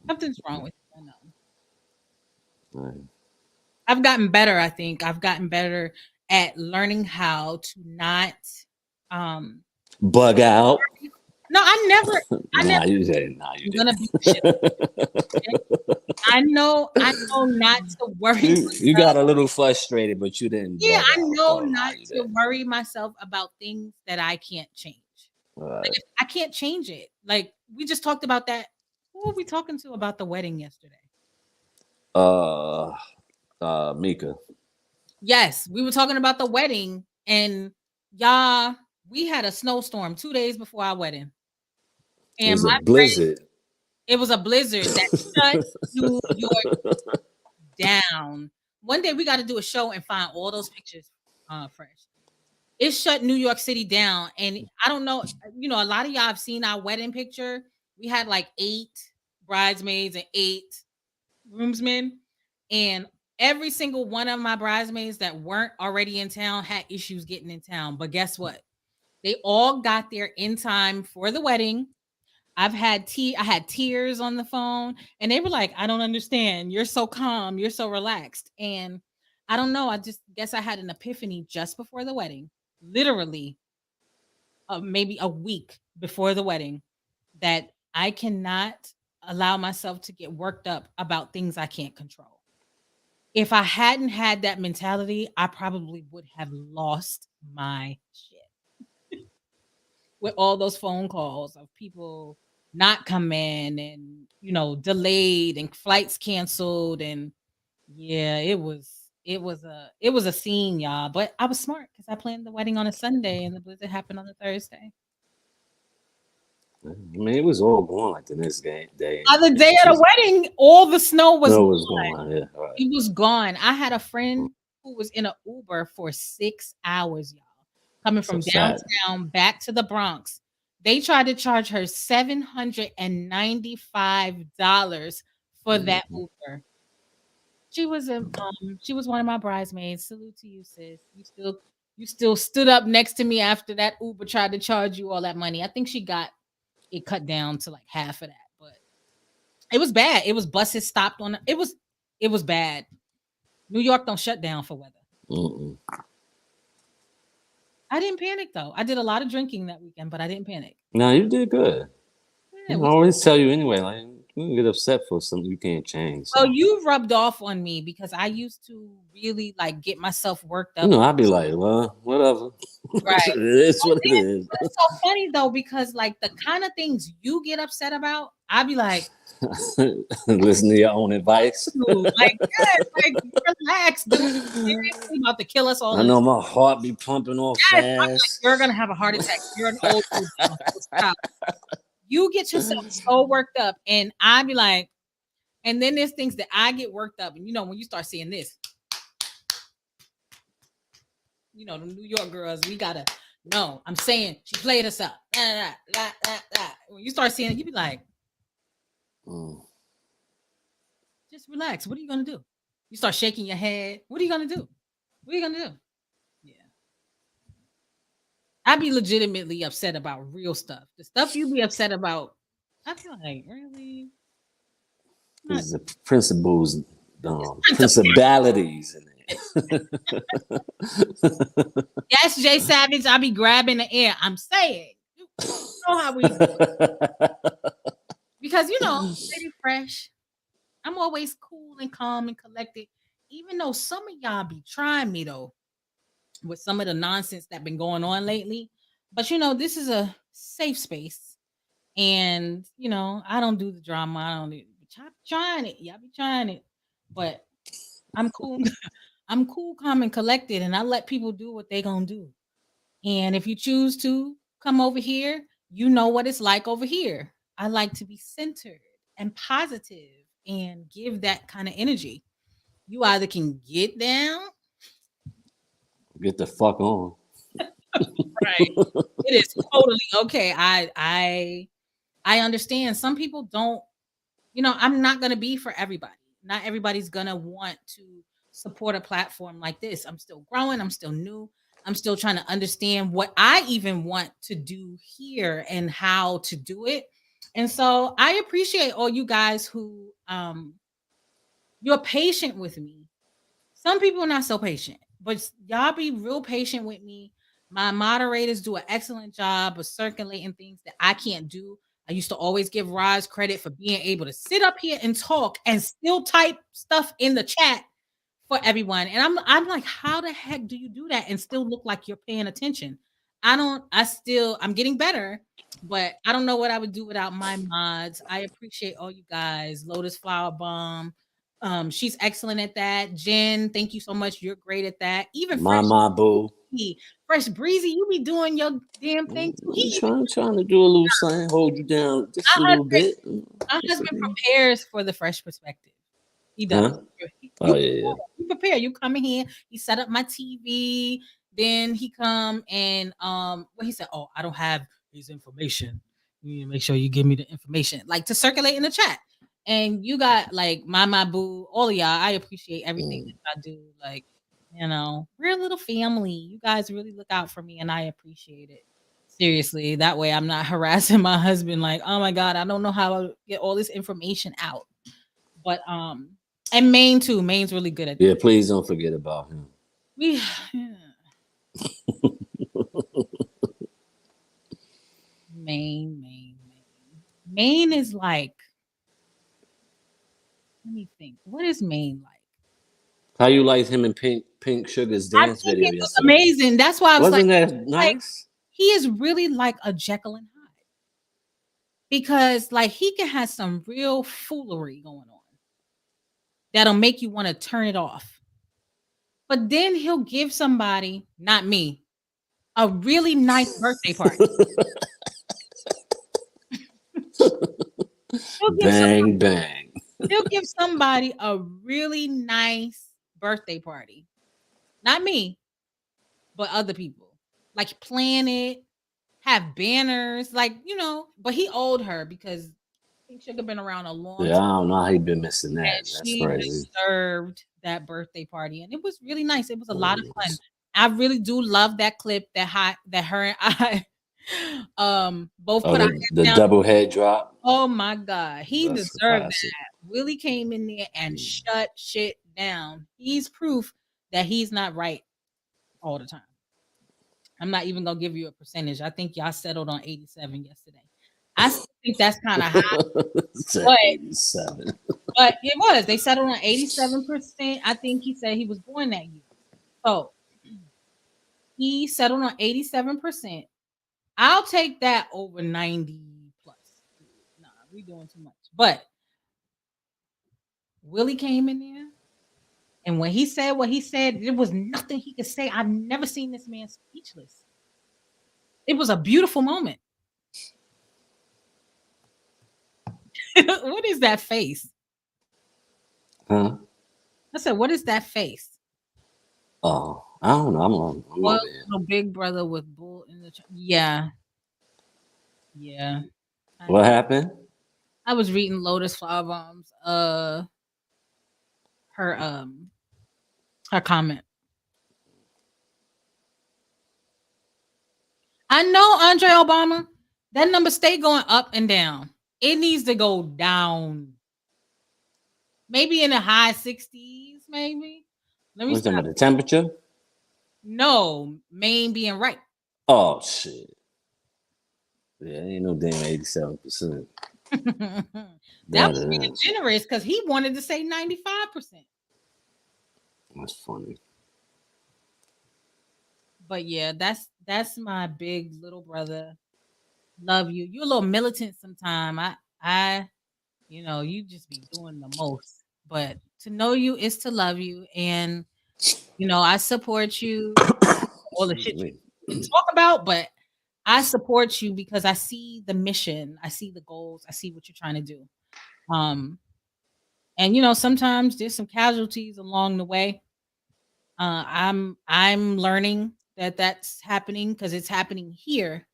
Something's wrong with me. I know. Right. I've gotten better. I think I've gotten better at learning how to not. Um, Bug out. no, I never. I never. Nah, you didn't. Nah, you I'm gonna didn't. be shit. Okay? I know. I know not to worry You myself. got a little frustrated, but you didn't Yeah, bug I out. know Oh, nah, not you to didn't. worry myself about things that I can't change. All Like right. if I can't change it. Like we just talked about that. Who were we talking to about the wedding yesterday? Uh, Mika. Yes, we were talking about the wedding, and y'all, we had a snowstorm 2 days before our wedding, It and was a my friend, blizzard. it was a blizzard that shut New York down. One day we got to do a show and find all those pictures fresh. It shut New York City down, and I don't know, a lot of y'all have seen our wedding picture. We had like 8 bridesmaids and 8 groomsmen, and every single one of my bridesmaids that weren't already in town had issues getting in town. But guess what? They all got there in time for the wedding. I had tears on the phone, and they were like, "I don't understand. You're so calm. You're so relaxed." And I don't know. I just guess I had an epiphany just before the wedding, literally, maybe a week before the wedding, that I cannot allow myself to get worked up about things I can't control. If I hadn't had that mentality, I probably would have lost my shit with all those phone calls of people not coming and delayed and flights canceled. And yeah, it was a scene, y'all. But I was smart because I planned the wedding on a Sunday and the blizzard happened on a Thursday. I mean, it was all going like the next day. On the day It of was, the wedding, all the snow was no, it gone. was going. Yeah, all right. It was gone. I had a friend who was in an Uber for 6 hours, y'all, coming So from sad. downtown back to the Bronx. They tried to charge her $795 for that Mhm. Uber. She was one of my bridesmaids. Salute to you, sis. You still stood up next to me after that Uber tried to charge you all that money. I think she got it cut down to like half of that, but it was bad. It was buses stopped on it was bad. New York don't shut down for weather. Mm-mm. I didn't panic though. I did a lot of drinking that weekend, but I didn't panic. No, you did good. Yeah, I always tell you anyway. Like, you can get upset for something you can't change. well, So. you rubbed off on me because I used to really like get myself worked up. I'd be like, well, whatever. Right. It is what it is. It's so funny though because like the kind of things you get upset about, I'd be like, Listen to your own advice. dude, like, yes, like relax, dude. You're seriously about to kill us all. I know my heart be pumping all Yes, I'm like, fast. you're gonna have a heart attack. You're an old dude now. So stop. You get yourself so worked up, and I'd be like, and then there's things that I get worked up, and when you start seeing this, the New York girls, we gotta. No, I'm saying she played us up. When you start seeing it, you be like, just relax. What are you gonna do? You start shaking your head. What are you gonna do? What are you gonna do? Yeah. I'd be legitimately upset about real stuff. The stuff you be upset about, I feel like, really? There's the principles, principalities in it. Yes, Jay Savage, I be grabbing the air. I'm saying, you know how we do. Because Lady Fresh, I'm always cool and calm and collected. Even though some of y'all be trying me though, with some of the nonsense that been going on lately. But this is a safe space. And I don't do the drama. I don't do y'all be trying it. Y'all be trying it. But I'm cool. I'm cool, calm, and collected, and I let people do what they gonna do. And if you choose to come over here, you know what it's like over here. I like to be centered and positive and give that kind of energy. You either can get down, Get the fuck on. right? It is totally okay. I understand. Some people don't, I'm not gonna be for everybody. Not everybody's gonna want to support a platform like this. I'm still growing, I'm still new. I'm still trying to understand what I even want to do here and how to do it. And so I appreciate all you guys who you're patient with me. Some people are not so patient, but y'all be real patient with me. My moderators do an excellent job of circulating things that I can't do. I used to always give Roz credit for being able to sit up here and talk and still type stuff in the chat for everyone. And I'm like, how the heck do you do that and still look like you're paying attention? I'm getting better, but I don't know what I would do without my mods. I appreciate all you guys. Lotus Flower Bomb. She's excellent at that. Jen, thank you so much. You're great at that. Even My boo. Fresh Breezy, you be doing your damn thing too. I'm trying to do a little something, hold you down just a little bit. My husband prepares for the fresh perspective. He does. Huh? Oh yeah. He prepare. You come in here. He set up my TV. Then he come and what he said. Oh, I don't have his information. You need to make sure you give me the information, like to circulate in the chat. And you got like my boo, all of y'all. I appreciate everything that I do. Like, we're a little family. You guys really look out for me, and I appreciate it. Seriously, that way I'm not harassing my husband. Like, oh my god, I don't know how to get all this information out. But and Maine too. Maine's really good at that. Yeah, please don't forget about him. Maine is like, let me think. What is Maine like? How you like him in Pink Sugar's dance video yesterday? Amazing. That's why I was Wasn't like, that nice? He is really like a Jekyll and Hyde. Because like he can have some real foolery going on that'll make you want to turn it off. But then he'll give somebody, not me, a really nice birthday party. Bang. He'll give somebody a really nice birthday party. Not me, but other people. Like plan it, have banners, like, but he owed her because Pink Sugar been around a long time. Yeah, I don't know how he been missing that. And That's she crazy. deserved that birthday party. And it was really nice. It was a lot of fun. I really do love that clip that her and I both put our the double head drop. Oh my god, he That's deserved classic. that. Willie came in there and shut shit down. He's proof that he's not right all the time. I'm not even gonna give you a percentage. I think y'all settled on 87 yesterday. I still think that's kind of high. But 87. But it was. They settled on 87%. I think he said he was born that year. So he settled on 87%. I'll take that over 90 plus. Nah, we doing too much. But Willie came in there, and when he said what he said, there was nothing he could say. I've never seen this man speechless. It was a beautiful moment. What is that face? Huh? I said, what is that face? Oh, I don't know. I'm on little big brother with bull in the yeah. What happened? I was reading Lotus Flower Bomb's her comment. I know, Andre Obama, that number stay going up and down. It needs to go down. Maybe in the high 60s, maybe. Let me What's talking about the temperature? No, Maine being right. Oh shit. Yeah, ain't no damn 87%. That was being generous because he wanted to say 95%. That's funny. But yeah, that's my big little brother. Love you. You're a little militant sometime. You just be doing the most. But to know you is to love you. And I support you. All the shit talk about, but I support you because I see the mission, I see the goals, I see what you're trying to do. And sometimes there's some casualties along the way. I'm learning that that's happening because it's happening here,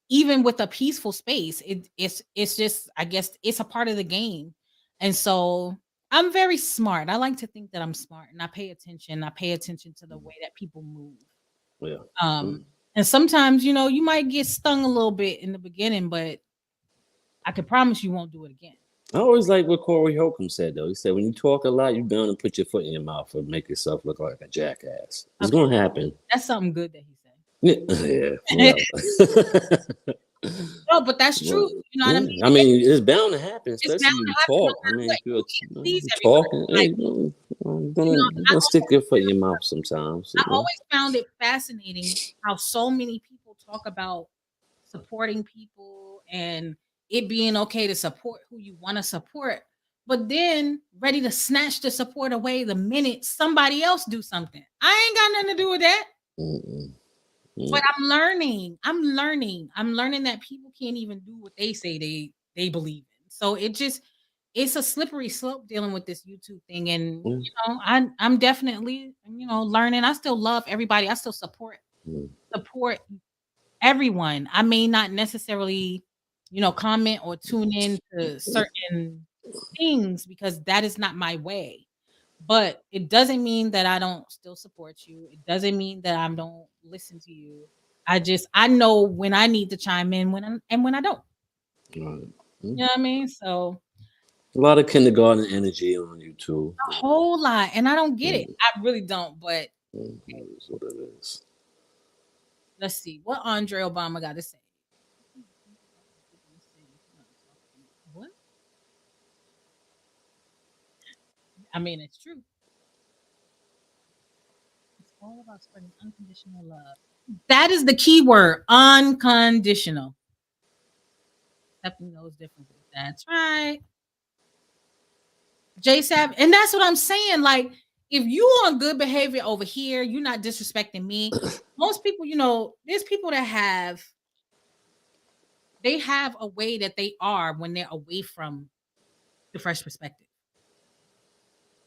even with a peaceful space. It's just, I guess it's a part of the game, and so I'm very smart. I like to think that I'm smart, and I pay attention. I pay attention to the way that people move. Yeah. And sometimes you might get stung a little bit in the beginning, but I can promise you won't do it again. I always like what Corey Holcomb said, though. He said, when you talk a lot, you're bound to put your foot in your mouth and make yourself look like a jackass. It's going to happen. That's something good that he said. Yeah. No, but that's true. You know what I mean? I mean, it's bound to happen, especially when you talk. I mean, if you're talking, you're gonna stick your foot in your mouth sometimes. I always found it fascinating how so many people talk about supporting people and it being okay to support who you want to support, but then ready to snatch the support away the minute somebody else do something. I ain't got nothing to do with that. But I'm learning that people can't even do what they say they believe in. So it's a slippery slope dealing with this YouTube thing. And I'm definitely learning. I still love everybody. I still support everyone. I may not necessarily comment or tune in to certain things because that is not my way. But it doesn't mean that I don't still support you. It doesn't mean that I don't listen to you. I know when I need to chime in when I don't. You know what I mean? So a lot of kindergarten energy on YouTube. A whole lot, and I don't get it. I really don't. But that's what it is. Let's see what Andre Obama got to say. What? I mean, it's true. It's all about spreading unconditional love. That is the key word, unconditional. Accepting those differences. That's right. J-Sab, and that's what I'm saying. Like, if you on good behavior over here, you're not disrespecting me. Most people, there's people that have a way that they are when they're away from the fresh perspective.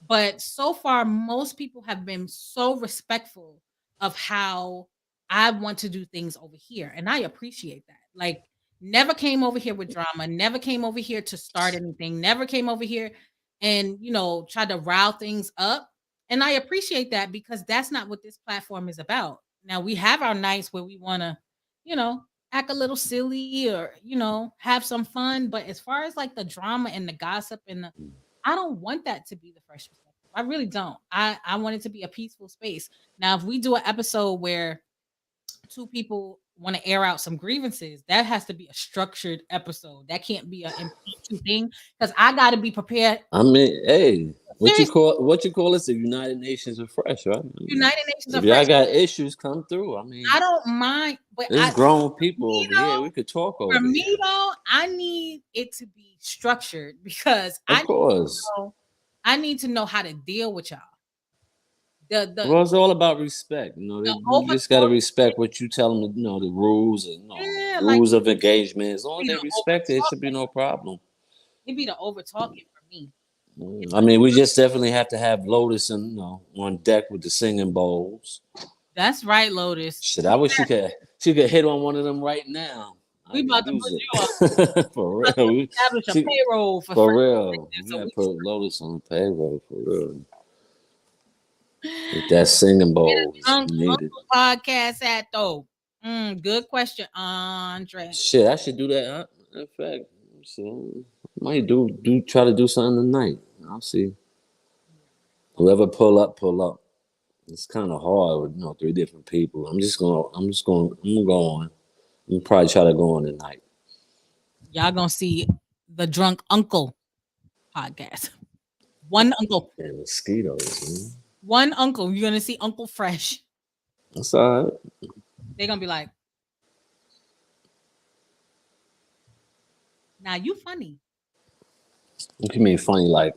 But so far, most people have been so respectful of how I want to do things over here. And I appreciate that. Like, never came over here with drama, never came over here to start anything, never came over here and, tried to rile things up. And I appreciate that because that's not what this platform is about. Now, we have our nights where we want to, act a little silly or, have some fun. But as far as like the drama and the gossip and I don't want that to be the fresh perspective. I really don't. I want it to be a peaceful space. Now, if we do an episode where two people want to air out some grievances, that has to be a structured episode. That can't be an impromptu thing because I got to be prepared. I mean, hey, what you call this? The United Nations of Fresh, right? United Nations of Fresh. Y'all got issues, come through. I mean, I don't mind, but there's grown people over here. We could talk over. For me, though, I need it to be structured because I need to know how to deal with y'all. Well, it's all about respect. You just got to respect what you tell them. The rules and rules of engagement. As long as they respect it, it should be no problem. It'd be the over talking for me. I mean, we just definitely have to have Lotus and on deck with the singing bowls. That's right, Lotus. Shit, I wish she could hit on one of them right now. We about to put you on. For real. We establish a payroll for real. We gotta put Lotus on the payroll for real. With that singing bowl podcast at though. Good question, Andre. Shit, I should do that. In fact, might try to do something tonight. I'll see. Whoever pull up. It's kind of hard with 3 different people. I'm gonna go on. I'm probably try to go on tonight. Y'all gonna see the Drunk Uncle podcast. One uncle. And mosquitoes, man. One uncle. You're gonna see Uncle Fresh. That's all right. They're gonna be like, "Now you funny." What you mean funny? Like,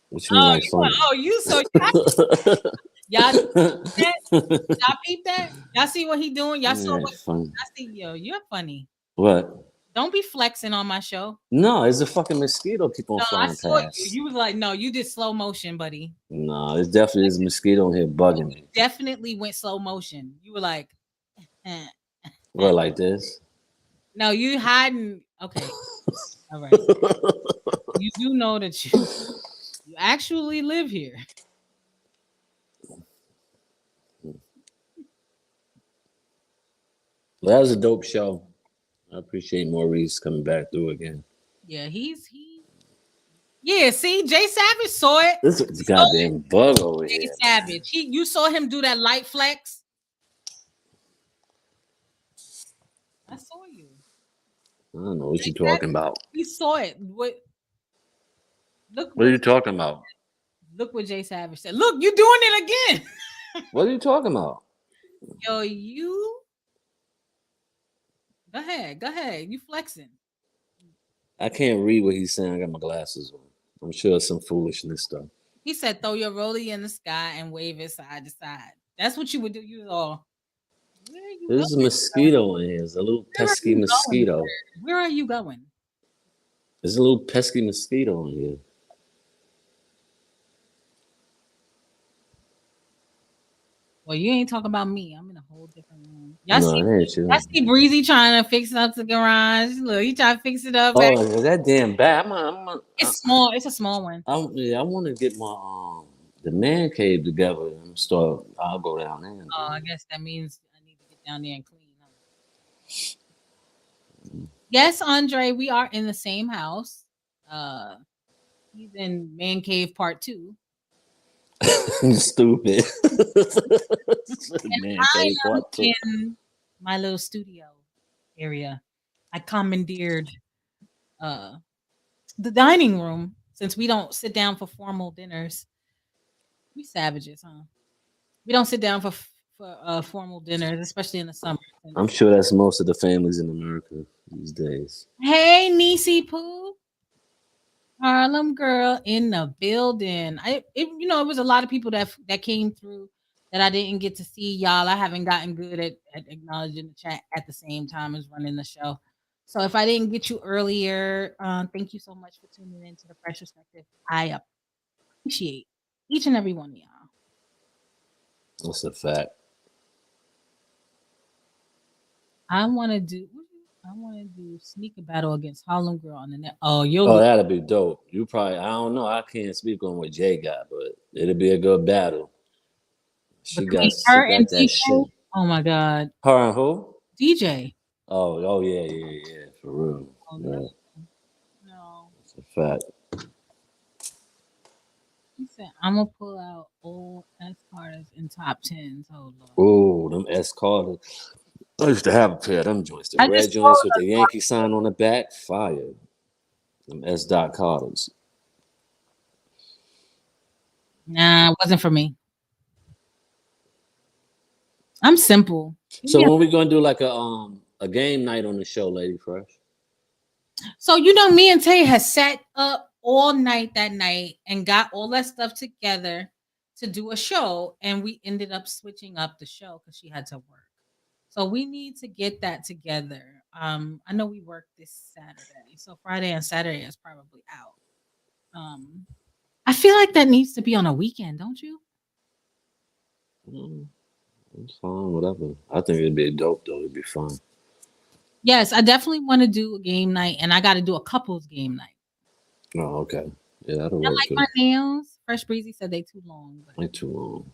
what you mean like funny? You so Y'all peep that? Y'all peep that? Y'all see what he doing? Y'all saw Yeah, what funny. I see. Yo, you're funny. What? Don't be flexing on my show. No, it's a fucking mosquito keep on No, I flying saw you. past. You was like, no, you did slow motion, buddy. No, it's definitely this mosquito in here bugging me. Definitely went slow motion. You were like, What, like this? no, you hiding. Okay, all right. You do know that you actually live here. Well, that was a dope show. I appreciate Maurice coming back through again. Yeah, he. Yeah, see, Jay Savage saw it. This is a goddamn bug over Jay here. Savage. You saw him do that light flex. I saw you. I don't know what you're talking about. He saw it. Look What are you talking about? Look what Jay Savage said. Look, you doing it again. What are you talking about? Yo, you. Go ahead. You flexing. I can't read what he's saying. I got my glasses on. I'm sure it's some foolishness stuff. He said, "Throw your rollie in the sky and wave it side to side." That's what you would do. You was all. Where are you There's a going? mosquito in here. There's a little Where are pesky you going? mosquito. Where are you going? There's a little pesky mosquito in here. Well, you ain't talking about me. I'm in a whole different room. No, it ain't you. Y'all see Breezy trying to fix up the garage. Look, he trying to fix it up. Oh, that damn bat. It's small. It's a small one. I want to get my the man cave together and start. I'll go down there. Oh, I guess that means I need to get down there and clean up. Yes, Andre, we are in the same house. He's in Man Cave Part 2. Stupid. Man cave part 2. In my little studio area. I commandeered the dining room since we don't sit down for formal dinners. We savages, huh? We don't sit down for formal dinners, especially in the summer. I'm sure that's most of the families in America these days. Hey, Niecy Pooh, Harlem girl in the building. It was a lot of people that came through that I didn't get to see. Y'all, I haven't gotten good at acknowledging the chat at the same time as running the show. So if I didn't get you earlier, thank you so much for tuning in to the Fresh Perspective. I appreciate each and every one of y'all. That's a fact. I want to do sneaker battle against Harlem Girl on the net. Oh, that'd be dope. You probably, I don't know. I can't speak on what Jay got, but it'll be a good battle. She got that DJ? shit. Oh my God. Her and who? DJ. Oh yeah, for real. Oh, yeah. No. That's a fact. He said, I'm gonna pull out old S Carters in top 10s. Oh Lord. Oh, them S Carters. I used to have a pair of them joints. The red joints with the Yankee sign on the back. Fire. Them S. Carters. Nah, it wasn't for me. I'm simple. So when we gonna do like a game night on the show, Lady Fresh? So me and Tay has sat up all night that night and got all that stuff together to do a show, and we ended up switching up the show because she had to work. So we need to get that together. I know we work this Saturday, so Friday and Saturday is probably out. I feel like that needs to be on a weekend, don't you? It's fine, whatever. I think it'd be dope though. It'd be fun. Yes, I definitely want to do a game night, and I got to do a couples game night. Oh, okay. Yeah, that'll work. I like my nails. Fresh Breezy said they too long. They too long.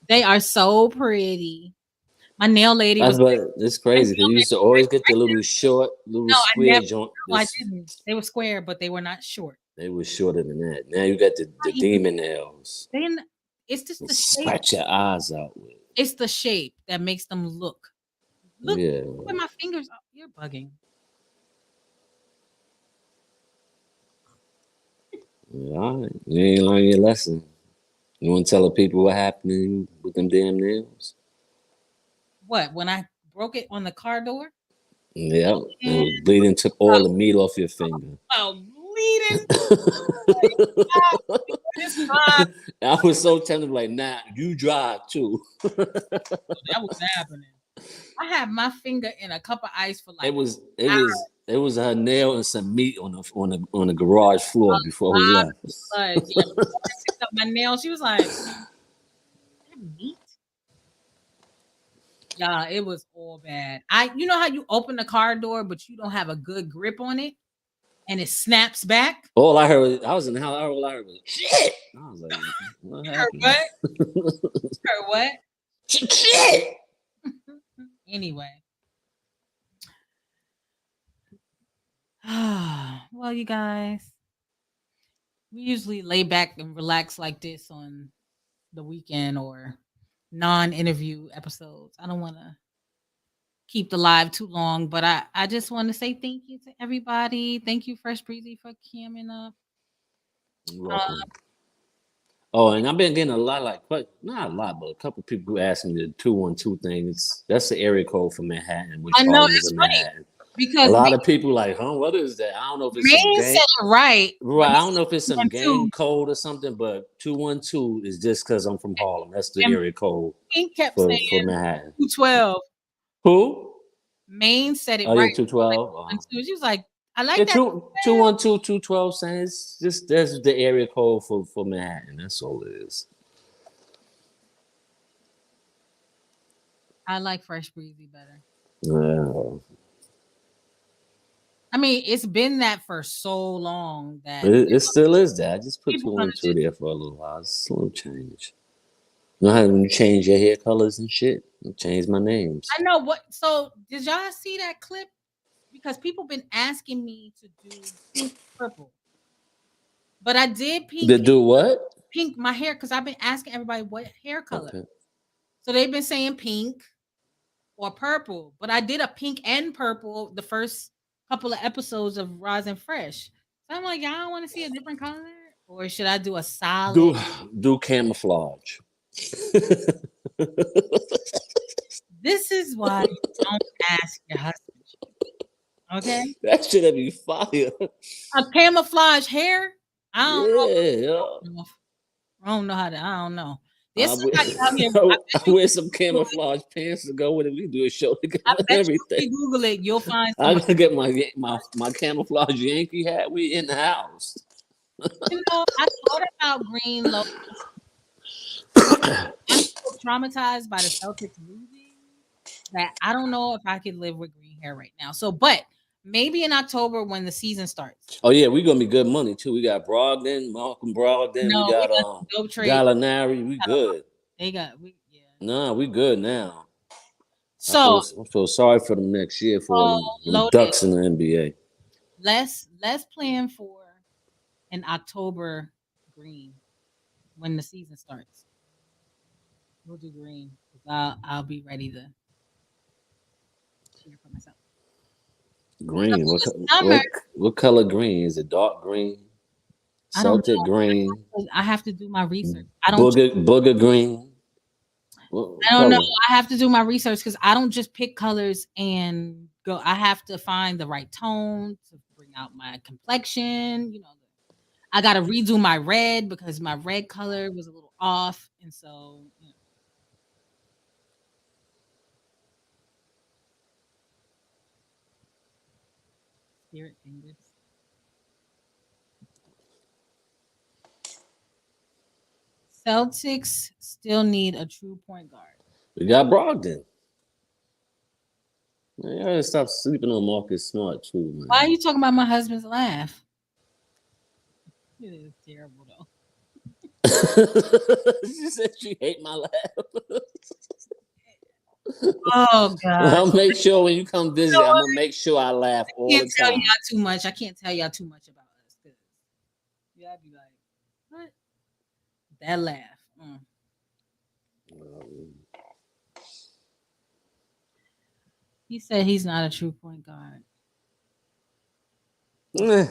They are so pretty. My nail lady it's crazy because you used to always get the little short, square joint. No, I didn't. They were square, but they were not short. They were shorter than that. Now you got the demon nails. It's just the shape. Scratch your eyes out with. It's the shape that makes them look. Look yeah. where my fingers are. You're bugging. Yeah, all right. You ain't learning your lesson. You want to tell the people what happened to you with them damn nails? What? When I broke it on the car door? Yeah. It was bleeding, took all the meat off your finger. Oh, meeting. It's fine. I was so tempted, like, nah, you drive too. That was happening. I had my finger in a cup of ice for like It was her nail and some meat on the garage floor before we left. blood. Yeah, before I picked up my nail, she was like, "That meat." Yeah, it was all bad. You know how you open the car door, but you don't have a good grip on it, and it snaps back. All I heard, I was in the house. All I heard was shit. I was like, what happened? Heard what? Shit. Anyway. Well, you guys, we usually lay back and relax like this on the weekend or non-interview episodes. I don't want to keep the live too long, but I just want to say thank you to everybody. Thank you, Fresh Breezy, for camming up. You're welcome. Oh, and I've been getting a lot, not a lot, but a couple people who asked me the 212 things. That's the area code for Manhattan. Which I know part it's is in funny Manhattan? because A lot of people like, huh? What is that? I don't know if it's some Maine gang. said it right. Right, I don't know if it's some 212. gang code or something, but 212 is just because I'm from Harlem. That's the And area code Pink kept for saying Manhattan. 212. Who? Maine said it Oh, yeah, right. 212. She was like, I like Yeah, that. 212, 212 saying it's just that's the area code for Manhattan. That's all it is. I like Fresh Breezy better. Yeah. I mean, it's been that for so long that It still is that. I just put people gonna 212 there for a little while. It's a little change. You know how when you change your hair colors and shit? You change my names. I know what. So did y'all see that clip? Because people been asking me to do pink purple, but I did pink. To do what? Pink my hair because I've been asking everybody what hair color. Okay. So they've been saying pink or purple, but I did a pink and purple the first couple of episodes of Rise and Fresh. So I'm like, y'all want to see a different color, or should I do a solid? Do camouflage. This is why you don't ask your husband. Okay, That should be fire. a camouflage hair. I don't know. Yeah. I don't know how to. I don't know. I There's somebody out here. wear some camouflage pants to go with it. We do a show together. I bet you if Everything. you Google it, you'll find. I gotta get my camouflage Yankee hat. We in the house. You know, I thought about green. I'm so traumatized by the Celtics losing that I don't know if I could live with green hair right now. So, but maybe in October when the season starts. Oh yeah, we gonna be good money too. We got Brogdon, Malcolm Brogdon. No, we got dope trade. Gallinari. We good. They got Nah, we good now. So I feel sorry for them next year for them Ducks in the NBA. Let's plan for an October green when the season starts. We'll do green. I'll be ready to cheer for myself. Green. What color green? Is it dark green? Celtic green. I have to do my research. I don't booger green. I don't know. I have to do my research because I don't just pick colors and go. I have to find the right tone to bring out my complexion. You know, I got to redo my red because my red color was a little off, and so. You know. Spirit fingers. Celtics still need a true point guard. We got Brogdon. Man, you gotta stop sleeping on Marcus Smart too, man. Why are you talking about my husband's laugh? It is terrible though. She said she hate my laugh. Oh God! I'll make sure when you come visit, I'm gonna make sure I laugh all the time. I can't tell y'all too much. I can't tell y'all too much about us. Yeah, I'd be like, what? That laugh. He said he's not a true point guard. You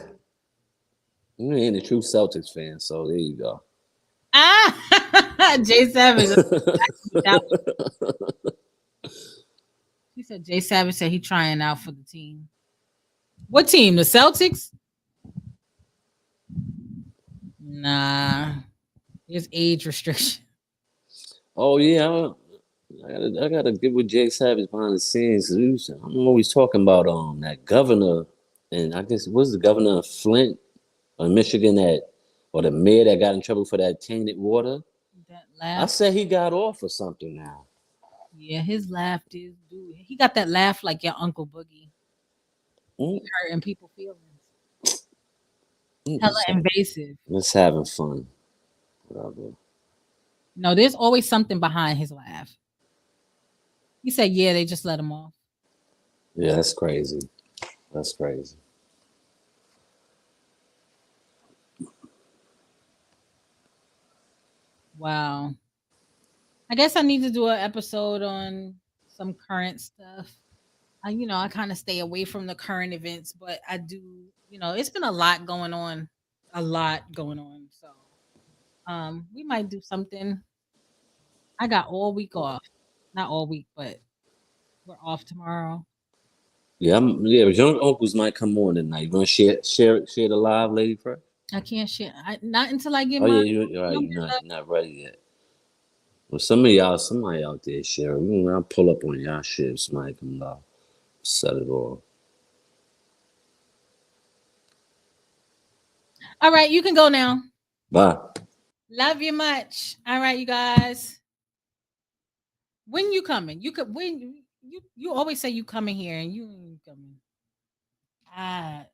ain't a true Celtics fan, so there you go. Jay Savage. He said Jay Savage said he trying out for the team. What team? The Celtics? Nah, there's age restriction. Oh yeah, I gotta get with Jay Savage behind the scenes. I'm always talking about that governor, and I guess was the governor of Flint or Michigan that, or the mayor that got in trouble for that tainted water. That I laugh, said he got off or something now. yeah, his laugh is dude. He got that laugh like your Uncle Boogie, Mm, hurting people feelings. mm, Hella invasive. Just having fun. Whatever. No, there's always something behind his laugh. He said, "Yeah, they just let him off." Yeah, that's crazy. That's crazy. Wow. I guess I need to do an episode on some current stuff. I kind of stay away from the current events, but I do, it's been a lot going on, a lot going on. So, we might do something. I got all week off, not all week, but we're off tomorrow. Yeah, but your uncles might come on tonight. You want to share the live, Lady Fresh? I can't share, not until I get Oh my yeah, you're right. numbers up. You're not ready yet. Well, somebody out there share. I'll pull up on y'all shit. If somebody come live, set it off. All right, you can go now. Bye. Love you much. All right, you guys. When you coming? You always say you coming here and you ain't coming. I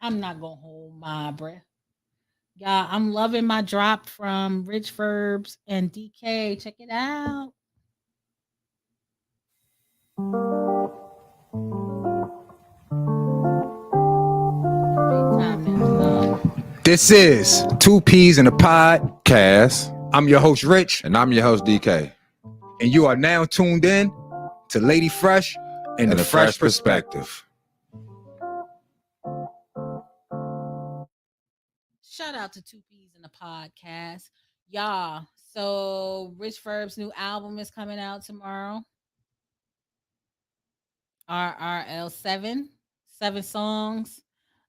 I'm not gonna hold my breath. Yeah, I'm loving my drop from Rich Verbs and DK. Check it out. Big time now, love. This is Two Peas in a Podcast. I'm your host, Rich, And I'm your host, DK. and you are now tuned in to Lady Fresh and the Fresh Perspective. Shout out to Two Peas in the Podcast. Y'all. So Rich Verb's new album is coming out tomorrow. RRL7. 7 songs.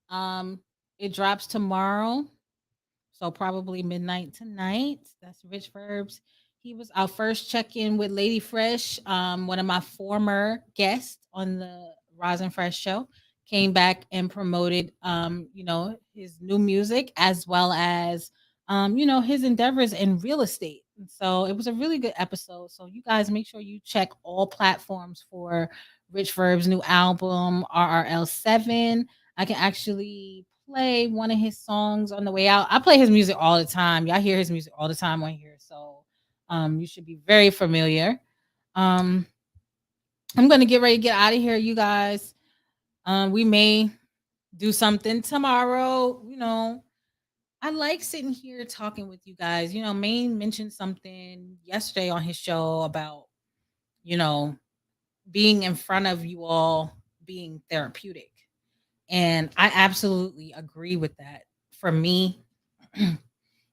Um, it drops tomorrow. So probably midnight tonight. That's Rich Verbs. He was our first check-in with Lady Fresh. One of my former guests on the Rosin Fresh show came back and promoted his new music as well as his endeavors in real estate. And so it was a really good episode. So you guys make sure you check all platforms for Rich Verb's new album, RRL7. I can actually play one of his songs on the way out. I play his music all the time. Y'all hear his music all the time on here. So you should be very familiar. I'm gonna get ready to get out of here, you guys. We may do something tomorrow. I like sitting here talking with you guys. Maine mentioned something yesterday on his show about, you know, being in front of you all being therapeutic. And I absolutely agree with that. For me,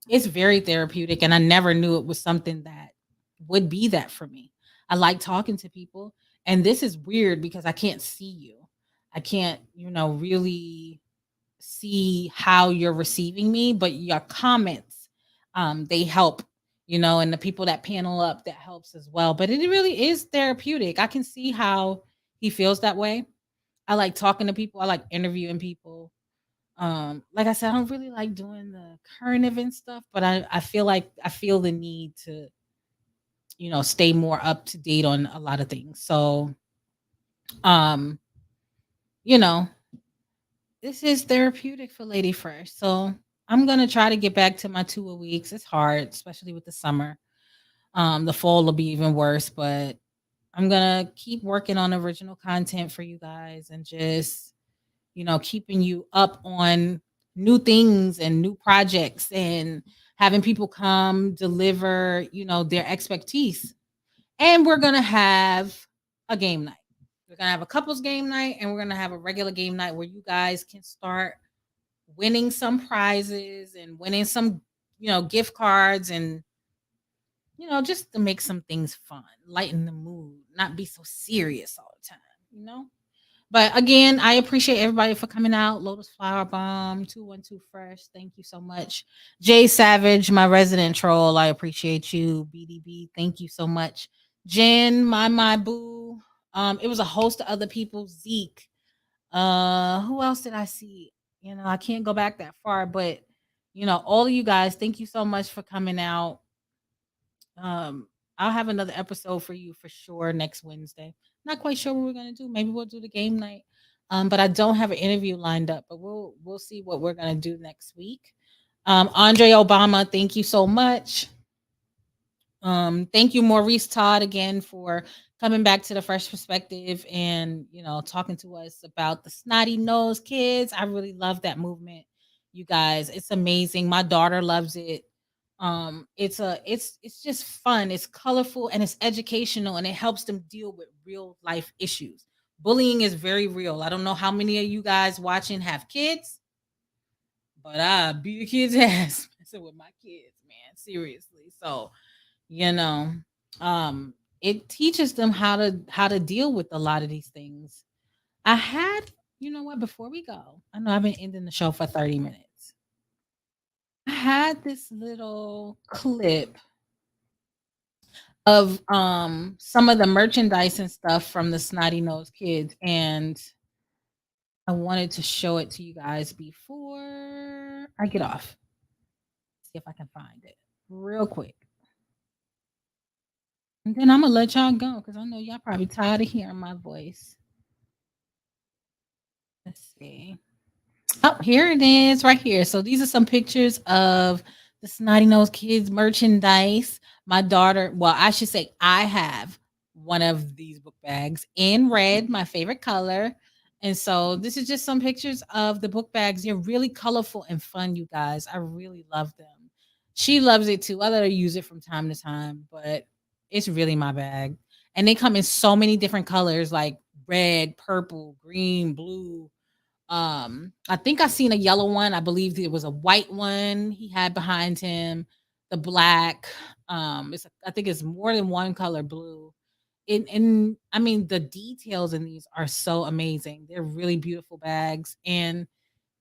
it's very therapeutic. And I never knew it was something that would be that for me. I like talking to people. And this is weird because I can't see you. I can't, really see how you're receiving me, but your comments, they help, and the people that panel up, that helps as well. But it really is therapeutic. I can see how he feels that way. I like talking to people. I like interviewing people. Like I said, I don't really like doing the current event stuff, but I feel like I feel the need to, stay more up to date on a lot of things. So, um, you know, this is therapeutic for Lady Fresh. So I'm gonna try to get back to my 2 a weeks. It's hard, especially with the summer. The fall will be even worse, but I'm gonna keep working on original content for you guys and just, keeping you up on new things and new projects and having people come deliver, their expertise. And we're gonna have a game night. We're gonna have a couples game night and we're gonna have a regular game night where you guys can start winning some prizes and winning some, gift cards and, just to make some things fun, lighten the mood, not be so serious all the time. But again, I appreciate everybody for coming out. Lotus Flower Bomb, 212 Fresh. Thank you so much. Jay Savage, my resident troll. I appreciate you. BDB, thank you so much. Jen, my boo. It was a host of other people. Zeke. Who else did I see? I can't go back that far, but all of you guys, thank you so much for coming out. I'll have another episode for you for sure next Wednesday. Not quite sure what we're gonna do. Maybe we'll do the game night. But I don't have an interview lined up, but we'll see what we're gonna do next week. Andre Obama, thank you so much. Thank you, Maurice Todd, again for coming back to the Fresh Perspective and talking to us about the Snotty Nosed Kids. I really love that movement, you guys. It's amazing. My daughter loves it. It's just fun, it's colorful, and it's educational, and it helps them deal with real life issues. Bullying is very real. I don't know how many of you guys watching have kids, but I beat a kid's ass messing with my kids, man. Seriously. So, it teaches them how to deal with a lot of these things. I had, what, before we go, I know I've been ending the show for 30 minutes. I had this little clip of some of the merchandise and stuff from the Snotty Nosed Kids, and I wanted to show it to you guys before I get off. See if I can find it real quick. And then I'm gonna let y'all go because I know y'all probably tired of hearing my voice. Let's see. Oh, here it is right here. So these are some pictures of the Snotty Nosed Kids merchandise. My daughter, well, I should say I have one of these book bags in red, my favorite color. And so this is just some pictures of the book bags. They're really colorful and fun, you guys. I really love them. She loves it too. I let her use it from time to time, but it's really my bag. And they come in so many different colors, like red, purple, green, blue. I think I seen a yellow one. I believe it was a white one he had behind him. The black. I think it's more than one color blue. And I mean, the details in these are so amazing. They're really beautiful bags, and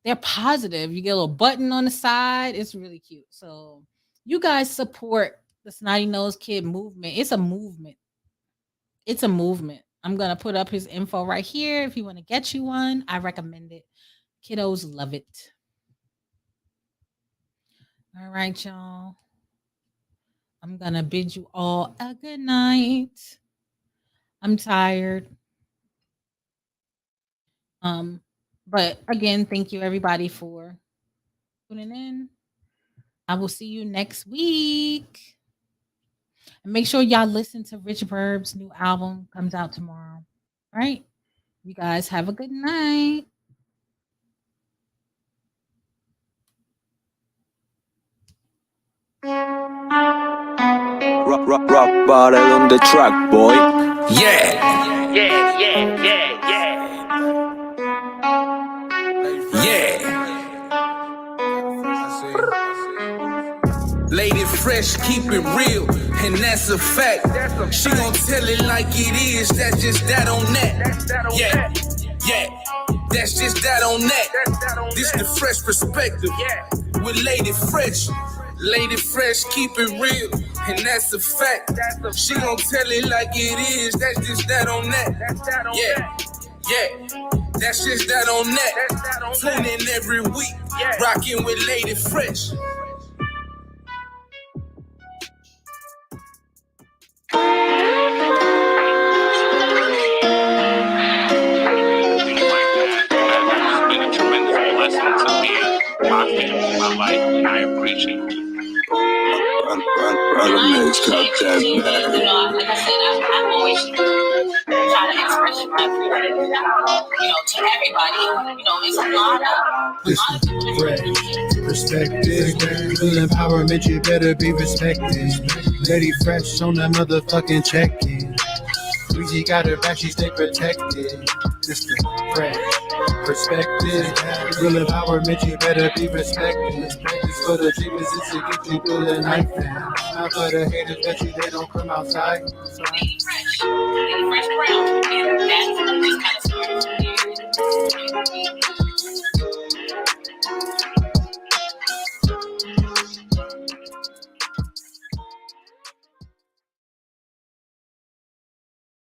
they're positive. You get a little button on the side. It's really cute. So you guys support the Snotty Nosed Kid movement. It's a movement. It's a movement. I'm going to put up his info right here. If you want to get you one, I recommend it. Kiddos love it. All right, y'all. I'm going to bid you all a good night. I'm tired. But again, thank you everybody for tuning in. I will see you next week. And make sure y'all listen to Rich Burb's new album. Comes out tomorrow. All right. You guys have a good night. Rock bottle on the track, boy. Yeah. Yeah, yeah, yeah, yeah. Yeah. Lady Fresh, keep it real, and that's a fact. She gon' tell it like it is, that's just that on that. Yeah, yeah, that's just that on that. This the Fresh Perspective with Lady Fresh. Lady Fresh, keep it real, and that's a fact. She gon' tell it like it is, that's just that on that. Yeah, yeah, that's just that on that. Tune in every week, rockin' with Lady Fresh. It's been a tremendous blessing to me, my family, my life, and I appreciate it. Brother Mix, cut that back. Like I said, I always try to express my feelings, to everybody. It's a lot of Fresh perspective, real empowerment, you better be respected. Lady Fresh on that motherfucking check-in. Weezy got her back, she stay protected. This the fresh perspective, real empowerment, you better be respected. This for the dreamers, it's to get you through the night. Not for the haters, bet you they don't come outside. Lady Fresh